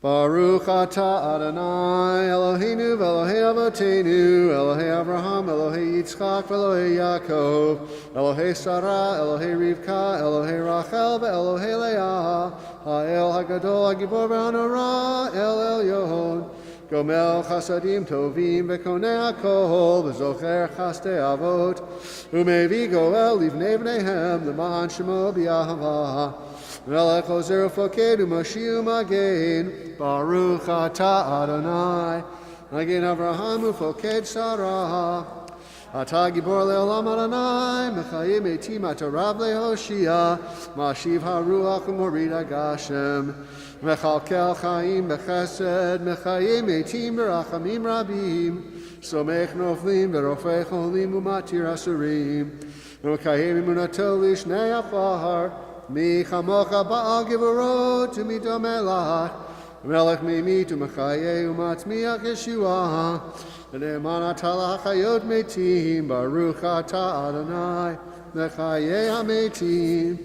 Baruch atah Adonai Eloheinu v'Elohei Avotenu Elohei Avraham Elohei Yitzchak v'Elohei Yaakov Elohei Sarah Elohei Rivka Elohei Rachel v'Elohei Leah Ha'el Hagadol Hagibor v'Hanora El Elyon Gomel Chasadim Tovim v'Konei HaKol v'Zocher Chastei Avot Umevi Goel Livnei V'neihem L'Ma'an Shemo B'Yahava Melech Ozer Ufoked U'Mashiach Magen Baruch Atah Adonai Magen Avraham Ufoked Sarah Atah Gibor Le'olam Adonai Mechayim Eitim Atarav Le'Hoshia Mashiv HaRuach U'Morid HaGashem Mechalkel Chaim B'Chesed Mechayim Eitim B'Rachamim Rabim Somech Noflim V'Rofech Olim U'Matir Asurim Mekayim Emunato L'Shnei Afar Mi chamocha ba'al givorot u'mito melach melech mimit u'mechaye u'matzmiach Yeshua v'ne'eman atah l'chayot metim Baruch atah Adonai mechaye hametim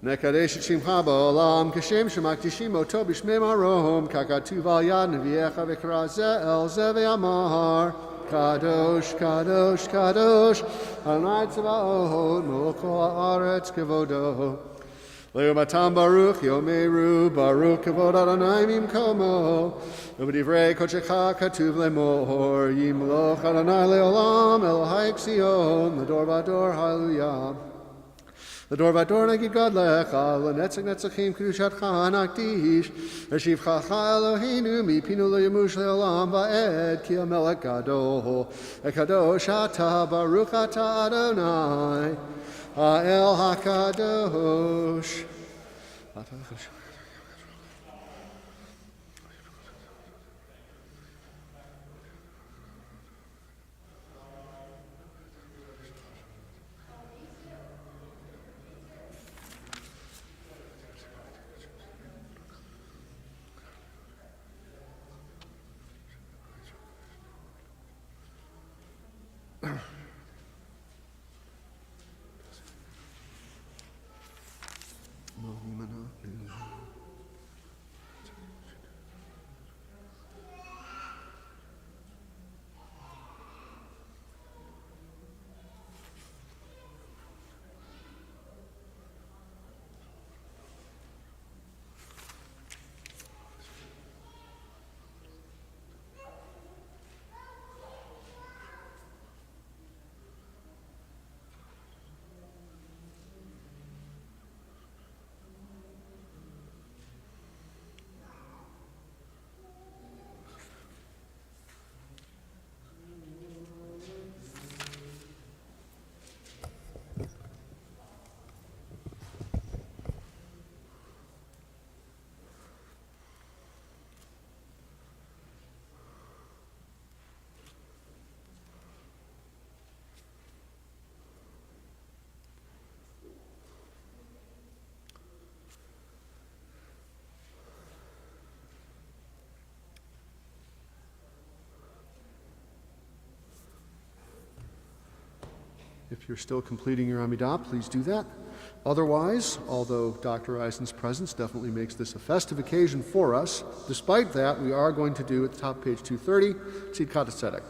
Nekadesh et shimcha ba'olam kashem shemakdishim oto b'shmei marom kakatuv al yad neviecha v'kra ze el ze ve'amar Kadosh, Kadosh, Kadosh, Adonai Tzvaot, Melech ha'aretz kevodo. Le'umatam Baruch Yomeru, Baruch kavod Adonai mimkomo. U'b'divrei kodshecha katuv lemor, Yimloch Adonai le'olam, Elohai Ksiyon, L'dor v'ador, Hallelujah. L'dor v'ador nagid gadlecha, L'netzach netzachim kedushatcha nakdish, V'shivchacha Eloheinu mipinu le'yamush le'olam va'ed, Ki hamelech gadol, Ekadosh atah Baruch atah Adonai, Ha'el hakadosh. If you're still completing your Amidah, please do that. Otherwise, although Dr. Eisen's presence definitely makes this a festive occasion for us, despite that, we are going to do at the top of page 230, Tzidkat Tzedek.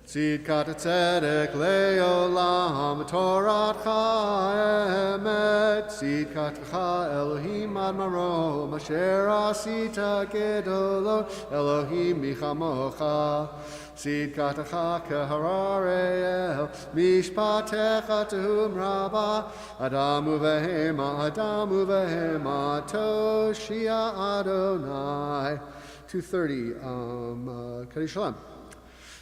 Tzidkat Tzedek le'olam Toratcha emet Tzidkatcha Elohim ad marom asher asita gedolo Elohim michamocha Tzidkatcha keharareel mishpatecha tehum rabba Adamu vehema toshia Adonai. 230, Kaddish Shalom.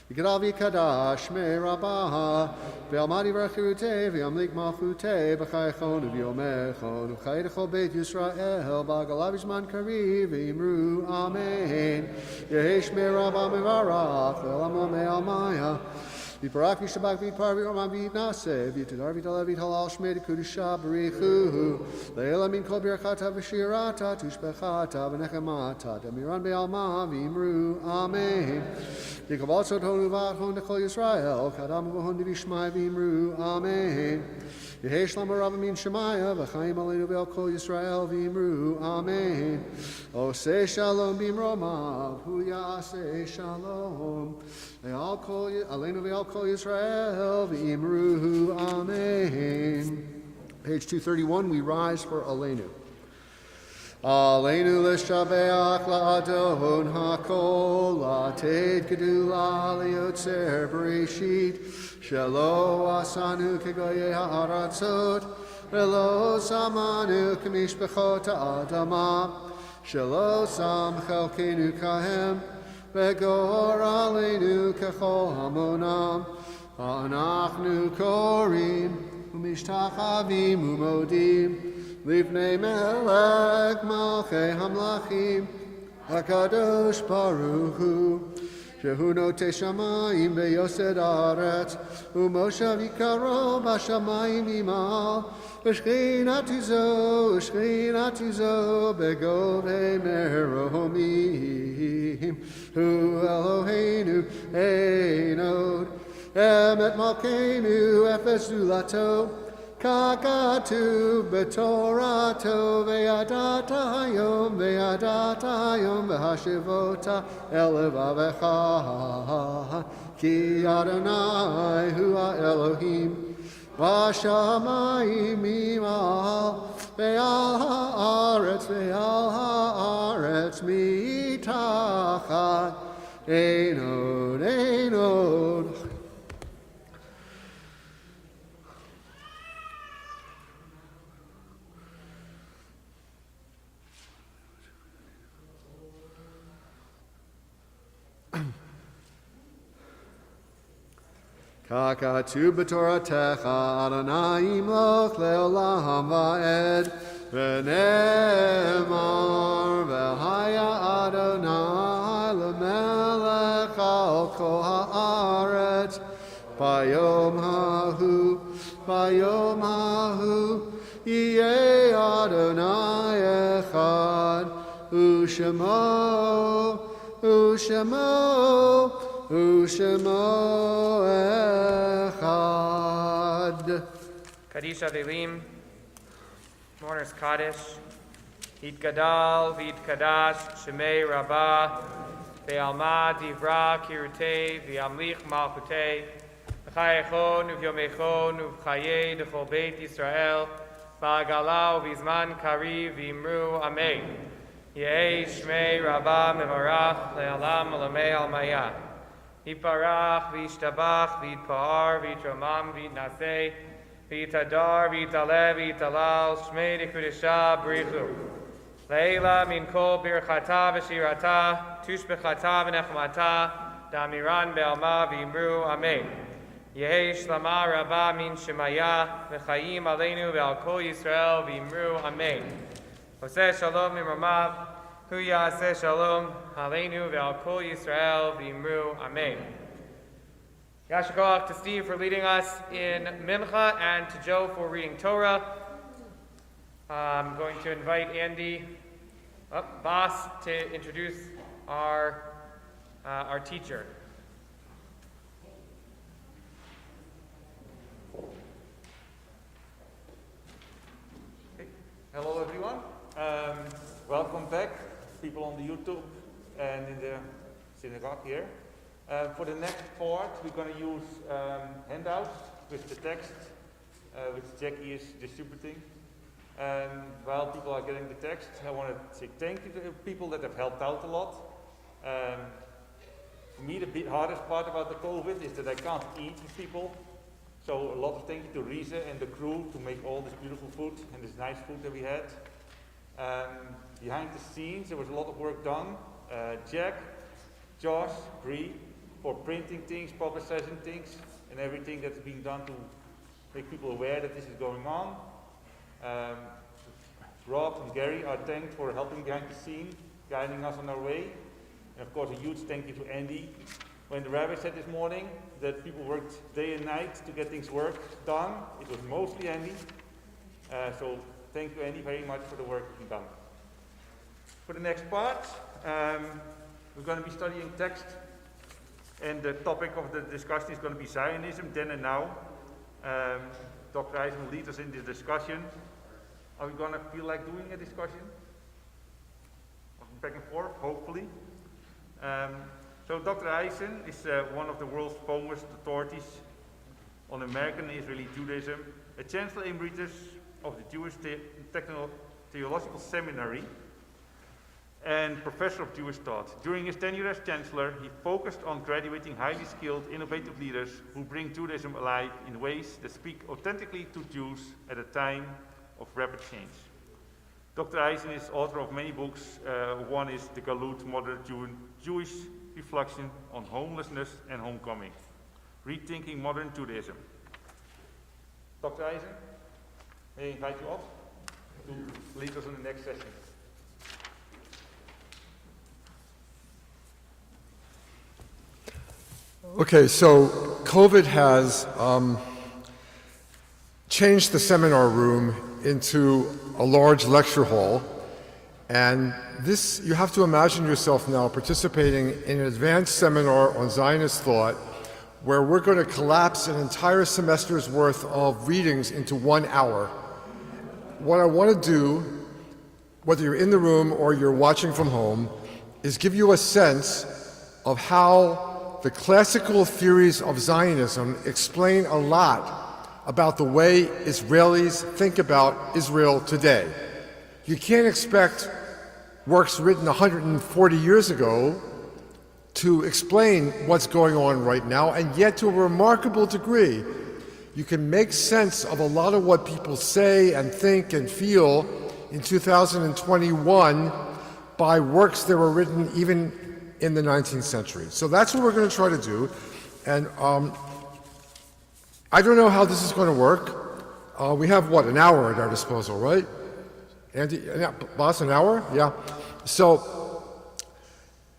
Yikadavi Kadash me Rabbah Ve'almadi V'achirute Ve'amlik Malchute B'chaychon V'yomechon V'chaydecho Beit Yisrael B'agalav Zman Kariv V'imru Amen Yehesh me Rabbah Mevarach Ve'alamo Me'almaya V'parak V'shabak V'par V'orman V'nase V'tadar V'talav V'talal Shmei D'Kudusha B'richu Le'ela Min Kol Birchata V'shirata Tushbechata V'nechemata Demiran Be'alma V'imru Amen Yikavalso Tonu V'achon D'Kol Yisrael Kadam V'hon D'Vishmai V'imru Amen Yehesh Lama Rabba Min Shemaya V'chaim Aleinu Ve'al Kol Yisrael V'imru Amen Oseh Shalom B'imromav Hu Ya'aseh Shalom Aleinu Ve'al Kol Yisrael V'imru Amen. Page 231, we rise for Aleinu. Aleinu l'shabeach la'adon ha'kol la'ted gedula li'yotzer b'reshit shelo asanu kegoyei ha'aratzot velo samanu k'mishpechot ha'adama shelo sam chelkenu kahem v'gor aleinu kechol hamonam ha'anachnu korim u'mishtachavim u'modim Livnei melech malchei hamlachim HaKadosh Baruch Hu Shehu notei shamayim beyosed haaretz Umoshav yikaro b'shamayim imal V'shchinatu zo begovei meromim Hu Eloheinu einod Emet malkeinu efes zulato Kakatu betorato ve'adatayom ve'hashivota elevavecha ki Adonai hu Elohim v'shamayim imal ve'al ha'aretz mitachat einod Kakatu b'toratecha Adonai imloch le'olam va'ed v'ne'emar v'haya Adonai l'melech al kol ha'aretz Bayom hahu yeh Adonai echad U'shemo Ushemo Echad. Kaddish Avelim, Mourners Kaddish, Vit Gadal, Vit Kadash, Shemei Rabbah, Ve'alma Divra Kirutei, Ve'amlich Malchutei, V'chayechon, Uvyomechon, Uvchaye, Dechol Beit Yisrael, Ba'agala, V'izman Kari, V'imru, Amen. Yehei Shmei Rabbah Mevarach, Le'alam Alamei Almayah. Yiparach, V'ishtabach, V'itpa'ar, V'yitromam, V'yitnaseh, V'yitadar, V'yitaleh, V'yitalal, Shmei Dekudesha, B'richu. Leila min kol birchata v'shirata, tush b'chata v'nechmata, damiran be'alma v'imru, Amen. Yehi shlama rabba min shemaya, v'chayim aleinu ve'al kol Yisrael v'imru, Amen. Oseh shalom mimramav, hu ya'aseh shalom, aleinu ve'al kol Yisrael v'imru, Amen. Yashikoach to Steve for leading us in Mincha and to Joe for reading Torah. I'm going to invite Andy Boss to introduce our teacher. Hello everyone. Welcome back, people on the YouTube and in the synagogue here. For the next part, we're going to use handouts with the text, which Jackie is distributing. And while people are getting the text, I want to say thank you to the people that have helped out a lot. For me, the hardest part about the COVID is that I can't eat with people. So a lot of thank you to Rize and the crew to make all this beautiful food and this nice food that we had. Behind the scenes, there was a lot of work done. Jack, Josh, Bree, for printing things, publicizing things, and everything that's being done to make people aware that this is going on. Rob and Gary are thanked for helping behind the scene, guiding us on our way. And of course, a huge thank you to Andy. When the rabbi said this morning that people worked day and night to get things done, it was mostly Andy. So thank you, Andy, very much for the work you've done. For the next part, we're going to be studying text, and the topic of the discussion is going to be Zionism, then and now. Dr. Eisen will lead us in this discussion. Are we going to feel like doing a discussion? Back and forth, hopefully. So Dr. Eisen is one of the world's foremost authorities on American and Israeli Judaism, a Chancellor Emeritus of the Jewish Theological Seminary, and Professor of Jewish Thought. During his tenure as Chancellor, he focused on graduating highly skilled, innovative leaders who bring Judaism alive in ways that speak authentically to Jews at a time of rapid change. Dr. Eisen is author of many books. One is The Galut, Modern Jewish Reflection on Homelessness and Homecoming, Rethinking Modern Judaism. Dr. Eisen, may I invite you up to lead us in the next session. Okay, so COVID has changed the seminar room into a large lecture hall, and this, you have to imagine yourself now participating in an advanced seminar on Zionist thought where we're going to collapse an entire semester's worth of readings into 1 hour. What I want to do, whether you're in the room or you're watching from home, is give you a sense of how the classical theories of Zionism explain a lot about the way Israelis think about Israel today. You can't expect works written 140 years ago to explain what's going on right now, and yet to a remarkable degree, you can make sense of a lot of what people say and think and feel in 2021 by works that were written even in the 19th century. So that's what we're going to try to do. And I don't know how this is going to work. We have, what, an hour at our disposal, right? Andy, boss, an hour? Yeah. So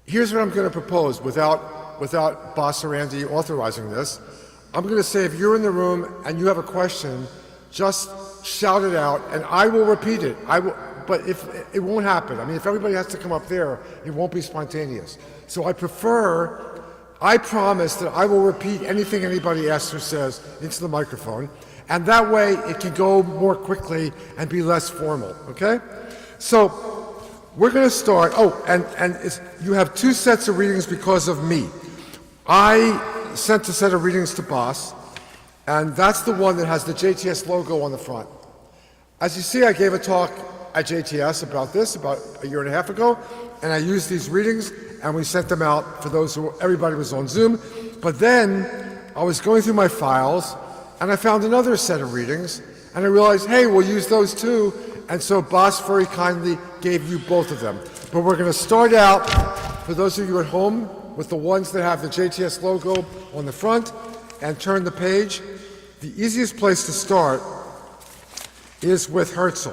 here's what I'm going to propose without boss or Andy authorizing this. I'm going to say if you're in the room and you have a question, just shout it out and I will repeat it. But if it won't happen. I mean, if everybody has to come up there, it won't be spontaneous. So I prefer I promise that I will repeat anything anybody asks or says into the microphone, and that way it can go more quickly and be less formal, okay? So we're going to start. You have two sets of readings because of me. I sent a set of readings to Bas, and that's the one that has the JTS logo on the front. As you see, I gave a talk at JTS about this about a year and a half ago, and I used these readings, and we sent them out for everybody was on Zoom. But then I was going through my files, and I found another set of readings, and I realized, hey, we'll use those too. And so Bas very kindly gave you both of them. But we're going to start out, for those of you at home, with the ones that have the JTS logo on the front, and turn the page. The easiest place to start is with Herzl.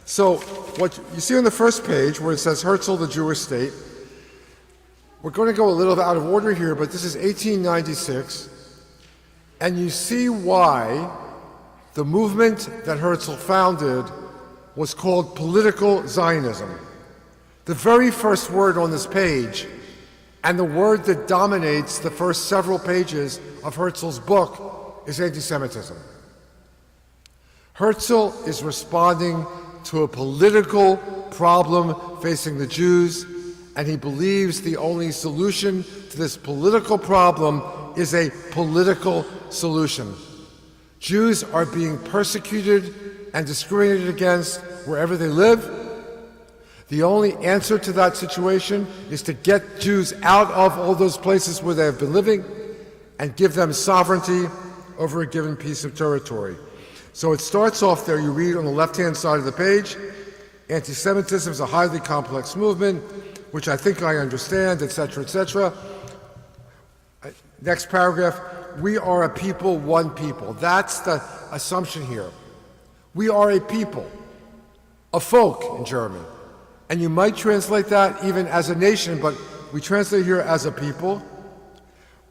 So what you see on the first page, where it says Herzl, the Jewish State, we're going to go a little out of order here, but this is 1896, and you see why the movement that Herzl founded was called political Zionism. The very first word on this page, and the word that dominates the first several pages of Herzl's book, is anti-Semitism. Herzl is responding to a political problem facing the Jews, and he believes the only solution to this political problem is a political solution. Jews are being persecuted and discriminated against wherever they live. The only answer to that situation is to get Jews out of all those places where they have been living and give them sovereignty over a given piece of territory. So it starts off there, you read on the left-hand side of the page, anti-Semitism is a highly complex movement, which I think I understand, etc., etc. Next paragraph, we are a people, one people. That's the assumption here. We are a people, a folk in German. And you might translate that even as a nation, but we translate here as a people.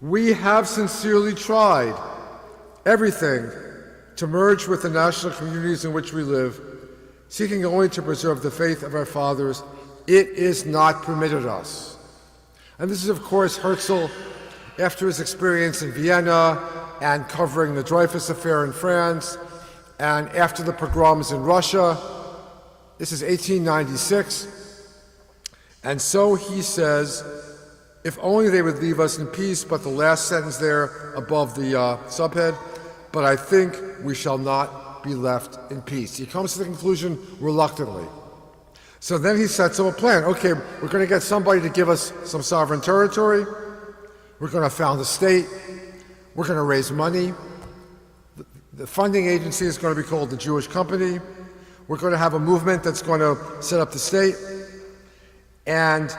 We have sincerely tried everything to merge with the national communities in which we live, seeking only to preserve the faith of our fathers. It is not permitted us. And this is, of course, Herzl after his experience in Vienna and covering the Dreyfus affair in France, and after the pogroms in Russia. This is 1896. And so he says, if only they would leave us in peace, but the last sentence there above the subhead, but I think we shall not be left in peace. He comes to the conclusion reluctantly. So then he sets up a plan. Okay, we're going to get somebody to give us some sovereign territory. We're going to found a state. We're going to raise money. The funding agency is going to be called the Jewish Company. We're going to have a movement that's going to set up the state. And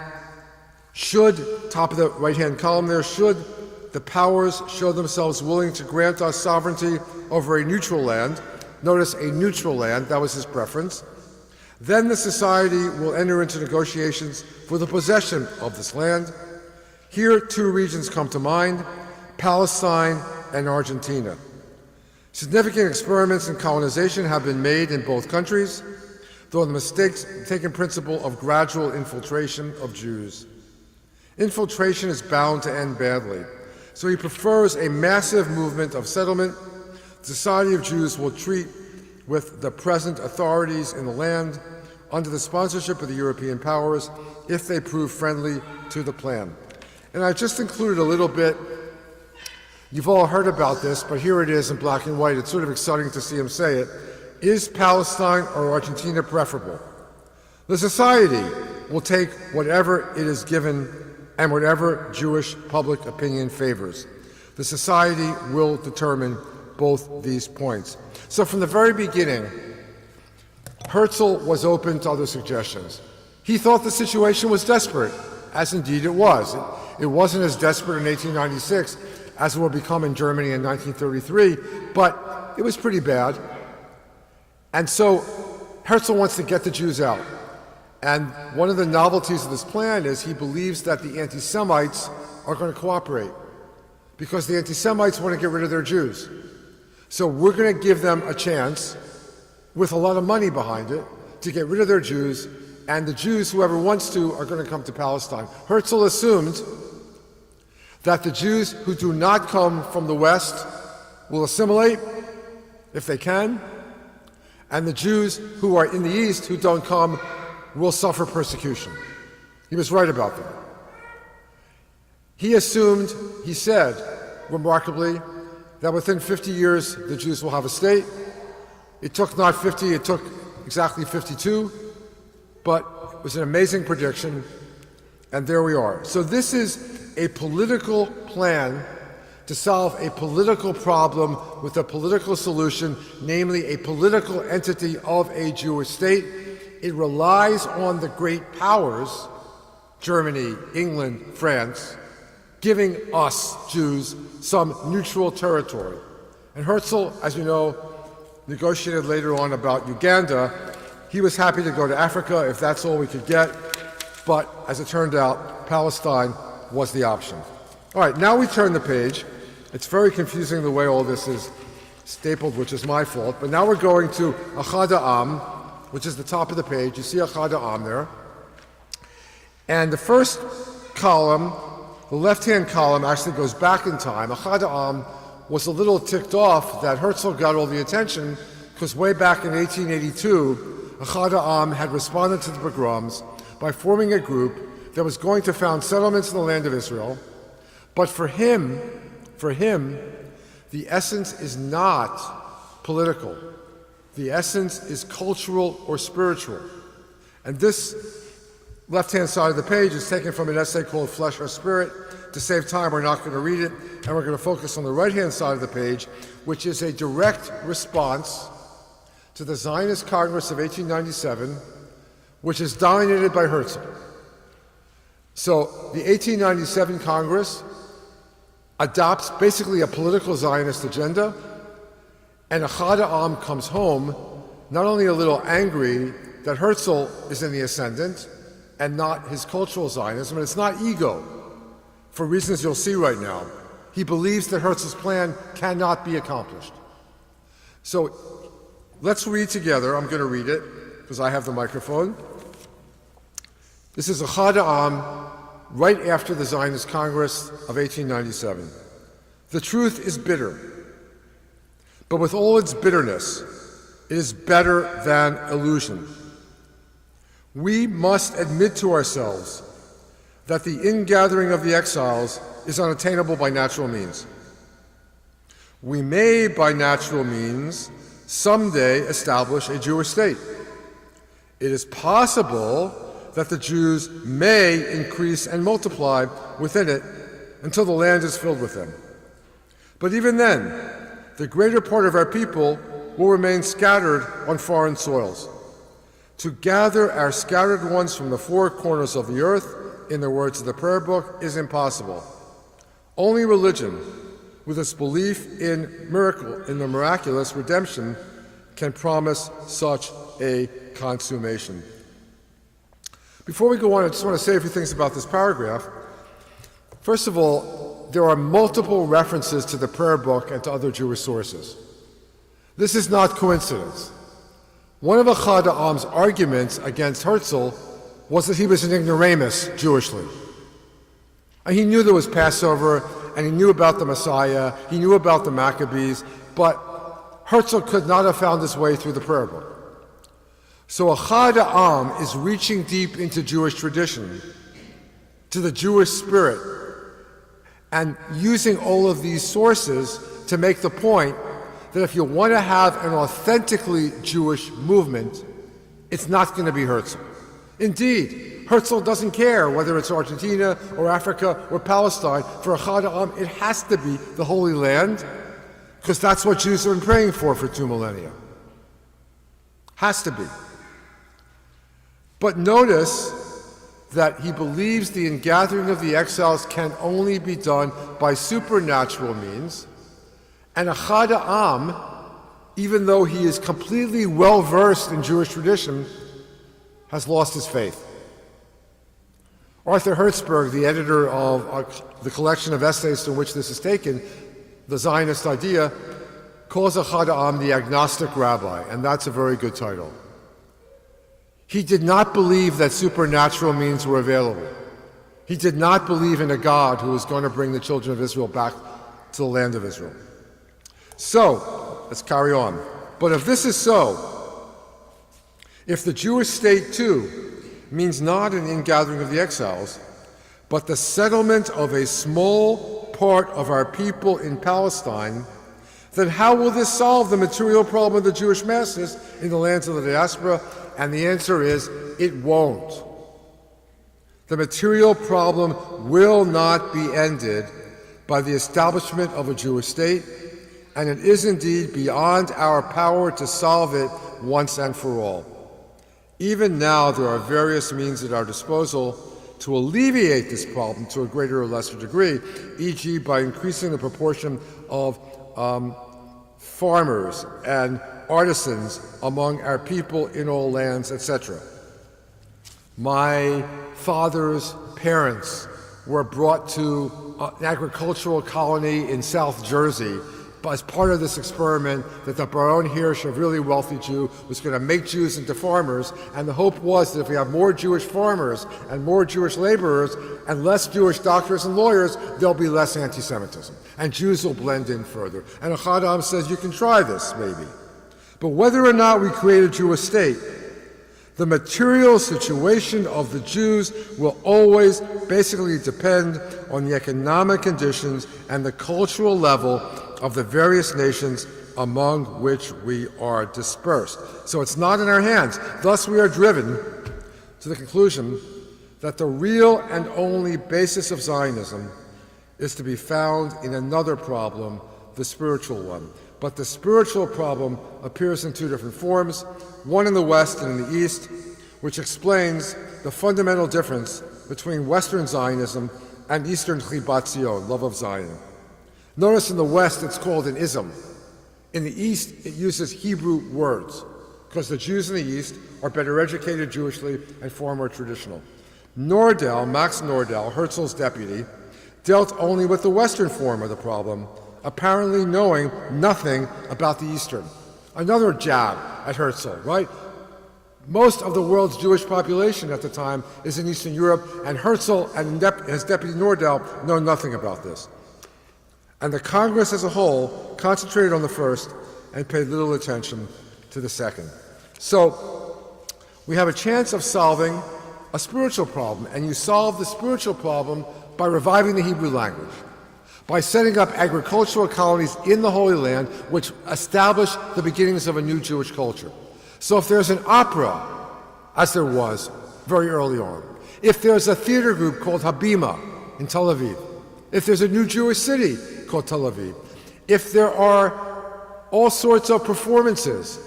should, top of the right-hand column there, should the powers show themselves willing to grant us sovereignty over a neutral land, notice a neutral land, that was his preference, then the society will enter into negotiations for the possession of this land. Here, two regions come to mind, Palestine and Argentina. Significant experiments in colonization have been made in both countries, though the mistaken principle of gradual infiltration of Jews. Infiltration is bound to end badly, so he prefers a massive movement of settlement. The Society of Jews will treat with the present authorities in the land under the sponsorship of the European powers if they prove friendly to the plan. And I just included a little bit. You've all heard about this, but here it is in black and white. It's sort of exciting to see him say it. Is Palestine or Argentina preferable? The society will take whatever it is given and whatever Jewish public opinion favors. The society will determine both these points. So from the very beginning, Herzl was open to other suggestions. He thought the situation was desperate, as indeed it was. It wasn't as desperate in 1896 as it would become in Germany in 1933, but it was pretty bad. And so Herzl wants to get the Jews out. And one of the novelties of this plan is he believes that the anti-Semites are going to cooperate because the anti-Semites want to get rid of their Jews. So we're going to give them a chance with a lot of money behind it to get rid of their Jews, and the Jews, whoever wants to, are going to come to Palestine. Herzl assumed that the Jews who do not come from the West will assimilate if they can, and the Jews who are in the East who don't come will suffer persecution. He was right about that. He assumed, he said, remarkably, that within 50 years the Jews will have a state. It took not 50, it took exactly 52, but it was an amazing prediction, and there we are. So this is a political plan to solve a political problem with a political solution, namely a political entity of a Jewish state. It relies on the great powers, Germany, England, France, giving us, Jews, some neutral territory. And Herzl, as you know, negotiated later on about Uganda. He was happy to go to Africa if that's all we could get, but as it turned out, Palestine was the option. All right, now we turn the page. It's very confusing the way all this is stapled, which is my fault, but now we're going to Achad Ha'am, which is the top of the page. You see Achad Ha'am there. And the first column, the left-hand column, actually goes back in time. Achad Ha'am was a little ticked off that Herzl got all the attention because way back in 1882, Achad Ha'am had responded to the pogroms by forming a group that was going to found settlements in the land of Israel. But for him, the essence is not political. The essence is cultural or spiritual. And this left-hand side of the page is taken from an essay called Flesh or Spirit. To save time, we're not going to read it, and we're going to focus on the right-hand side of the page, which is a direct response to the Zionist Congress of 1897, which is dominated by Herzl. So the 1897 Congress adopts basically a political Zionist agenda, and Achad Ha'am comes home not only a little angry that Herzl is in the ascendant and not his cultural Zionism, and it's not ego, for reasons you'll see right now. He believes that Herzl's plan cannot be accomplished. So let's read together. I'm going to read it because I have the microphone. This is Achad Ha'am right after the Zionist Congress of 1897. The truth is bitter, but with all its bitterness, it is better than illusion. We must admit to ourselves that the ingathering of the exiles is unattainable by natural means. We may, by natural means, someday establish a Jewish state. It is possible that the Jews may increase and multiply within it until the land is filled with them. But even then, the greater part of our people will remain scattered on foreign soils. To gather our scattered ones from the four corners of the earth, in the words of the prayer book, is impossible. Only religion, with its belief in the miraculous redemption, can promise such a consummation. Before we go on, I just want to say a few things about this paragraph. First of all, there are multiple references to the prayer book and to other Jewish sources. This is not coincidence. One of Achad Ha'am's arguments against Herzl was that he was an ignoramus Jewishly. And he knew there was Passover, and he knew about the Messiah, he knew about the Maccabees, but Herzl could not have found his way through the prayer book. So Achad Ha'am is reaching deep into Jewish tradition, to the Jewish spirit, and using all of these sources to make the point that if you want to have an authentically Jewish movement, it's not going to be Herzl. Indeed, Herzl doesn't care whether it's Argentina or Africa or Palestine. For Achad Ha'am, it has to be the Holy Land, because that's what Jews have been praying for 2 millennia. Has to be. But notice that he believes the ingathering of the exiles can only be done by supernatural means, and Achad Ha'am, even though he is completely well-versed in Jewish tradition, has lost his faith. Arthur Hertzberg, the editor of the collection of essays from which this is taken, The Zionist Idea, calls Achad Ha'am the agnostic rabbi, and that's a very good title. He did not believe that supernatural means were available. He did not believe in a God who was going to bring the children of Israel back to the land of Israel. So, let's carry on. But if this is so, if the Jewish state too means not an ingathering of the exiles, but the settlement of a small part of our people in Palestine, then how will this solve the material problem of the Jewish masses in the lands of the diaspora? And the answer is, it won't. The material problem will not be ended by the establishment of a Jewish state, and it is indeed beyond our power to solve it once and for all. Even now, there are various means at our disposal to alleviate this problem to a greater or lesser degree, e.g. by increasing the proportion of farmers and artisans among our people in all lands, etc. My father's parents were brought to an agricultural colony in South Jersey as part of this experiment that the Baron Hirsch, a really wealthy Jew, was going to make Jews into farmers, and the hope was that if we have more Jewish farmers and more Jewish laborers and less Jewish doctors and lawyers, there'll be less anti-Semitism, and Jews will blend in further. And Achad Am says you can try this, maybe. But whether or not we create a Jewish state, the material situation of the Jews will always basically depend on the economic conditions and the cultural level of the various nations among which we are dispersed. So it's not in our hands. Thus we are driven to the conclusion that the real and only basis of Zionism is to be found in another problem, the spiritual one. But the spiritual problem appears in two different forms, one in the West and in the East, which explains the fundamental difference between Western Zionism and Eastern Chibat Zion, love of Zion. Notice in the West it's called an ism. In the East it uses Hebrew words, because the Jews in the East are better educated Jewishly and far more traditional. Nordell, Max Nordell, Herzl's deputy, dealt only with the Western form of the problem, apparently knowing nothing about the Eastern. Another jab at Herzl, right? Most of the world's Jewish population at the time is in Eastern Europe, and Herzl and his deputy Nordell know nothing about this. And the Congress as a whole concentrated on the first and paid little attention to the second. So we have a chance of solving a spiritual problem, and you solve the spiritual problem by reviving the Hebrew language, by setting up agricultural colonies in the Holy Land which establish the beginnings of a new Jewish culture. So if there's an opera, as there was very early on, if there's a theater group called Habima in Tel Aviv, if there's a new Jewish city called Tel Aviv, if there are all sorts of performances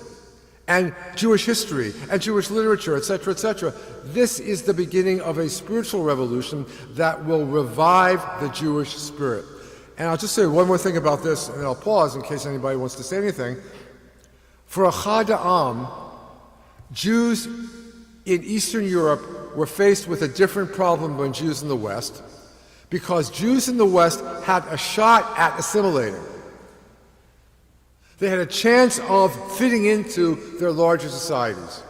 and Jewish history and Jewish literature, etc., this is the beginning of a spiritual revolution that will revive the Jewish spirit. And I'll just say one more thing about this, and then I'll pause in case anybody wants to say anything. For Achad Am, Jews in Eastern Europe were faced with a different problem than Jews in the West, because Jews in the West had a shot at assimilating. They had a chance of fitting into their larger societies.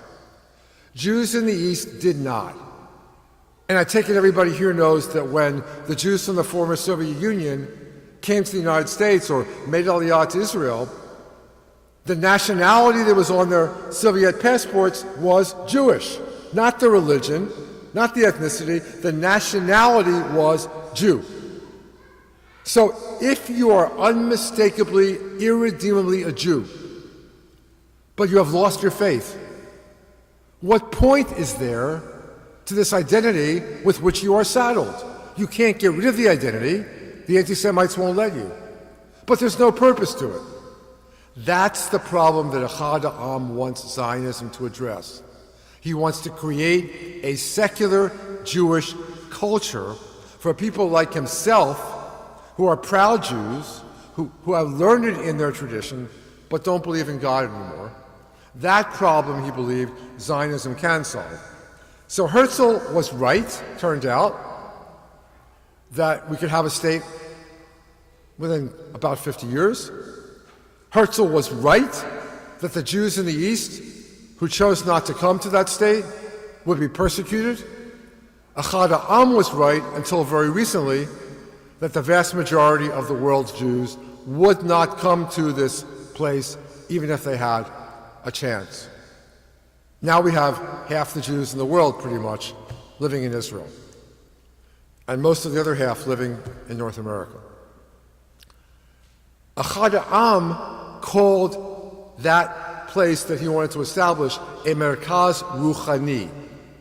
Jews in the East did not. And I take it everybody here knows that when the Jews from the former Soviet Union came to the United States or made Aliyah to Israel, the nationality that was on their Soviet passports was Jewish. Not the religion, not the ethnicity, the nationality was Jew. So if you are unmistakably, irredeemably a Jew, but you have lost your faith, what point is there to this identity with which you are saddled? You can't get rid of the identity. The anti-Semites won't let you. But there's no purpose to it. That's the problem that Achad Am wants Zionism to address. He wants to create a secular Jewish culture for people like himself who are proud Jews, who have learned it in their tradition, but don't believe in God anymore. That problem, he believed, Zionism can solve. So Herzl was right, turned out, that we could have a state within about 50 years. Herzl was right that the Jews in the East who chose not to come to that state would be persecuted. Echad Ha'am was right until very recently that the vast majority of the world's Jews would not come to this place even if they had a chance. Now we have half the Jews in the world pretty much living in Israel, and most of the other half living in North America. Echad Ha'am called that place that he wanted to establish a Merkaz Ruchani,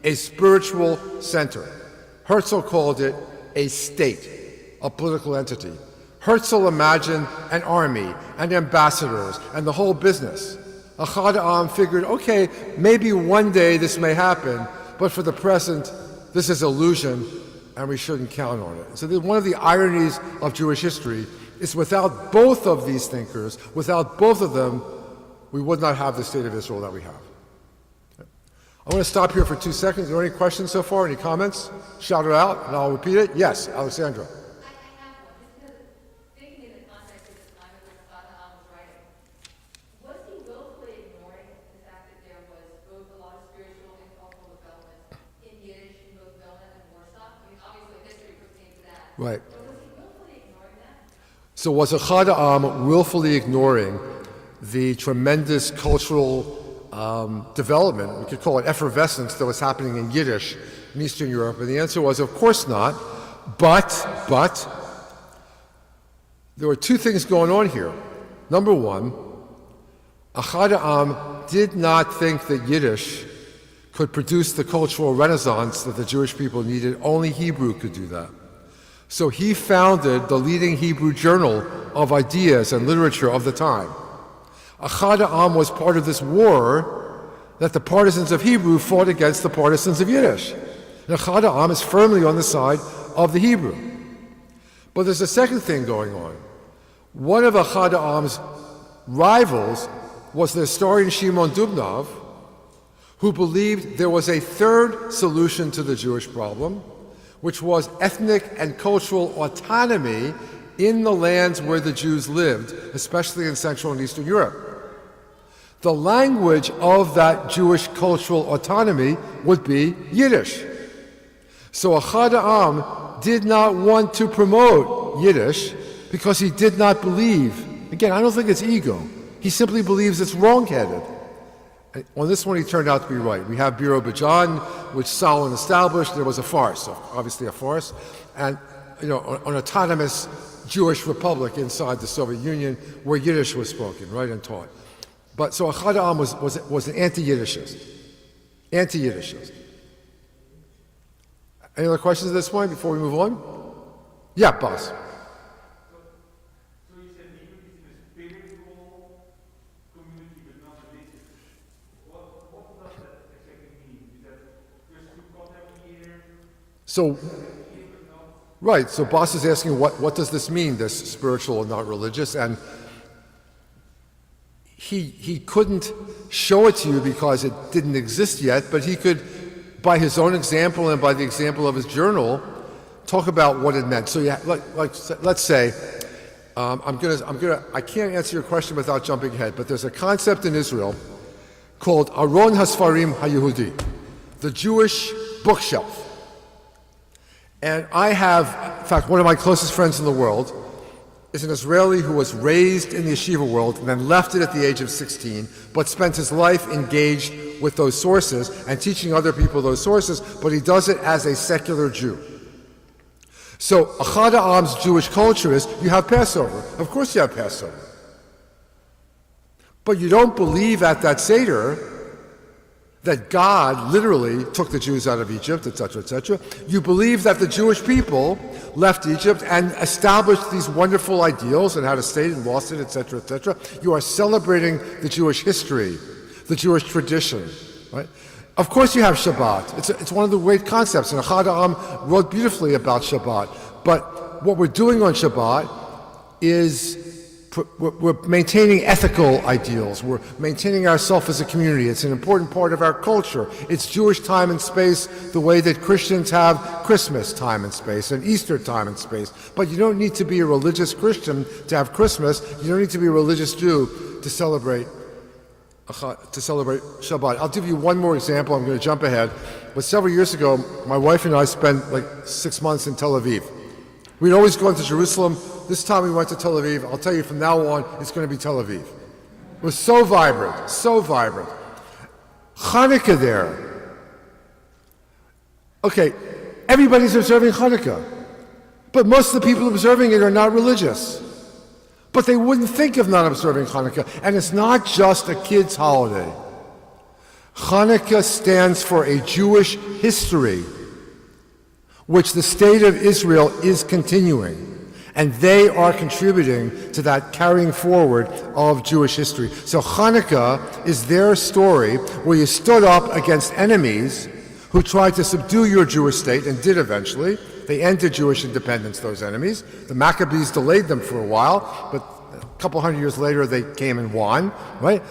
a spiritual center. Herzl called it a state, a political entity. Herzl imagined an army and ambassadors and the whole business. Echad Ha'am figured, okay, maybe one day this may happen, but for the present, this is illusion and we shouldn't count on it. So one of the ironies of Jewish history is without both of these thinkers, without both of them, we would not have the state of Israel that we have. I want to stop here for 2 seconds. Are there any questions so far? Any comments? Shout it out and I'll repeat it. Yes, Alexandra. Right. So was Echad Ha'am willfully ignoring the tremendous cultural development, we could call it effervescence, that was happening in Yiddish in Eastern Europe? And the answer was, of course not. But there were two things going on here. Number one, Echad Ha'am did not think that Yiddish could produce the cultural renaissance that the Jewish people needed. Only Hebrew could do that. So he founded the leading Hebrew journal of ideas and literature of the time. Echad Ha'am was part of this war that the partisans of Hebrew fought against the partisans of Yiddish. And Echad Ha'am is firmly on the side of the Hebrew. But there's a second thing going on. One of Echad Ha'am's rivals was the historian Shimon Dubnov, who believed there was a third solution to the Jewish problem, which was ethnic and cultural autonomy in the lands where the Jews lived, especially in Central and Eastern Europe. The language of that Jewish cultural autonomy would be Yiddish. So Echad Ha'am did not want to promote Yiddish because he did not believe, again, I don't think it's ego, he simply believes it's wrong-headed. On this one, he turned out to be right. We have Birobidzhan, which Stalin established. There was a farce, obviously a farce, and an autonomous Jewish republic inside the Soviet Union where Yiddish was spoken, right, and taught. But so Echad Ha'am was an anti-Yiddishist. Anti-Yiddishist. Any other questions at this point before we move on? Yeah, boss. So, right, so Boss is asking what does this mean, this spiritual and not religious? And he couldn't show it to you because it didn't exist yet, but he could, by his own example and by the example of his journal, talk about what it meant. So yeah, let's say, I can't answer your question without jumping ahead, but there's a concept in Israel called Aron HaSfarim HaYehudi, the Jewish bookshelf. And I have, in fact, one of my closest friends in the world is an Israeli who was raised in the yeshiva world and then left it at the age of 16, but spent his life engaged with those sources and teaching other people those sources, but he does it as a secular Jew. So Echad Ha'am's Jewish culture is, you have Passover. Of course you have Passover. But you don't believe at that Seder that God literally took the Jews out of Egypt, etc., etc. You believe that the Jewish people left Egypt and established these wonderful ideals and had a state and lost it, etc., etc. You are celebrating the Jewish history, the Jewish tradition, right? Of course you have Shabbat. It's one of the great concepts, and Echad Ha'am wrote beautifully about Shabbat. But what we're doing on Shabbat is we're maintaining ethical ideals. We're maintaining ourselves as a community. It's an important part of our culture. It's Jewish time and space the way that Christians have Christmas time and space and Easter time and space. But you don't need to be a religious Christian to have Christmas. You don't need to be a religious Jew to celebrate to celebrate Shabbat. I'll give you one more example. I'm going to jump ahead. But several years ago, my wife and I spent like 6 months in Tel Aviv. We'd always gone to Jerusalem. This time we went to Tel Aviv. I'll tell you from now on, it's going to be Tel Aviv. It was so vibrant, so vibrant. Hanukkah there. Okay, everybody's observing Hanukkah. But most of the people observing it are not religious. But they wouldn't think of not observing Hanukkah. And it's not just a kid's holiday. Hanukkah stands for a Jewish history, which the state of Israel is continuing. And they are contributing to that carrying forward of Jewish history. So Hanukkah is their story where you stood up against enemies who tried to subdue your Jewish state and did eventually. They ended Jewish independence, those enemies. The Maccabees delayed them for a while, but a couple hundred years later they came and won, right?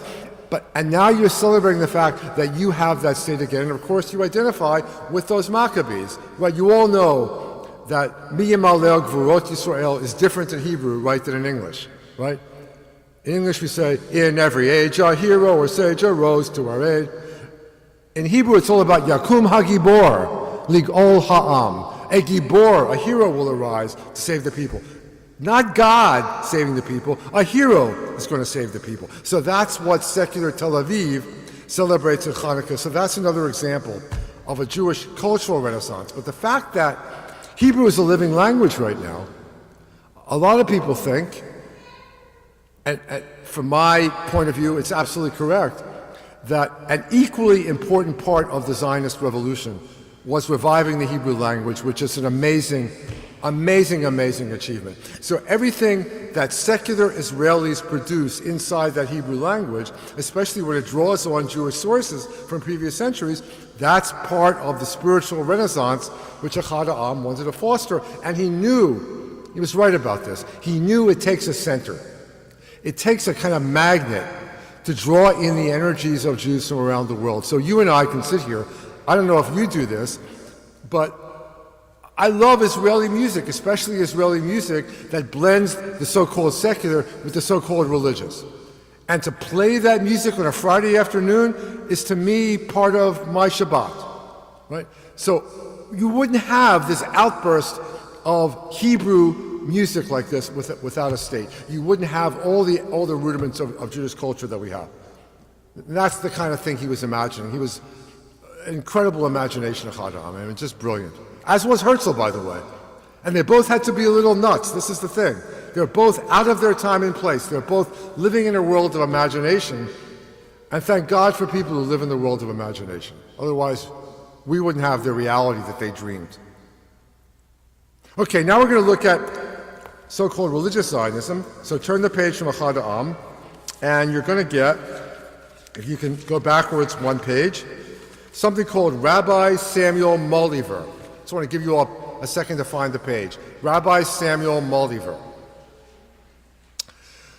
And now you're celebrating the fact that you have that state again, and of course you identify with those Maccabees, right? You all know that Mi Yimalel Gvurot Yisrael is different in Hebrew, right, than in English, right? In English we say, in every age a hero or sage arose to our aid. In Hebrew it's all about Yakum HaGibor, Lig'ol Ha'am. A Gibor, a hero will arise to save the people. Not God saving the people, a hero is going to save the people. So that's what secular Tel Aviv celebrates at Hanukkah. So that's another example of a Jewish cultural renaissance. But the fact that Hebrew is a living language right now, a lot of people think, and from my point of view, it's absolutely correct, that an equally important part of the Zionist revolution was reviving the Hebrew language, which is an amazing achievement. So everything that secular Israelis produce inside that Hebrew language, especially when it draws on Jewish sources from previous centuries, that's part of the spiritual renaissance which Agudat Achim wanted to foster. And he knew, he was right about this, he knew it takes a center. It takes a kind of magnet to draw in the energies of Jews from around the world. So you and I can sit here, I don't know if you do this, but I love Israeli music, especially Israeli music that blends the so-called secular with the so-called religious. And to play that music on a Friday afternoon is to me part of my Shabbat, right? So you wouldn't have this outburst of Hebrew music like this without a state. You wouldn't have all the rudiments of Jewish culture that we have. That's the kind of thing he was imagining. He was incredible imagination of Agudat Achim. I mean, just brilliant. As was Herzl, by the way. And they both had to be a little nuts. This is the thing. They're both out of their time and place. They're both living in a world of imagination. And thank God for people who live in the world of imagination. Otherwise, we wouldn't have the reality that they dreamed. Okay, now we're going to look at so-called religious Zionism. So turn the page from Agudat Achim, and you're going to get, if you can go backwards one page, something called Rabbi Samuel Molliver. Just want to give you all a second to find the page. Rabbi Samuel Molliver.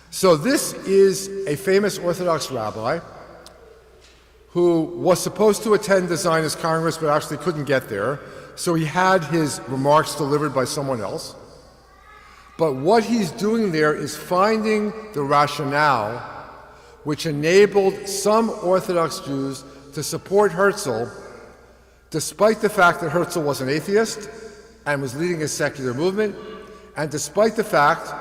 So this is a famous Orthodox rabbi who was supposed to attend the Zionist Congress but actually couldn't get there. So he had his remarks delivered by someone else. But what he's doing there is finding the rationale which enabled some Orthodox Jews to support Herzl, despite the fact that Herzl was an atheist and was leading a secular movement, and despite the fact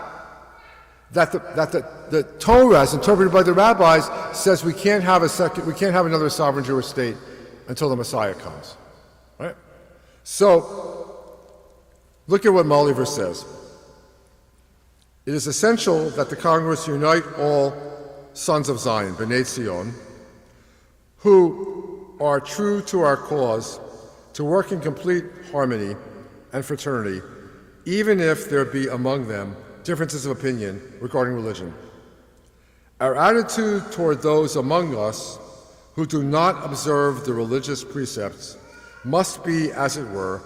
that the Torah, as interpreted by the rabbis, says we can't have another sovereign Jewish state until the Messiah comes. Right? So, look at what Molliver says. It is essential that the Congress unite all sons of Zion, B'nai Zion, who are true to our cause, to work in complete harmony and fraternity, even if there be among them differences of opinion regarding religion. Our attitude toward those among us who do not observe the religious precepts must be, as it were,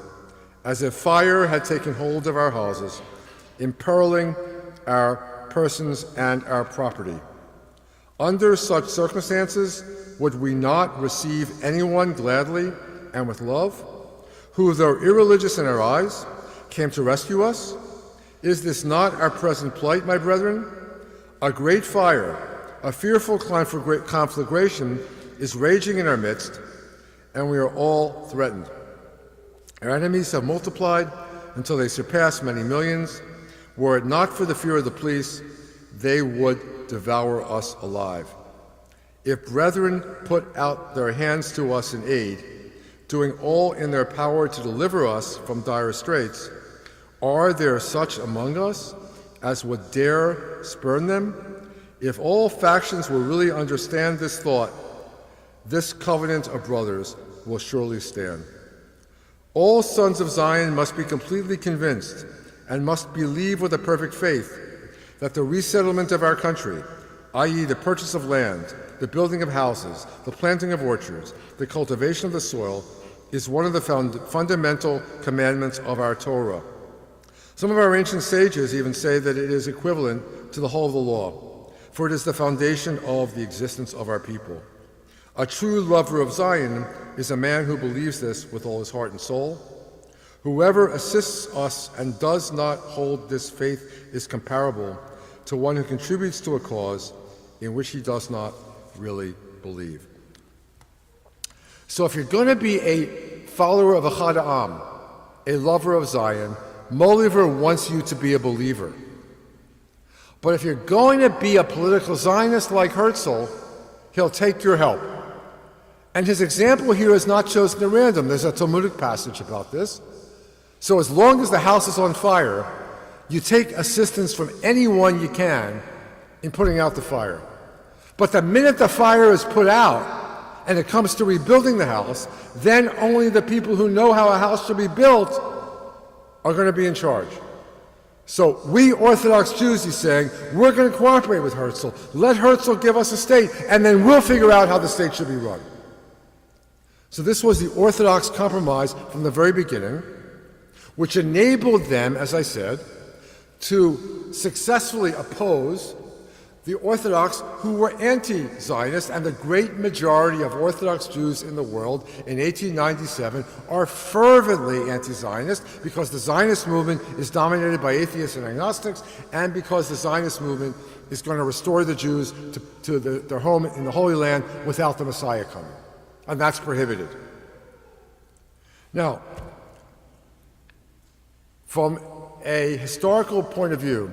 as if fire had taken hold of our houses, imperiling our persons and our property. Under such circumstances, would we not receive anyone gladly and with love, who, though irreligious in our eyes, came to rescue us? Is this not our present plight, my brethren? A great fire, A fearful conflagration is raging in our midst, and we are all threatened. Our enemies have multiplied until they surpass many millions. Were it not for the fear of the police, they would devour us alive. If brethren put out their hands to us in aid, doing all in their power to deliver us from dire straits, are there such among us as would dare spurn them? If all factions will really understand this thought, this covenant of brothers will surely stand. All sons of Zion must be completely convinced and must believe with a perfect faith that the resettlement of our country, i.e. the purchase of land, the building of houses, the planting of orchards, the cultivation of the soil, is one of the fundamental commandments of our Torah. Some of our ancient sages even say that it is equivalent to the whole of the law, for it is the foundation of the existence of our people. A true lover of Zion is a man who believes this with all his heart and soul. Whoever assists us and does not hold this faith is comparable to one who contributes to a cause in which he does not really believe. So if you're going to be a follower of Agudat Achim, a lover of Zion, Moliver wants you to be a believer. But if you're going to be a political Zionist like Herzl, he'll take your help. And his example here is not chosen at random. There's a Talmudic passage about this. So as long as the house is on fire, you take assistance from anyone you can in putting out the fire. But the minute the fire is put out and it comes to rebuilding the house, then only the people who know how a house should be built are going to be in charge. So we Orthodox Jews, he's saying, we're going to cooperate with Herzl. Let Herzl give us a state, and then we'll figure out how the state should be run. So this was the Orthodox compromise from the very beginning, which enabled them, as I said, to successfully oppose the Orthodox who were anti-Zionist, and the great majority of Orthodox Jews in the world in 1897 are fervently anti-Zionist because the Zionist movement is dominated by atheists and agnostics, and because the Zionist movement is going to restore the Jews to their home in the Holy Land without the Messiah coming. And that's prohibited. Now, from a historical point of view,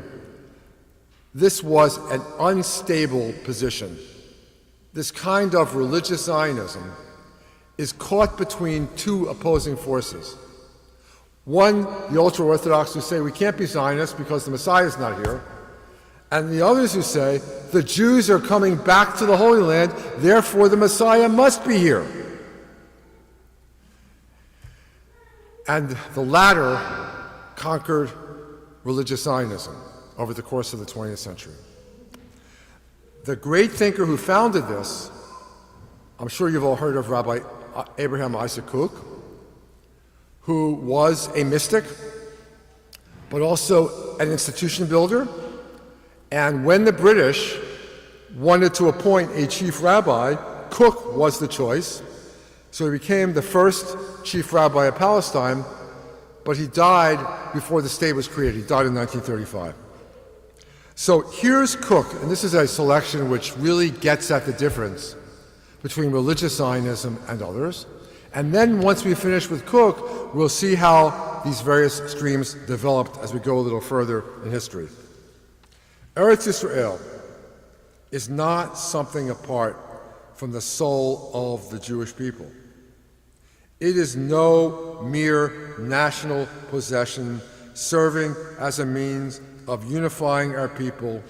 this was an unstable position. This kind of religious Zionism is caught between two opposing forces. One, the ultra-Orthodox who say we can't be Zionists because the Messiah is not here, and the others who say the Jews are coming back to the Holy Land, therefore the Messiah must be here. And the latter conquered religious Zionism over the course of the 20th century. The great thinker who founded this, I'm sure you've all heard of Rabbi Abraham Isaac Kook, who was a mystic, but also an institution builder. And when the British wanted to appoint a chief rabbi, Kook was the choice. So he became the first chief rabbi of Palestine, but he died before the state was created. He died in 1935. So here's Kook, and this is a selection which really gets at the difference between religious Zionism and others. And then once we finish with Kook, we'll see how these various streams developed as we go a little further in history. Eretz Yisrael is not something apart from the soul of the Jewish people. It is no mere national possession serving as a means of unifying our people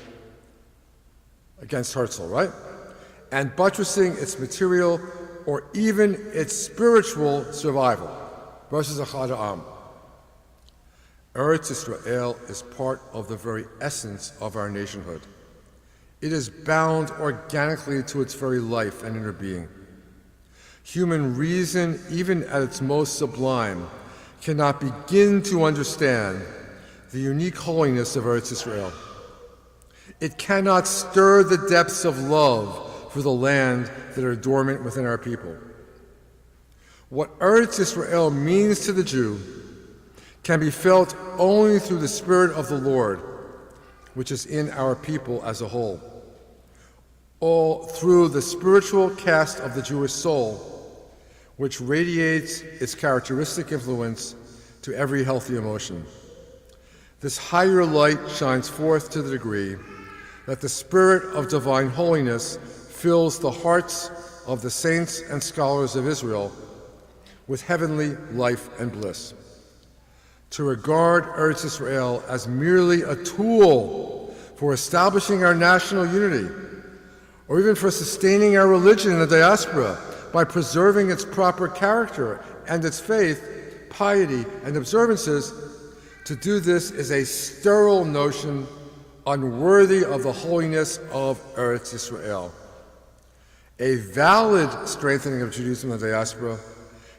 against Herzl, right? And buttressing its material or even its spiritual survival versus Agudat Achim. Eretz Yisrael is part of the very essence of our nationhood. It is bound organically to its very life and inner being. Human reason, even at its most sublime, cannot begin to understand the unique holiness of Eretz Yisrael. It cannot stir the depths of love for the land that are dormant within our people. What Eretz Yisrael means to the Jew can be felt only through the Spirit of the Lord, which is in our people as a whole. all through the spiritual cast of the Jewish soul, which radiates its characteristic influence to every healthy emotion. This higher light shines forth to the degree that the spirit of divine holiness fills the hearts of the saints and scholars of Israel with heavenly life and bliss. To regard Eretz Israel as merely a tool for establishing our national unity, or even for sustaining our religion in the diaspora by preserving its proper character and its faith, piety, and observances, to do this is a sterile notion unworthy of the holiness of Eretz Israel. A valid strengthening of Judaism in the diaspora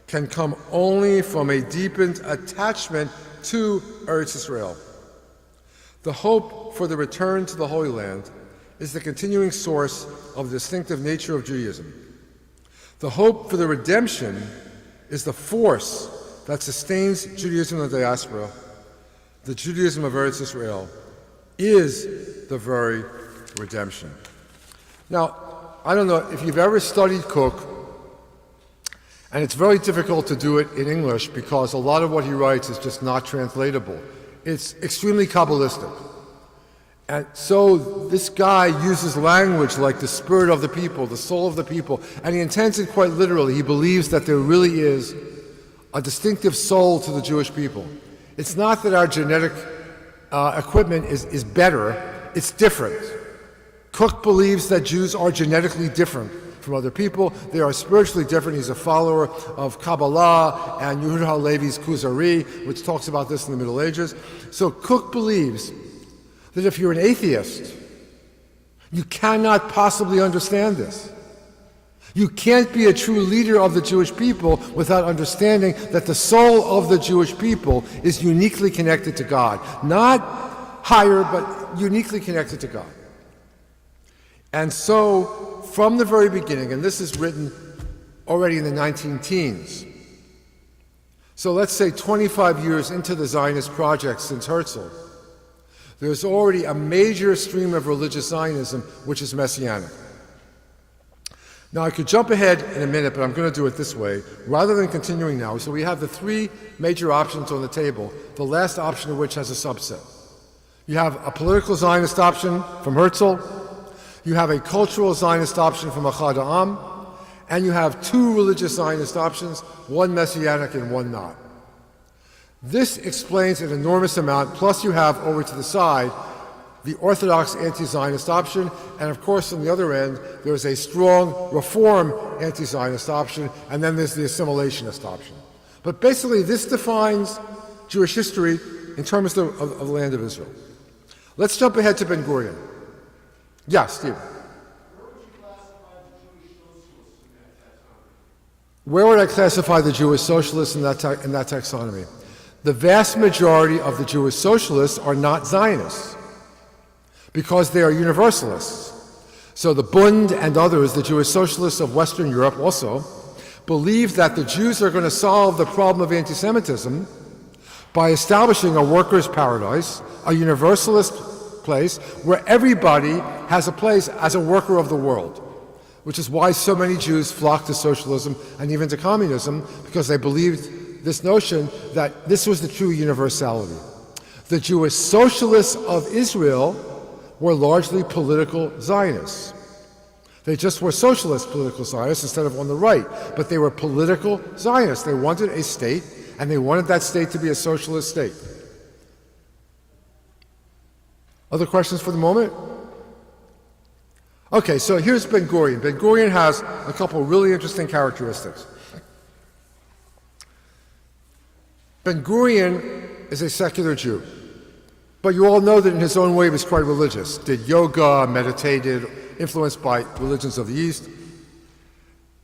can come only from a deepened attachment to Eretz Israel. The hope for the return to the Holy Land is the continuing source of the distinctive nature of Judaism. The hope for the redemption is the force that sustains Judaism in the diaspora. The Judaism of Eretz Israel is the very redemption. Now, I don't know if you've ever studied Cook, and it's very difficult to do it in English because a lot of what he writes is just not translatable. It's extremely Kabbalistic. And so this guy uses language like the spirit of the people, the soul of the people, and he intends it quite literally. He believes that there really is a distinctive soul to the Jewish people. It's not that our genetic equipment is better, it's different. Cook believes that Jews are genetically different from other people. They are spiritually different. He's a follower of Kabbalah and Yehuda Halevi's Kuzari, which talks about this in the Middle Ages. So Cook believes that if you're an atheist, you cannot possibly understand this. You can't be a true leader of the Jewish people without understanding that the soul of the Jewish people is uniquely connected to God. Not higher, but uniquely connected to God. And so, from the very beginning, and this is written already in the 19-teens, so let's say 25 years into the Zionist project since Herzl, there's already a major stream of religious Zionism which is messianic. Now, I could jump ahead in a minute, but I'm going to do it this way, rather than continuing now. So we have the three major options on the table, the last option of which has a subset. You have a political Zionist option from Herzl, you have a cultural Zionist option from Achad Ha'am, and you have two religious Zionist options, one messianic and one not. This explains an enormous amount, plus you have over to the side the Orthodox anti-Zionist option, and of course on the other end there's a strong Reform anti-Zionist option, and then there's the assimilationist option. But basically this defines Jewish history in terms of the land of Israel. Let's jump ahead to Ben Gurion. Yeah, Steve. Where would I classify the Jewish socialists in that taxonomy? The vast majority of the Jewish socialists are not Zionists because they are universalists. So the Bund and others, the Jewish socialists of Western Europe also, believe that the Jews are going to solve the problem of anti-Semitism by establishing a workers' paradise, a universalist place where everybody has a place as a worker of the world, which is why so many Jews flock to socialism and even to communism, because they believed this notion that this was the true universality. The Jewish socialists of Israel were largely political Zionists. They just were socialist political Zionists instead of on the right, but they were political Zionists. They wanted a state, and they wanted that state to be a socialist state. Other questions for the moment? Okay, so here's Ben Gurion. Ben Gurion has a couple really interesting characteristics. Ben Gurion is a secular Jew, but you all know that in his own way he was quite religious, did yoga, meditated, influenced by religions of the East.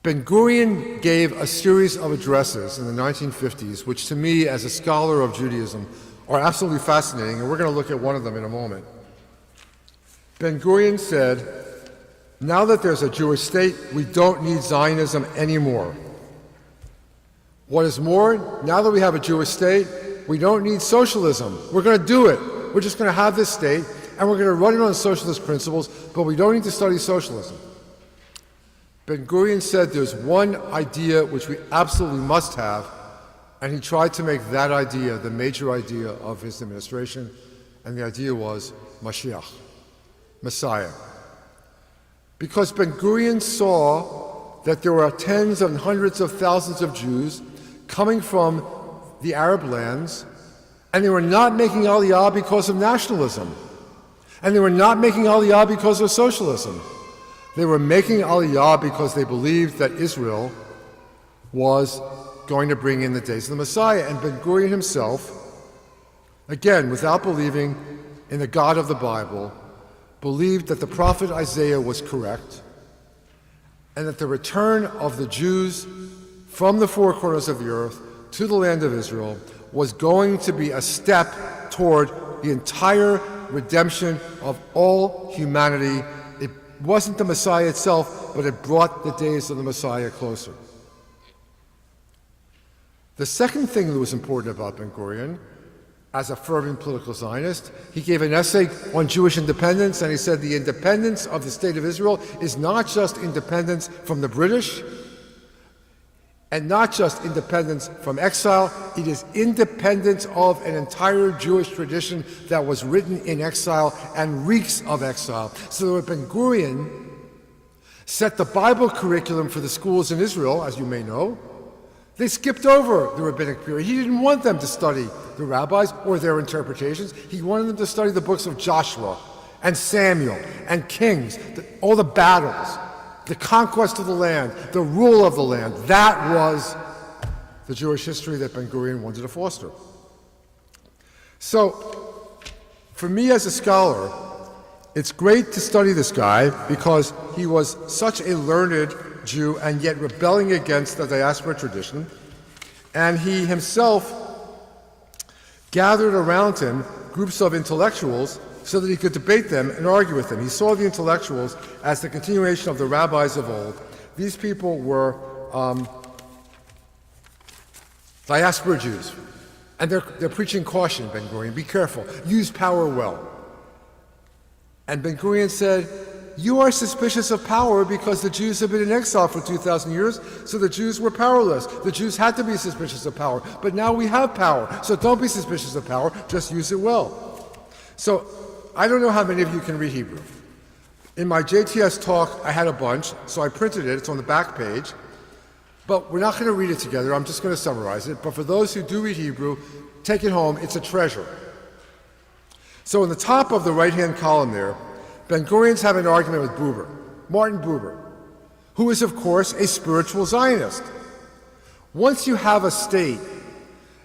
Ben Gurion gave a series of addresses in the 1950s, which to me, as a scholar of Judaism, are absolutely fascinating, and we're going to look at one of them in a moment. Ben Gurion said, now that there's a Jewish state, we don't need Zionism anymore. What is more, now that we have a Jewish state, we don't need socialism. We're going to do it. We're just going to have this state, and we're going to run it on socialist principles, but we don't need to study socialism. Ben-Gurion said there's one idea which we absolutely must have, and he tried to make that idea the major idea of his administration, and the idea was Mashiach, Messiah. Because Ben-Gurion saw that there were tens and hundreds of thousands of Jews coming from the Arab lands, and they were not making Aliyah because of nationalism, and they were not making Aliyah because of socialism. They were making Aliyah because they believed that Israel was going to bring in the days of the Messiah. And Ben-Gurion himself, again, without believing in the God of the Bible, believed that the prophet Isaiah was correct, and that the return of the Jews from the four corners of the earth to the land of Israel was going to be a step toward the entire redemption of all humanity. It wasn't the Messiah itself, but it brought the days of the Messiah closer. The second thing that was important about Ben-Gurion, as a fervent political Zionist, he gave an essay on Jewish independence, and he said the independence of the state of Israel is not just independence from the British, and not just independence from exile, it is independence of an entire Jewish tradition that was written in exile and reeks of exile. So that Ben-Gurion set the Bible curriculum for the schools in Israel, as you may know. They skipped over the rabbinic period. He didn't want them to study the rabbis or their interpretations. He wanted them to study the books of Joshua and Samuel and Kings, all the battles, the conquest of the land, the rule of the land. That was the Jewish history that Ben-Gurion wanted to foster. So, for me as a scholar, it's great to study this guy because he was such a learned Jew and yet rebelling against the diaspora tradition. And he himself gathered around him groups of intellectuals so that he could debate them and argue with them. He saw the intellectuals as the continuation of the rabbis of old. These people were diaspora Jews. And they're preaching caution, Ben-Gurion. Be careful. Use power well. And Ben-Gurion said, you are suspicious of power because the Jews have been in exile for 2,000 years, so the Jews were powerless. The Jews had to be suspicious of power. But now we have power, so don't be suspicious of power, just use it well. So, I don't know how many of you can read Hebrew. In my JTS talk, I had a bunch, so I printed it. It's on the back page. But we're not going to read it together. I'm just going to summarize it. But for those who do read Hebrew, take it home. It's a treasure. So in the top of the right-hand column there, Ben-Gurion's having an argument with Buber, Martin Buber, who is, of course, a spiritual Zionist. Once you have a state,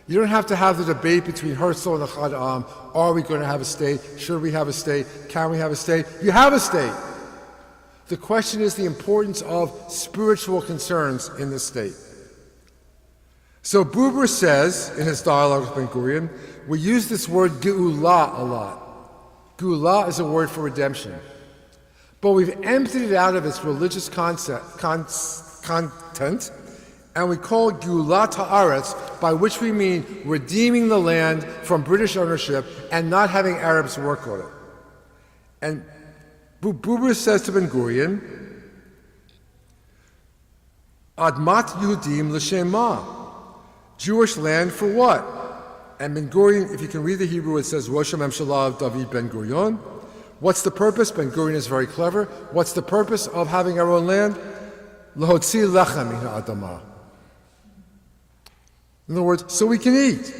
you don't have to have the debate between Herzl and Achad Am. Are we going to have a state? Should we have a state? Can we have a state? You have a state. The question is the importance of spiritual concerns in the state. So Buber says, in his dialogue with Ben-Gurion, we use this word Geulah a lot. Geulah is a word for redemption. But we've emptied it out of its religious content, and we call it Geulah Haaretz, by which we mean redeeming the land from British ownership and not having Arabs work on it. And Buber says to Ben-Gurion, Admat Yehudim l'shem ma, Jewish land for what? And Ben-Gurion, if you can read the Hebrew, it says Rosh HaMemshalah David Ben-Gurion. What's the purpose? Ben-Gurion is very clever. What's the purpose of having our own land? L'hotzi lechem min ha'adamah. In other words, so we can eat.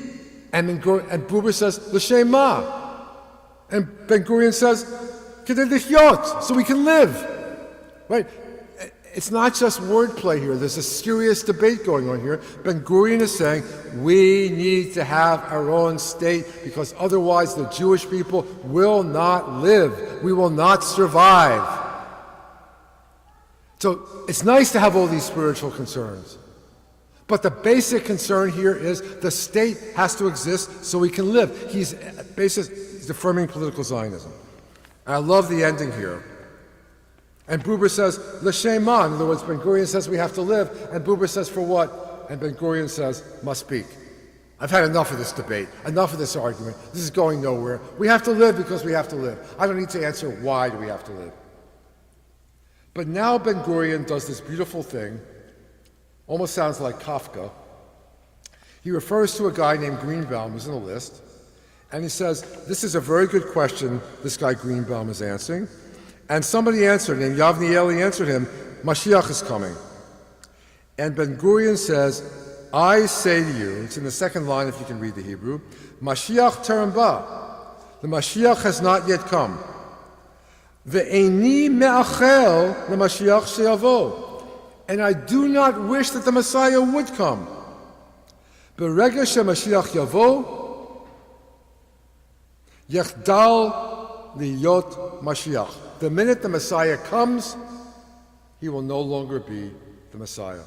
And Buber says, l'shem ma. And Ben-Gurion says, kedei lichyot, so we can live. Right? It's not just wordplay here. There's a serious debate going on here. Ben-Gurion is saying we need to have our own state because otherwise the Jewish people will not live. We will not survive. So it's nice to have all these spiritual concerns. But the basic concern here is the state has to exist so we can live. He's affirming political Zionism. And I love the ending here. And Buber says, l'shem ma. In other words, Ben-Gurion says we have to live, and Buber says, for what? And Ben-Gurion says, must speak. I've had enough of this debate, enough of this argument. This is going nowhere. We have to live because we have to live. I don't need to answer why do we have to live. But now Ben-Gurion does this beautiful thing, almost sounds like Kafka. He refers to a guy named Greenbaum who's in the list, and he says, this is a very good question this guy Greenbaum is answering. And somebody answered, named Yavnieli answered him, Mashiach is coming. And Ben-Gurion says, I say to you, it's in the second line if you can read the Hebrew, Mashiach terem ba. The Mashiach has not yet come. Ve'eni me'achel leMashiach sheyavo. And I do not wish that the Messiah would come. Berega sheMashiach yavo, yechdal liyot Mashiach. The minute the Messiah comes, he will no longer be the Messiah.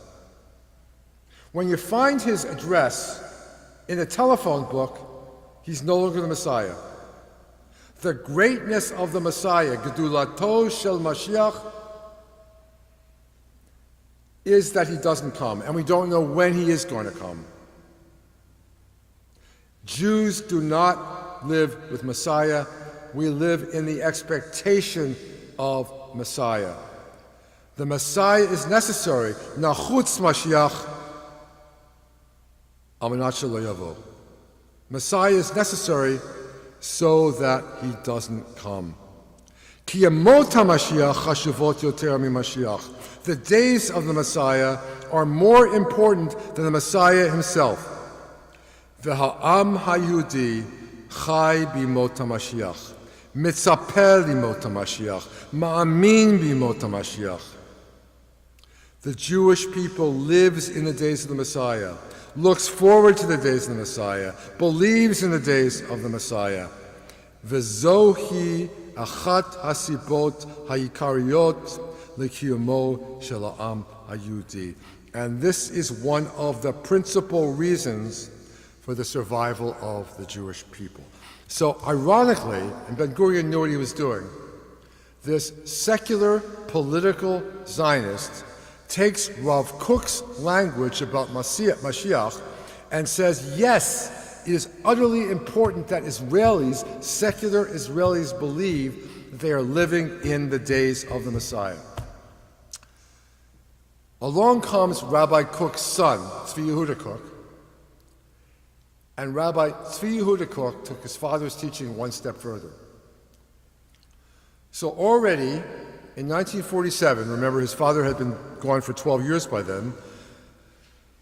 When you find his address in a telephone book, he's no longer the Messiah. The greatness of the Messiah, Gedulato shel Mashiach, is that he doesn't come, and we don't know when he is going to come. Jews do not live with Messiah. We live in the expectation of Messiah. The Messiah is necessary. Nachutz Mashiach amanat shelo yavo. Messiah is necessary so that he doesn't come. Ki yemot HaMashiach chashuvot yoter miMashiach. The days of the Messiah are more important than the Messiah himself. V'ha'am ha'yehudi chai b'mot HaMashiach. Mitzapel b'mot HaMashiach. Ma'amin b'mot HaMashiach. The Jewish people lives in the days of the Messiah, looks forward to the days of the Messiah, believes in the days of the Messiah. V'zohi achat hasibot ha'yikariyot l'kiyumo shel ha'am ha'yehudi. And this is one of the principal reasons for the survival of the Jewish people. So ironically, and Ben-Gurion knew what he was doing, this secular political Zionist takes Rav Kook's language about Mashiach and says, yes, it is utterly important that Israelis, secular Israelis, believe that they are living in the days of the Messiah. Along comes Rabbi Kook's son, Tzvi Yehuda Kook, and Rabbi Tzvi Yehuda Kook took his father's teaching one step further. So already, in 1947, remember his father had been gone for 12 years by then,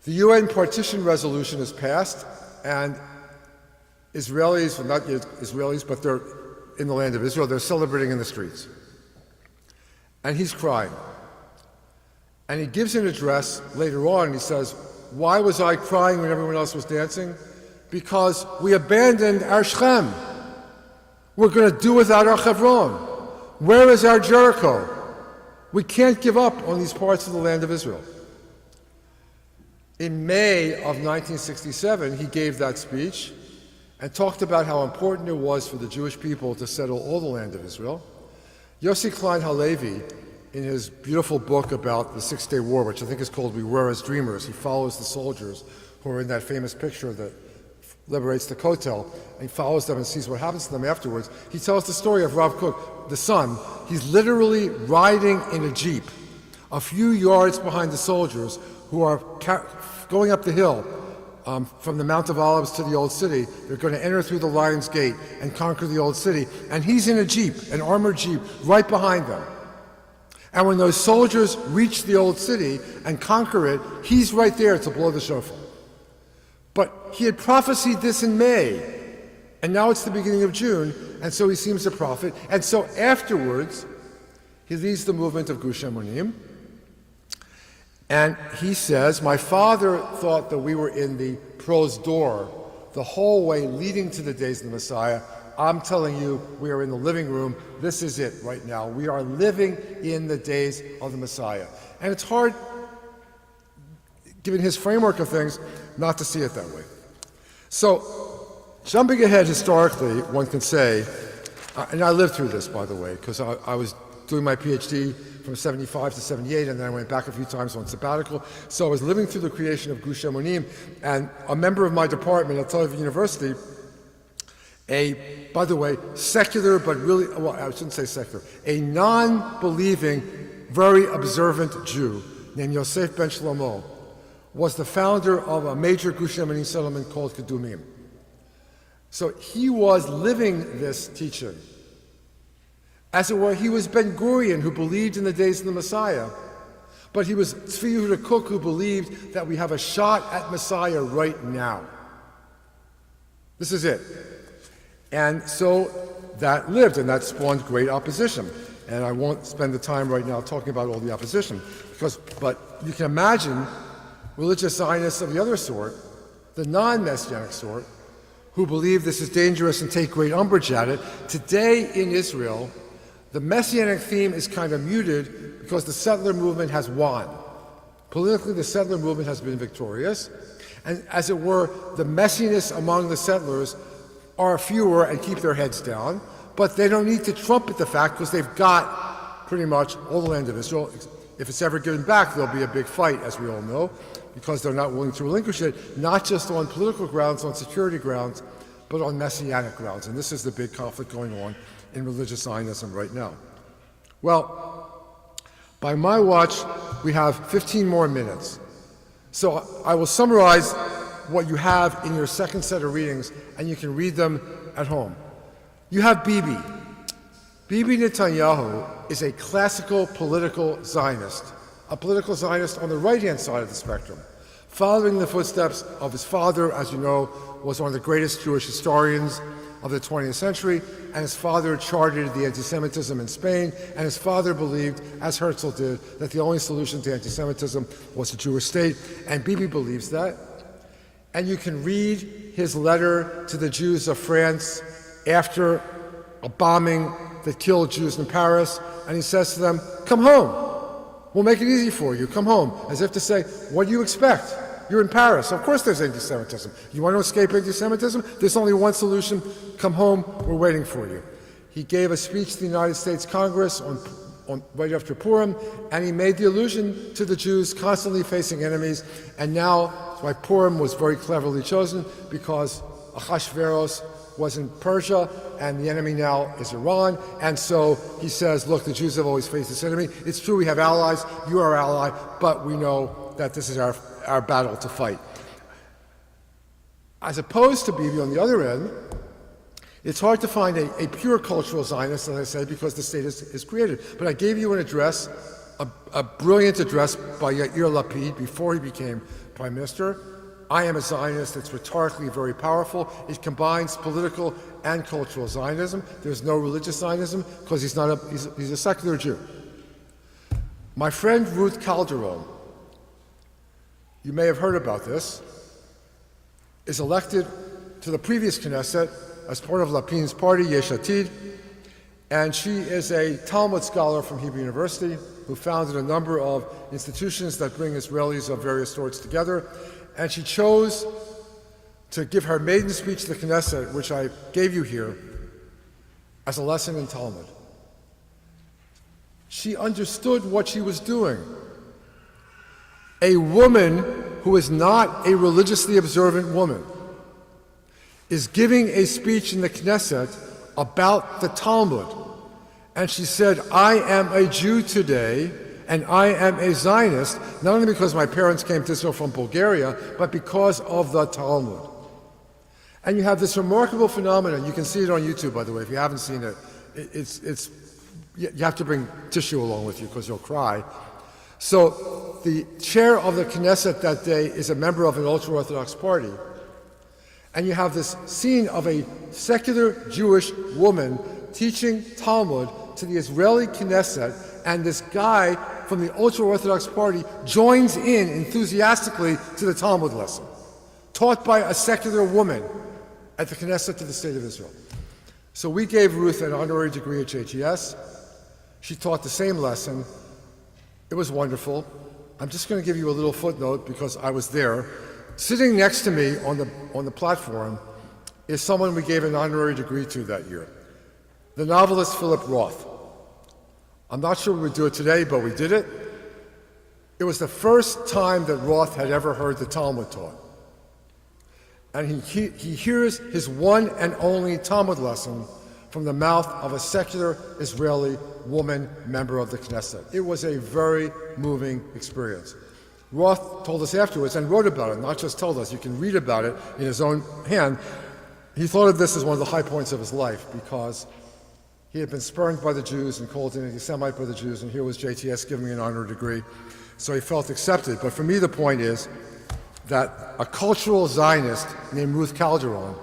the UN partition resolution is passed, and Israelis, well, not yet Israelis, but they're in the land of Israel, they're celebrating in the streets. And he's crying. And he gives an address later on, and he says, why was I crying when everyone else was dancing? Because we abandoned our Shechem. We're going to do without our Hebron. Where is our Jericho? We can't give up on these parts of the land of Israel. In May of 1967, he gave that speech and talked about how important it was for the Jewish people to settle all the land of Israel. Yossi Klein Halevi, in his beautiful book about the Six-Day War, which I think is called We Were as Dreamers, he follows the soldiers who are in that famous picture that liberates the Kotel, and he follows them and sees what happens to them afterwards. He tells the story of Rav Kook, the son. He's literally riding in a jeep a few yards behind the soldiers who are going up the hill from the Mount of Olives to the Old City. They're going to enter through the Lion's Gate and conquer the Old City. And he's in a jeep, an armored jeep, right behind them. And when those soldiers reach the Old City and conquer it, he's right there to blow the shofar. But he had prophesied this in May, and now it's the beginning of June, and so he seems a prophet. And so afterwards, he leads the movement of Gush Emunim, and he says, my father thought that we were in the pros door, the hallway leading to the days of the Messiah. I'm telling you, we are in the living room. This is it right now. We are living in the days of the Messiah. And it's hard, given his framework of things, not to see it that way. So, jumping ahead historically, one can say, and I lived through this, by the way, because I was doing my PhD from 75 to 78, and then I went back a few times on sabbatical. So I was living through the creation of Gush Emunim, and a member of my department at Tel Aviv University, by the way, secular, but really, well, I shouldn't say secular, a non-believing, very observant Jew named Yosef Ben Shlomo was the founder of a major Gush Emunim settlement called Kedumim. So he was living this teaching. As it were, he was Ben Gurion, who believed in the days of the Messiah, but he was Tzvi Yehuda Kook, who believed that we have a shot at Messiah right now. This is it. And so that lived, and that spawned great opposition. And I won't spend the time right now talking about all the opposition, but you can imagine religious Zionists of the other sort, the non-Messianic sort, who believe this is dangerous and take great umbrage at it. Today in Israel, the Messianic theme is kind of muted because the settler movement has won. Politically, the settler movement has been victorious. And as it were, the messiness among the settlers are fewer and keep their heads down. But they don't need to trumpet the fact because they've got pretty much all the land of Israel. If it's ever given back, there'll be a big fight, as we all know, because they're not willing to relinquish it, not just on political grounds, on security grounds, but on messianic grounds. And this is the big conflict going on in religious Zionism right now. Well, by my watch, we have 15 more minutes. So I will summarize what you have in your second set of readings, and you can read them at home. You have Bibi. Bibi Netanyahu is a classical political Zionist, a political Zionist on the right-hand side of the spectrum, following the footsteps of his father, as you know, was one of the greatest Jewish historians of the 20th century, and his father charted the anti-Semitism in Spain, and his father believed, as Herzl did, that the only solution to anti-Semitism was a Jewish state, and Bibi believes that. And you can read his letter to the Jews of France after a bombing that killed Jews in Paris, and he says to them, "Come home. We'll make it easy for you. Come home." As if to say, what do you expect? You're in Paris. Of course there's anti-Semitism. You want to escape anti-Semitism? There's only one solution. Come home. We're waiting for you. He gave a speech to the United States Congress right after Purim, and he made the allusion to the Jews constantly facing enemies. And now, that's why Purim was very cleverly chosen, because Ahasuerus was in Persia, and the enemy now is Iran. And so he says, look, the Jews have always faced this enemy. It's true we have allies. You are our ally, but we know that this is our battle to fight. As opposed to Bibi on the other end, it's hard to find a pure cultural Zionist, as I said, because the state is created. But I gave you an address, a brilliant address by Yair Lapid before he became prime minister. I am a Zionist. It's rhetorically very powerful. It combines political and cultural Zionism. There's no religious Zionism because he's a secular Jew. My friend Ruth Calderon, you may have heard about this, is elected to the previous Knesset as part of Lapid's party, Yesh Atid, and she is a Talmud scholar from Hebrew University who founded a number of institutions that bring Israelis of various sorts together. And she chose to give her maiden speech to the Knesset, which I gave you here, as a lesson in Talmud. She understood what she was doing. A woman who is not a religiously observant woman is giving a speech in the Knesset about the Talmud. And she said, I am a Jew today, and I am a Zionist, not only because my parents came to Israel from Bulgaria, but because of the Talmud. And you have this remarkable phenomenon. You can see it on YouTube, by the way, if you haven't seen it. You have to bring tissue along with you because you'll cry. So the chair of the Knesset that day is a member of an ultra-Orthodox party. And you have this scene of a secular Jewish woman teaching Talmud to the Israeli Knesset, and this guy from the ultra-Orthodox party joins in enthusiastically to the Talmud lesson, taught by a secular woman at the Knesset to the State of Israel. So we gave Ruth an honorary degree at JGS. She taught the same lesson. It was wonderful. I'm just going to give you a little footnote because I was there. Sitting next to me on the platform is someone we gave an honorary degree to that year, the novelist Philip Roth. I'm not sure we would do it today, but we did it. It was the first time that Roth had ever heard the Talmud taught. And he hears his one and only Talmud lesson from the mouth of a secular Israeli woman member of the Knesset. It was a very moving experience. Roth told us afterwards and wrote about it, not just told us. You can read about it in his own hand. He thought of this as one of the high points of his life because he had been spurned by the Jews and called an anti-Semite by the Jews, and here was JTS giving me an honorary degree. So he felt accepted. But for me, the point is that a cultural Zionist named Ruth Calderon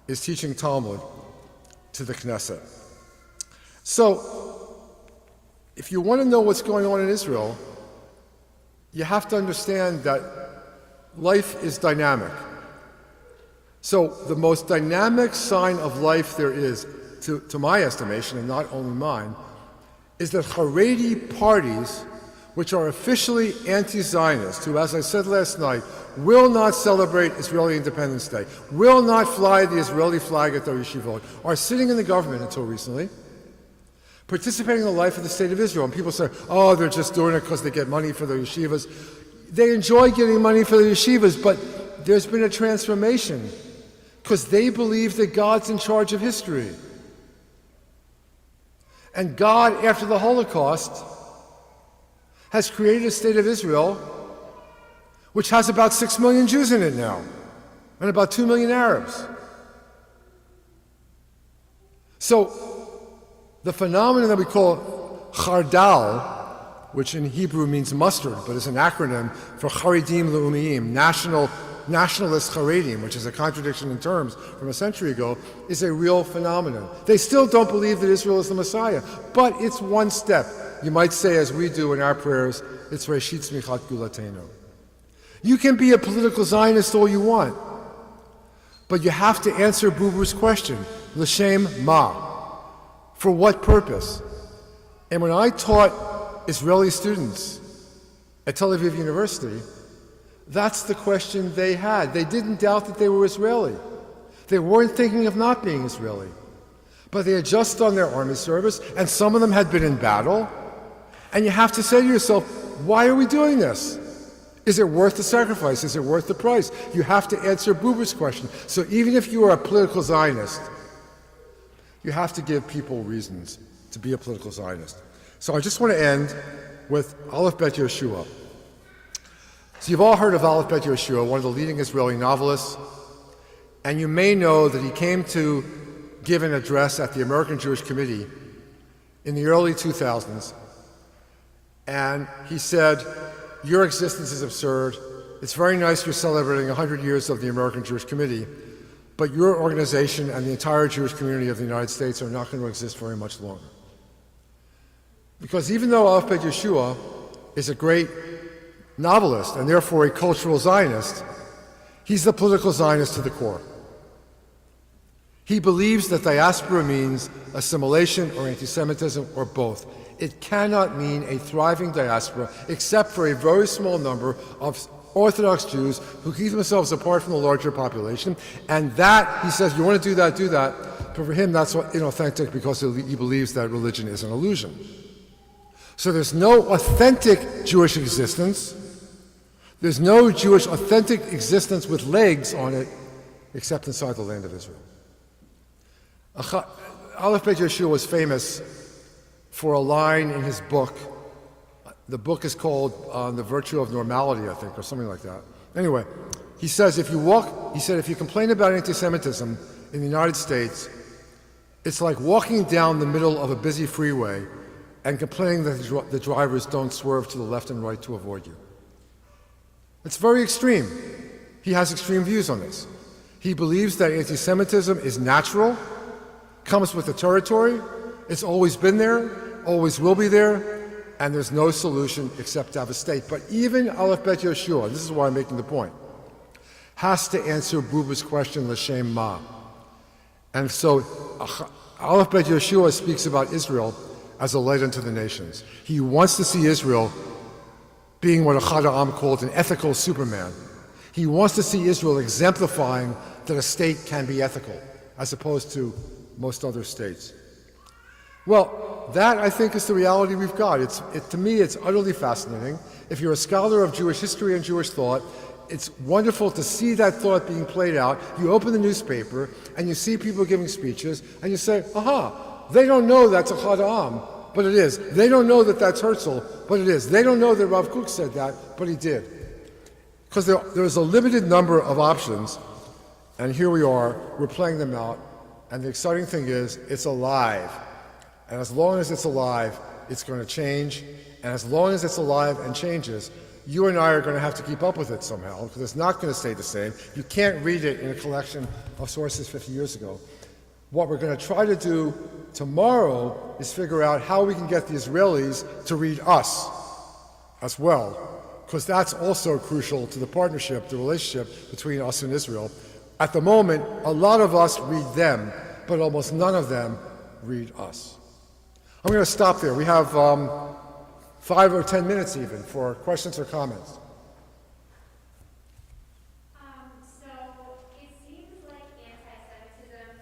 is teaching Talmud to the Knesset. So, if you want to know what's going on in Israel, you have to understand that life is dynamic. So, the most dynamic sign of life there is, to my estimation, and not only mine, is that Haredi parties, which are officially anti-Zionist, who, as I said last night, will not celebrate Israeli Independence Day, will not fly the Israeli flag at their yeshivot, are sitting in the government until recently, participating in the life of the State of Israel. And people say, oh, they're just doing it because they get money for their yeshivas. They enjoy getting money for their yeshivas, but there's been a transformation because they believe that God's in charge of history. And God, after the Holocaust, has created a state of Israel which has about 6 million Jews in it now, and about 2 million Arabs. So, the phenomenon that we call chardal, which in Hebrew means mustard, but is an acronym for Haredim Le'umiyim, nationalist Haredim, which is a contradiction in terms from a century ago, is a real phenomenon. They still don't believe that Israel is the Messiah, but it's one step. You might say, as we do in our prayers, it's Reshit Tzmichat Gulatenu. You can be a political Zionist all you want, but you have to answer Buber's question, L'shem ma, for what purpose? And when I taught Israeli students at Tel Aviv University, that's the question they had. They didn't doubt that they were Israeli. They weren't thinking of not being Israeli. But they had just done their army service, and some of them had been in battle. And you have to say to yourself, why are we doing this? Is it worth the sacrifice? Is it worth the price? You have to answer Buber's question. So even if you are a political Zionist, you have to give people reasons to be a political Zionist. So I just want to end with Aleph Bet Yehoshua. So you've all heard of Aleph Bet Yehoshua, one of the leading Israeli novelists, and you may know that he came to give an address at the American Jewish Committee in the early 2000s, and he said, your existence is absurd. It's very nice you're celebrating 100 years of the American Jewish Committee, but your organization and the entire Jewish community of the United States are not going to exist very much longer. Because even though Aleph Bet Yehoshua is a great novelist and therefore a cultural Zionist, he's the political Zionist to the core. He believes that diaspora means assimilation or anti-Semitism or both. It cannot mean a thriving diaspora except for a very small number of Orthodox Jews who keep themselves apart from the larger population. And that, he says, you want to do that, do that. But for him, that's inauthentic because he believes that religion is an illusion. So there's no authentic Jewish existence. There's no Jewish authentic existence with legs on it except inside the land of Israel. Aleph Bet Yehoshua was famous for a line in his book. The book is called The Virtue of Normality, I think, or something like that. Anyway, he says, if you complain about anti-Semitism in the United States, it's like walking down the middle of a busy freeway and complaining that the drivers don't swerve to the left and right to avoid you. It's very extreme. He has extreme views on this. He believes that anti-Semitism is natural, comes with the territory, it's always been there, always will be there, and there's no solution except to have a state. But even Aleph Bet Yehoshua, this is why I'm making the point, has to answer Buber's question, L'shem ma. And so Aleph Bet Yehoshua speaks about Israel as a light unto the nations. He wants to see Israel being what Achad Ha'am called an ethical Superman. He wants to see Israel exemplifying that a state can be ethical, as opposed to most other states. Well, that, I think, is the reality we've got. To me, it's utterly fascinating. If you're a scholar of Jewish history and Jewish thought, it's wonderful to see that thought being played out. You open the newspaper, and you see people giving speeches, and you say, aha, they don't know that's Echad Ha'am, but it is. They don't know that that's Herzl, but it is. They don't know that Rav Kook said that, but he did. Because there's a limited number of options, and here we are, we're playing them out, and the exciting thing is, it's alive. And as long as it's alive, it's going to change, and as long as it's alive and changes, you and I are going to have to keep up with it somehow, because it's not going to stay the same. You can't read it in a collection of sources 50 years ago. What we're going to try to do tomorrow is figure out how we can get the Israelis to read us as well, because that's also crucial to the partnership, the relationship between us and Israel. At the moment, a lot of us read them, but almost none of them read us. I'm going to stop there. We have 5 or 10 minutes even for questions or comments. So it seems like anti-Semitism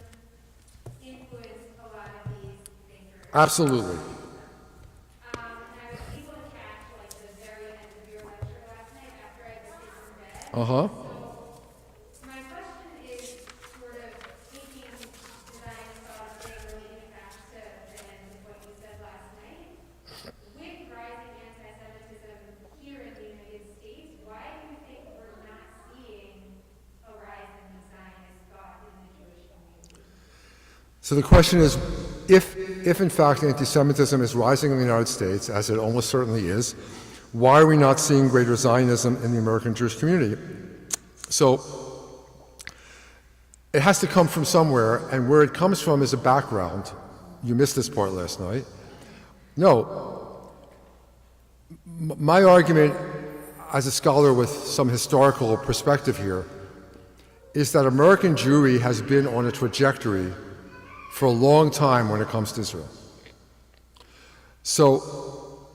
influenced a lot of these thinkers. Absolutely. And I was able to catch like the very end of your lecture last night after I was in bed. Uh-huh. So my question is sort of taking Zionist thought and relating it back to the end of what you said last night. With rising anti-Semitism here in the United States, why do you think we're not seeing a rise in the Zionist thought in the Jewish community? So the question is, if in fact anti-Semitism is rising in the United States, as it almost certainly is, why are we not seeing greater Zionism in the American Jewish community? So it has to come from somewhere, and where it comes from is a background. You missed this part last night. No. My argument as a scholar with some historical perspective here is that American Jewry has been on a trajectory for a long time when it comes to Israel. So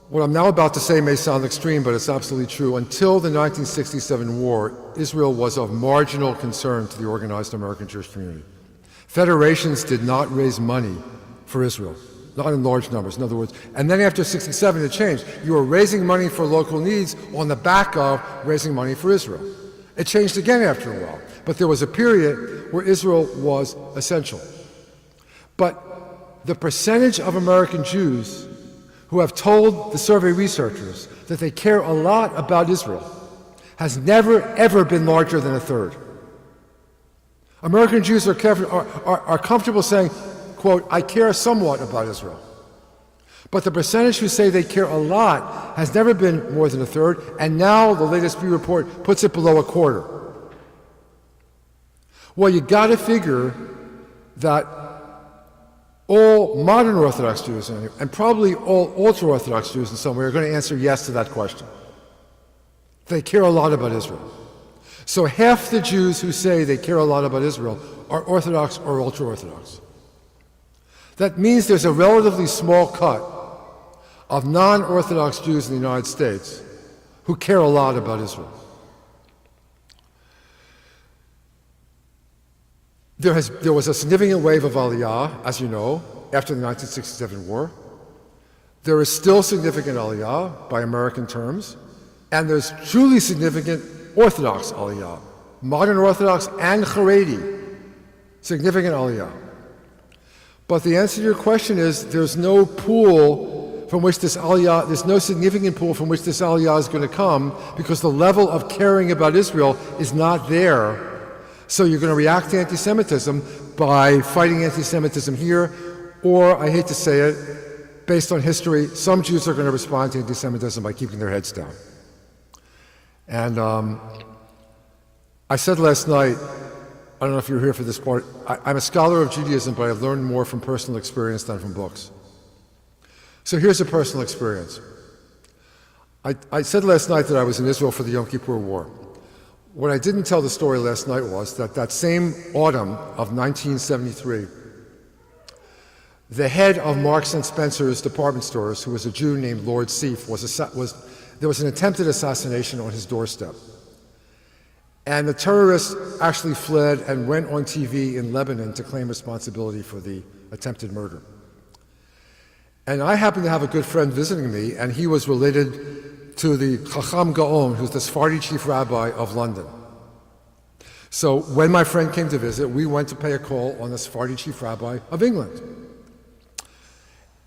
what I'm now about to say may sound extreme, but it's absolutely true. Until the 1967 war, Israel was of marginal concern to the organized American Jewish community. Federations did not raise money for Israel, not in large numbers, in other words. And then after 67, it changed. You were raising money for local needs on the back of raising money for Israel. It changed again after a while. But there was a period where Israel was essential. But the percentage of American Jews who have told the survey researchers that they care a lot about Israel has never, ever been larger than a third. American Jews are comfortable saying, quote, I care somewhat about Israel. But the percentage who say they care a lot has never been more than a third, and now the latest Pew report puts it below a quarter. Well, you got to figure that all modern Orthodox Jews, and probably all ultra-Orthodox Jews in some way, are going to answer yes to that question. They care a lot about Israel. So half the Jews who say they care a lot about Israel are Orthodox or ultra-Orthodox. That means there's a relatively small cut of non-Orthodox Jews in the United States who care a lot about Israel. There was a significant wave of Aliyah, as you know, after the 1967 war. There is still significant Aliyah by American terms, and there's truly significant Orthodox Aliyah, modern Orthodox and Haredi, significant Aliyah. But the answer to your question is there's no pool from which this Aliyah, there's no significant pool from which this Aliyah is going to come, because the level of caring about Israel is not there. So you're going to react to anti-Semitism by fighting anti-Semitism here, or, I hate to say it, based on history, some Jews are going to respond to anti-Semitism by keeping their heads down. And I said last night, I don't know if you were here for this part, I'm a scholar of Judaism, but I've learned more from personal experience than from books. So here's a personal experience. I said last night that I was in Israel for the Yom Kippur War. What I didn't tell the story last night was that same autumn of 1973, the head of Marks and Spencer's department stores, who was a Jew named Lord Seif, there was an attempted assassination on his doorstep. And the terrorists actually fled and went on TV in Lebanon to claim responsibility for the attempted murder. And I happened to have a good friend visiting me, and he was related to the Chacham Gaon, who's the Sephardi chief rabbi of London. So when my friend came to visit, we went to pay a call on the Sephardi chief rabbi of England.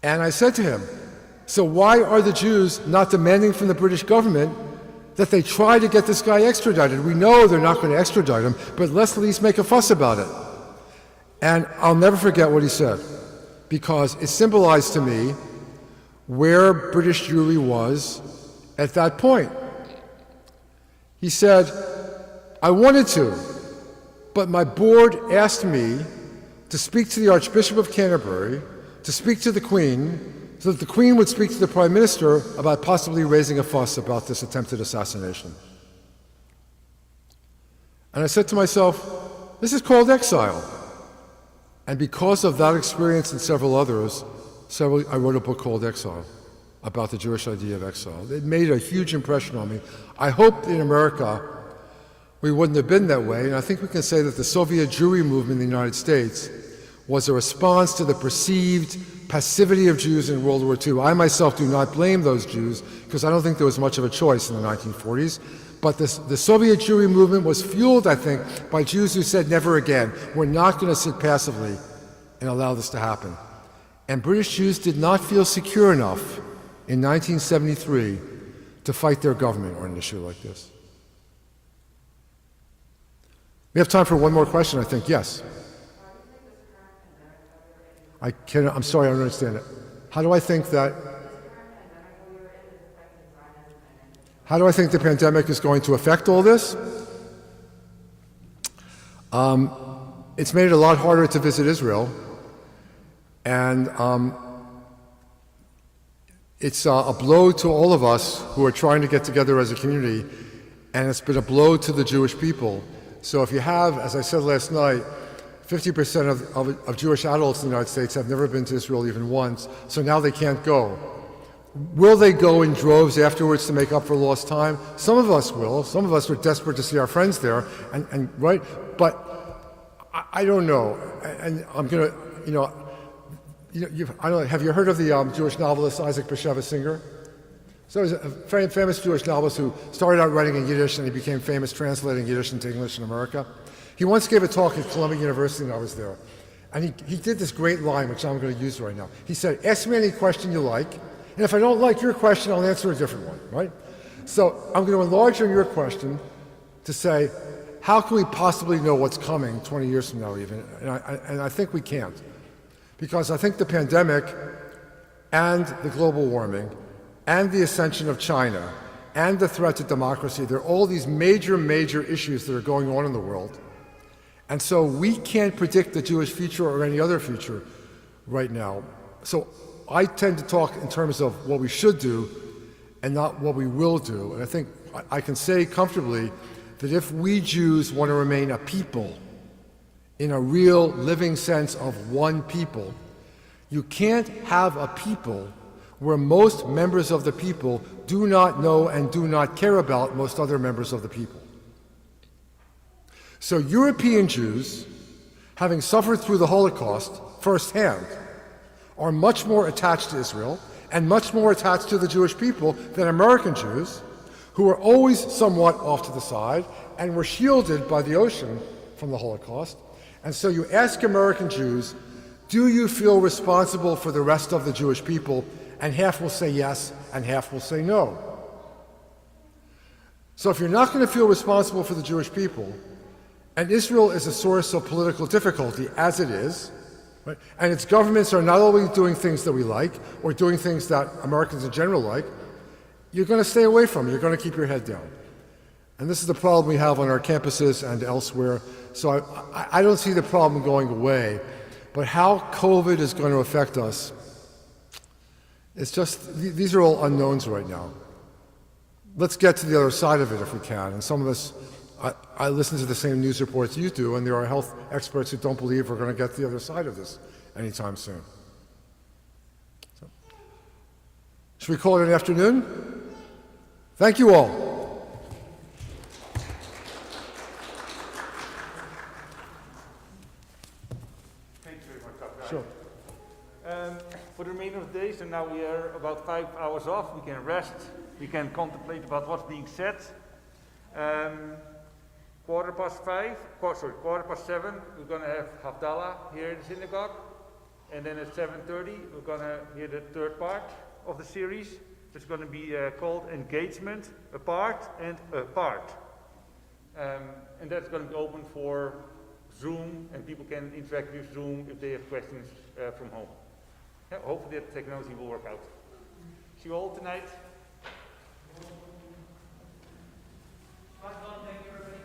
And I said to him, so why are the Jews not demanding from the British government that they try to get this guy extradited? We know they're not going to extradite him, but let's at least make a fuss about it. And I'll never forget what he said, because it symbolized to me where British Jewry was at that point. He said, I wanted to, but my board asked me to speak to the Archbishop of Canterbury, to speak to the Queen, so that the Queen would speak to the Prime Minister about possibly raising a fuss about this attempted assassination. And I said to myself, this is called exile. And because of that experience and several others, I wrote a book called Exile, about the Jewish idea of exile. It made a huge impression on me. I hoped in America we wouldn't have been that way, and I think we can say that the Soviet Jewry movement in the United States was a response to the perceived passivity of Jews in World War II. I myself do not blame those Jews, because I don't think there was much of a choice in the 1940s. But the Soviet Jewry movement was fueled, I think, by Jews who said, never again. We're not going to sit passively and allow this to happen. And British Jews did not feel secure enough in 1973 to fight their government on an issue like this. We have time for one more question, I think. Yes? I'm sorry, I don't understand it. How do I think the pandemic is going to affect all this? It's made it a lot harder to visit Israel, and it's a blow to all of us who are trying to get together as a community, and it's been a blow to the Jewish people. So if you have, as I said last night, 50% of Jewish adults in the United States have never been to Israel even once, so now they can't go. Will they go in droves afterwards to make up for lost time? Some of us will. Some of us are desperate to see our friends there, and right? But I don't know. And I'm going to, I don't know, have you heard of the Jewish novelist Isaac Bashevis Singer? So he's a very famous Jewish novelist who started out writing in Yiddish, and he became famous translating Yiddish into English in America. He once gave a talk at Columbia University, and I was there. And he did this great line, which I'm going to use right now. He said, ask me any question you like, and if I don't like your question, I'll answer a different one, right? So I'm going to enlarge on your question to say, how can we possibly know what's coming 20 years from now even? And I think we can't. Because I think the pandemic and the global warming and the ascension of China and the threat to democracy, there are all these major issues that are going on in the world. And so we can't predict the Jewish future or any other future right now. So I tend to talk in terms of what we should do and not what we will do. And I think I can say comfortably that if we Jews want to remain a people in a real living sense of one people, you can't have a people where most members of the people do not know and do not care about most other members of the people. So European Jews, having suffered through the Holocaust firsthand, are much more attached to Israel and much more attached to the Jewish people than American Jews, who are always somewhat off to the side and were shielded by the ocean from the Holocaust. And so you ask American Jews, do you feel responsible for the rest of the Jewish people? And half will say yes, and half will say no. So if you're not going to feel responsible for the Jewish people, and Israel is a source of political difficulty, as it is, right? And its governments are not always doing things that we like, or doing things that Americans in general like, you're going to stay away from it. You're going to keep your head down. And this is the problem we have on our campuses and elsewhere. So I don't see the problem going away. But how COVID is going to affect us, it's just, these are all unknowns right now. Let's get to the other side of it if we can. And some of us, I listen to the same news reports you do, and there are health experts who don't believe we're going to get to the other side of this anytime soon. So, should we call it an afternoon? Thank you all. Thank you very much, Dr. Sure. For the remainder of of the day, so now we are about 5 hours off. We can rest, we can contemplate about what's being said. Quarter past 7, we're going to have Havdalah here in the synagogue. And then at 7:30, we're going to hear the third part of the series. It's going to be called Engagement, a Part and a Part. And that's going to be open for Zoom, and people can interact with Zoom if they have questions from home. Yeah, hopefully that technology will work out. See you all tonight. Thank you, everybody.